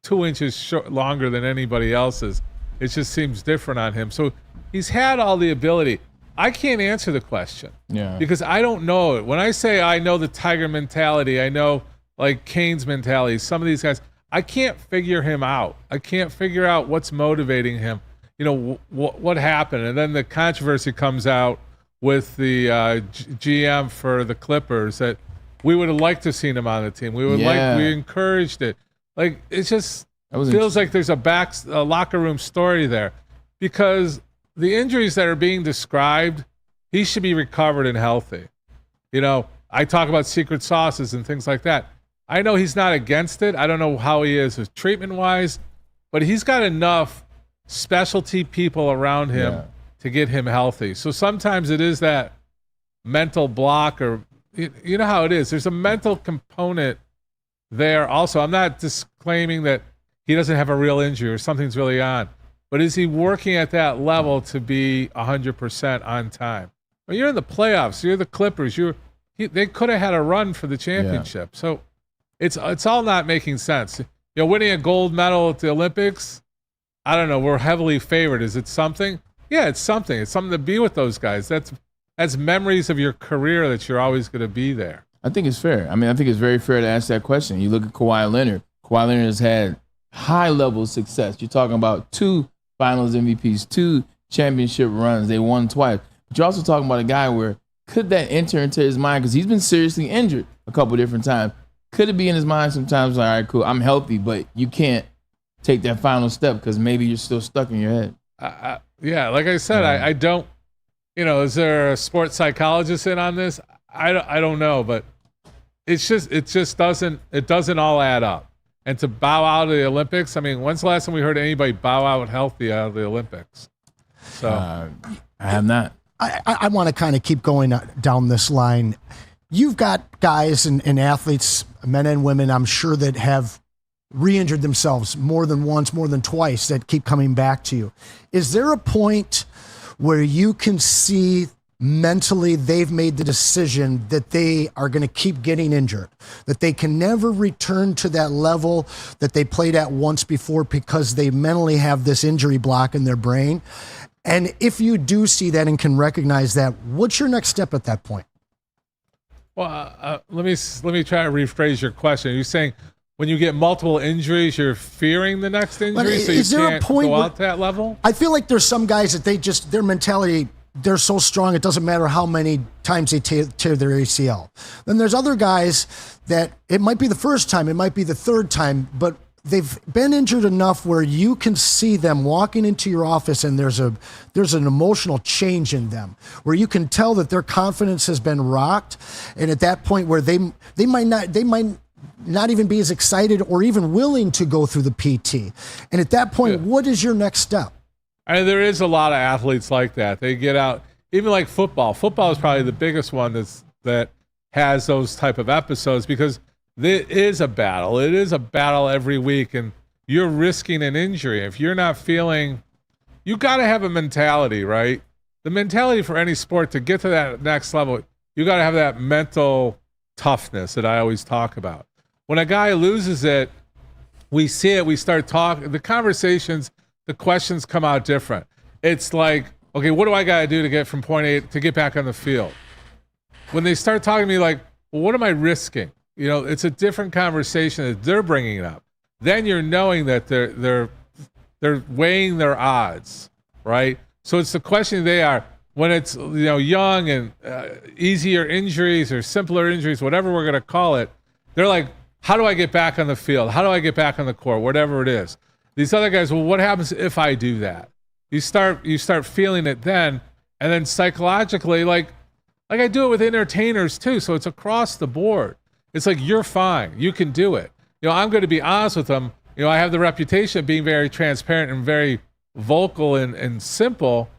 2 inches longer than anybody else's. It just seems different on him. So he's had all the ability. I can't answer the question because I don't know it. When I say I know the Tiger mentality, I know like Kane's mentality, some of these guys, I can't figure him out. I can't figure out what's motivating him. You know, what happened? And then the controversy comes out with the GM for the Clippers that we would have liked to have seen him on the team. We encouraged it. Like, it just feels like there's a locker room story there because the injuries that are being described, he should be recovered and healthy. You know, I talk about secret sauces and things like that. I know he's not against it. I don't know how he is treatment-wise, but he's got enough specialty people around him to get him healthy. So sometimes it is that mental block, or you know how it is. There's a mental component there also. I'm not disclaiming that he doesn't have a real injury or something's really on, but is he working at that level to be 100% on time? Well, you're in the playoffs. You're the Clippers. They could have had a run for the championship. So it's all not making sense. You know, winning a gold medal at the Olympics, I don't know. We're heavily favored. Is it something? Yeah, it's something. It's something to be with those guys. That's memories of your career that you're always going to be there. I think it's fair. I mean, I think it's very fair to ask that question. You look at Kawhi Leonard. Kawhi Leonard has had high-level success. You're talking about 2 Finals MVPs, 2 championship runs. They won twice. But you're also talking about a guy where could that enter into his mind? Because he's been seriously injured a couple different times. Could it be in his mind sometimes like, all right, cool, I'm healthy, but you can't take that final step because maybe you're still stuck in your head. Yeah, like I said, I don't, you know, is there a sports psychologist in on this? I don't know, but it just doesn't all add up. And to bow out of the Olympics, I mean, when's the last time we heard anybody bow out healthy out of the Olympics? So I have not. I want to kind of keep going down this line. You've got guys and athletes, men and women, I'm sure, that have re-injured themselves more than once, more than twice, that keep coming back to you. Is there a point where you can see mentally they've made the decision that they are going to keep getting injured, that they can never return to that level that they played at once before because they mentally have this injury block in their brain? And if you do see that and can recognize that, what's your next step at that point? Well, let me try to rephrase your question. Are you saying when you get multiple injuries, you're fearing the next injury, so you can't go out to that level? I feel like there's some guys that their mentality, they're so strong, it doesn't matter how many times they tear their ACL. Then there's other guys that it might be the first time, it might be the third time, but they've been injured enough where you can see them walking into your office and there's an emotional change in them, where you can tell that their confidence has been rocked. And at that point where they might not even be as excited or even willing to go through the PT. And at that point, what is your next step? And there is a lot of athletes like that. They get out, even like football. Football is probably the biggest one that has those type of episodes because it is a battle. It is a battle every week, and you're risking an injury. If you're not feeling, you got to have a mentality, right? The mentality for any sport to get to that next level, you got to have that mental toughness that I always talk about. When a guy loses it, we see it, we start talking, the conversations, the questions come out different. It's like, okay, what do I got to do to get from point A to get back on the field? When they start talking to me like, well, what am I risking? You know, it's a different conversation that they're bringing it up. Then you're knowing that they're weighing their odds, right? So it's the question they are when it's, you know, young and easier injuries or simpler injuries, whatever we're going to call it. They're like, how do I get back on the field? How do I get back on the court? Whatever it is. These other guys, well, what happens if I do that? You start feeling it then, and then psychologically, like I do it with entertainers too. So it's across the board. It's like, you're fine. You can do it. You know, I'm going to be honest with them. You know, I have the reputation of being very transparent and very vocal and simple.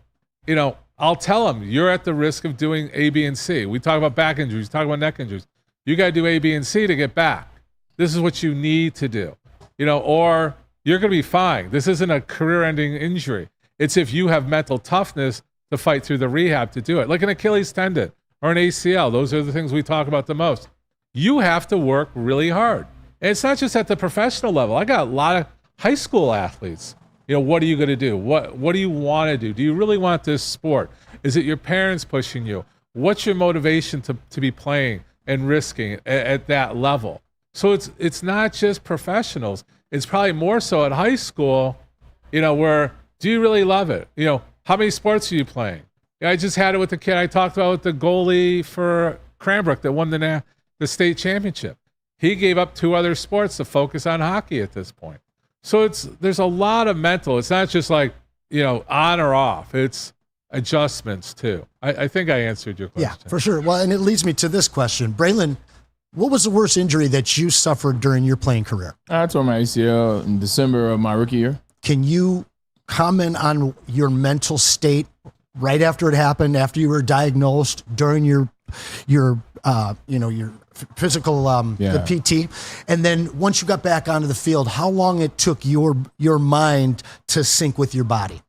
You know, I'll tell them, you're at the risk of doing A, B, and C. We talk about back injuries, talk about neck injuries. You got to do A, B, and C to get back. This is what you need to do. You know, or you're going to be fine. This isn't a career-ending injury. It's if you have mental toughness to fight through the rehab to do it. Like an Achilles tendon or an ACL. Those are the things we talk about the most. You have to work really hard. And it's not just at the professional level. I got a lot of high school athletes. What are you going to do? What do you want to do? Do you really want this sport? Is it your parents pushing you? What's your motivation to be playing and risking at that level? So it's not just professionals. It's probably more so at high school, where do you really love it? How many sports are you playing? I just had it with the kid I talked about with the goalie for Cranbrook that won the state championship. He gave up 2 other sports to focus on hockey at this point. So there's a lot of mental. It's not just like, on or off. It's adjustments too. I think I answered your question. Yeah, for sure. Well, and it leads me to this question. Braylon, what was the worst injury that you suffered during your playing career? I tore my ACL in December of my rookie year. Can you comment on your mental state right after it happened, after you were diagnosed, during your physical, the PT, and then once you got back onto the field, how long it took your mind to sync with your body?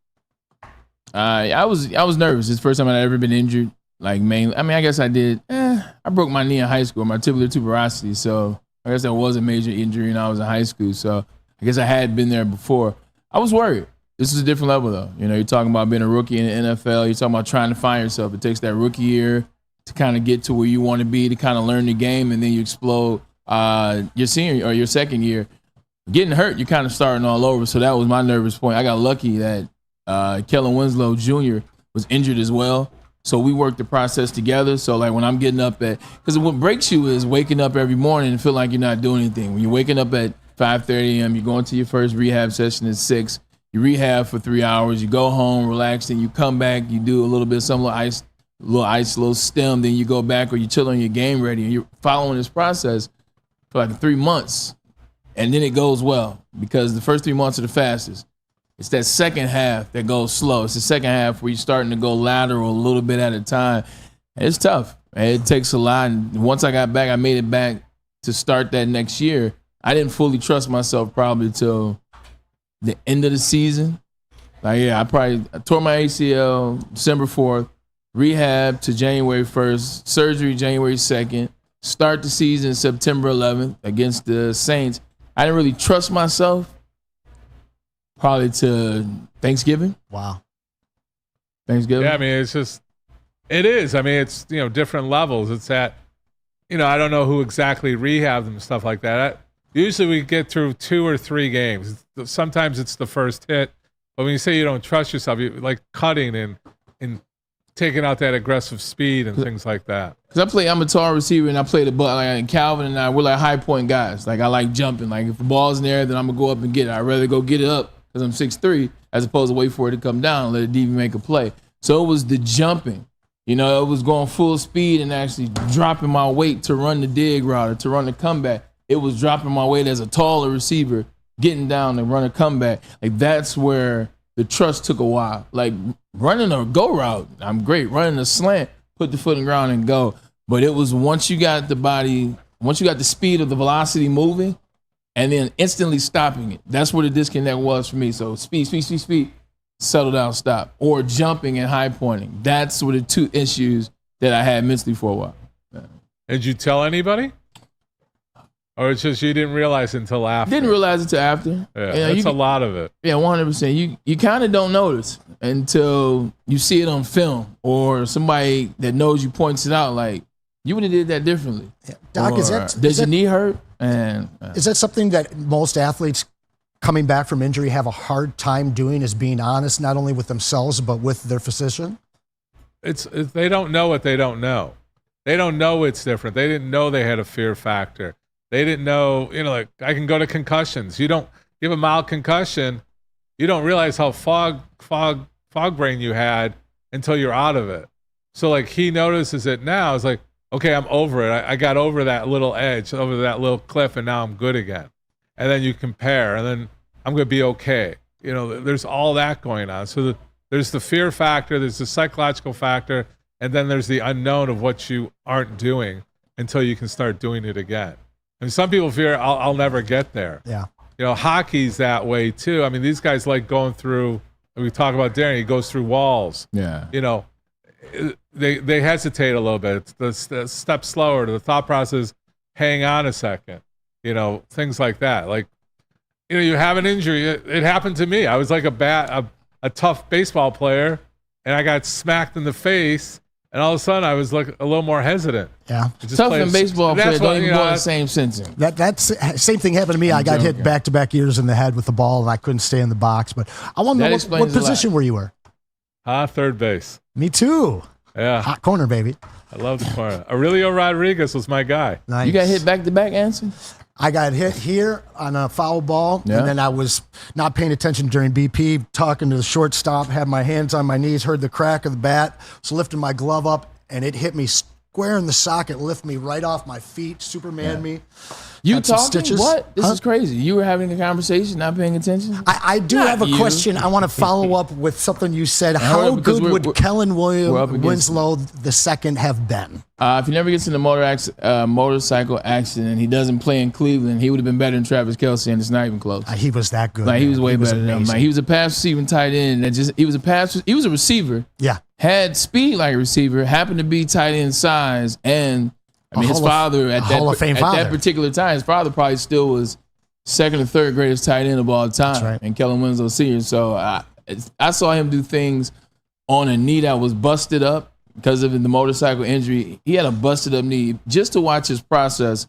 I was nervous. It's the first time I'd ever been injured. Mainly, I guess I did. I broke my knee in high school, my tibial tuberosity. So I guess that was a major injury, and I was in high school. So I guess I had been there before. I was worried. This is a different level, though. You're talking about being a rookie in the NFL. You're talking about trying to find yourself. It takes that rookie year to kind of get to where you want to be, to kind of learn the game, and then you explode your senior or your second year. Getting hurt, you're kind of starting all over. So that was my nervous point. I got lucky that Kellen Winslow Jr. was injured as well. So we worked the process together. So when I'm getting up because what breaks you is waking up every morning and feel like you're not doing anything. When you're waking up at 5:30 a.m., you're going to your first rehab session at 6. You rehab for 3 hours. You go home, relax, and you come back. You do a little bit, some little ice, little stem. Then you go back or you chill on your game ready. And you're following this process for 3 months. And then it goes well because the first 3 months are the fastest. It's that second half that goes slow. It's the second half where you're starting to go lateral a little bit at a time. It's tough. It takes a lot. And once I got back, I made it back to start that next year. I didn't fully trust myself probably till the end of the season. I tore my ACL December 4th, rehab to January 1st, surgery January 2nd, start the season September 11th against the Saints. I didn't really trust myself probably to Thanksgiving. Wow. Thanksgiving? Yeah, it is. It's, different levels. It's at, I don't know who exactly rehabbed them and stuff like that. Usually we get through 2 or 3 games. Sometimes it's the first hit. But when you say you don't trust yourself, you like cutting and taking out that aggressive speed and things like that. Because I'm a tall receiver and I play the ball. Calvin and I, we're like high point guys. I like jumping. If the ball's in there, then I'm going to go up and get it. I'd rather go get it up because I'm 6'3", as opposed to wait for it to come down and let a DB make a play. So it was the jumping. It was going full speed and actually dropping my weight to run the dig route or to run the comeback. It was dropping my weight as a taller receiver, getting down and run a comeback. That's where the trust took a while. Running a go route, I'm great. Running a slant, put the foot in the ground and go. But it was once you got the speed of the velocity moving and then instantly stopping it. That's where the disconnect was for me. So speed, settle down, stop. Or jumping and high pointing. That's were the 2 issues that I had mentally for a while. Did you tell anybody? Or it's just you didn't realize until after? Didn't realize it until after. Yeah, that's a lot of it. Yeah, 100%. You kind of don't notice until you see it on film or somebody that knows you points it out you would have did that differently. Yeah. Doc, does your knee hurt? And is that something that most athletes coming back from injury have a hard time doing, is being honest not only with themselves but with their physician? It's they don't know what they don't know. They don't know it's different. They didn't know they had a fear factor. They didn't know, I can go to concussions. You have a mild concussion, you don't realize how fog brain you had until you're out of it. So he notices it now. It's okay, I'm over it. I got over that little edge, over that little cliff, and now I'm good again. And then you compare, and then I'm going to be okay. There's all that going on. So there's the fear factor, there's the psychological factor, and then there's the unknown of what you aren't doing until you can start doing it again. And some people fear I'll never get there. Yeah. Hockey's that way too. These guys like going through, we talk about Darren, he goes through walls. Yeah. they hesitate a little bit. The step slower. The thought process, hang on a second. Things like that. Like, you have an injury. It happened to me. I was like a tough baseball player, and I got smacked in the face. And all of a sudden, I was like a little more hesitant. Yeah, tough and baseball players don't even go in the same sentence. That's same thing happened to me. I got hit back-to-back years in the head with the ball, and I couldn't stay in the box. But I want to know what position were you? Third base. Me too. Yeah, hot corner, baby. I love the corner. Aurelio Rodriguez was my guy. Nice. You got hit back-to-back, Anson? I got hit here on a foul ball, and then I was not paying attention during BP, talking to the shortstop, had my hands on my knees, heard the crack of the bat, was lifting my glove up, and it hit me square in the socket, lifted me right off my feet, Superman me. You talking? What? This is crazy. You were having a conversation, not paying attention? I do have a question. I want to follow up with something you said. How good would Kellen Winslow II have been? If he never gets in a motorcycle accident, he doesn't play in Cleveland, he would have been better than Travis Kelce, and it's not even close. He was that good. He was way better than him. He was a pass receiving tight end. He was a receiver. Yeah. Had speed like a receiver, happened to be tight end size, and his father at that particular time, his father probably still was second or third greatest tight end of all time. That's right. And Kellen Winslow Sr. So I saw him do things on a knee that was busted up because of the motorcycle injury. He had a busted up knee. Just to watch his process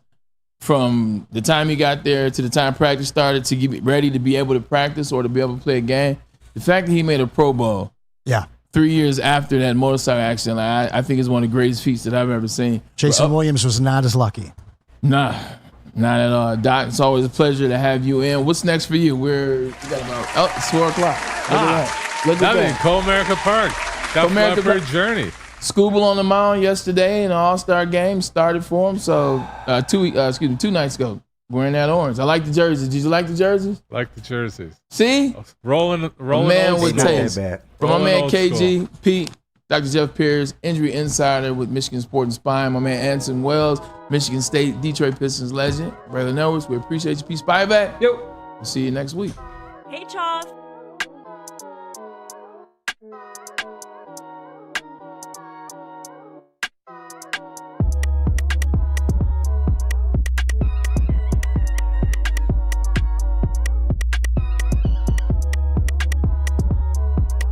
from the time he got there to the time practice started to get ready to be able to practice or to be able to play a game. The fact that he made a Pro Bowl. Yeah. 3 years after that motorcycle accident, I think is one of the greatest feats that I've ever seen. Jason Williams was not as lucky. Nah, not at all. Doc, it's always a pleasure to have you in. What's next for you? We got about it's 4 o'clock. Look at that. Co-America Park. Got for a journey. Scooble on the mound yesterday in an All-Star game started for him. So 2 nights ago. Wearing that orange. I like the jerseys. Did you like the jerseys? Like the jerseys. See? Rolling man with taste. From my man KG, school. Pete, Dr. Jeff Pierce, injury insider with Michigan Sport and Spine. My man Anson Wells, Michigan State, Detroit Pistons legend. Braylon Edwards, we appreciate you. Peace. Bye back. Yo. We'll see you next week. Hey, Charles.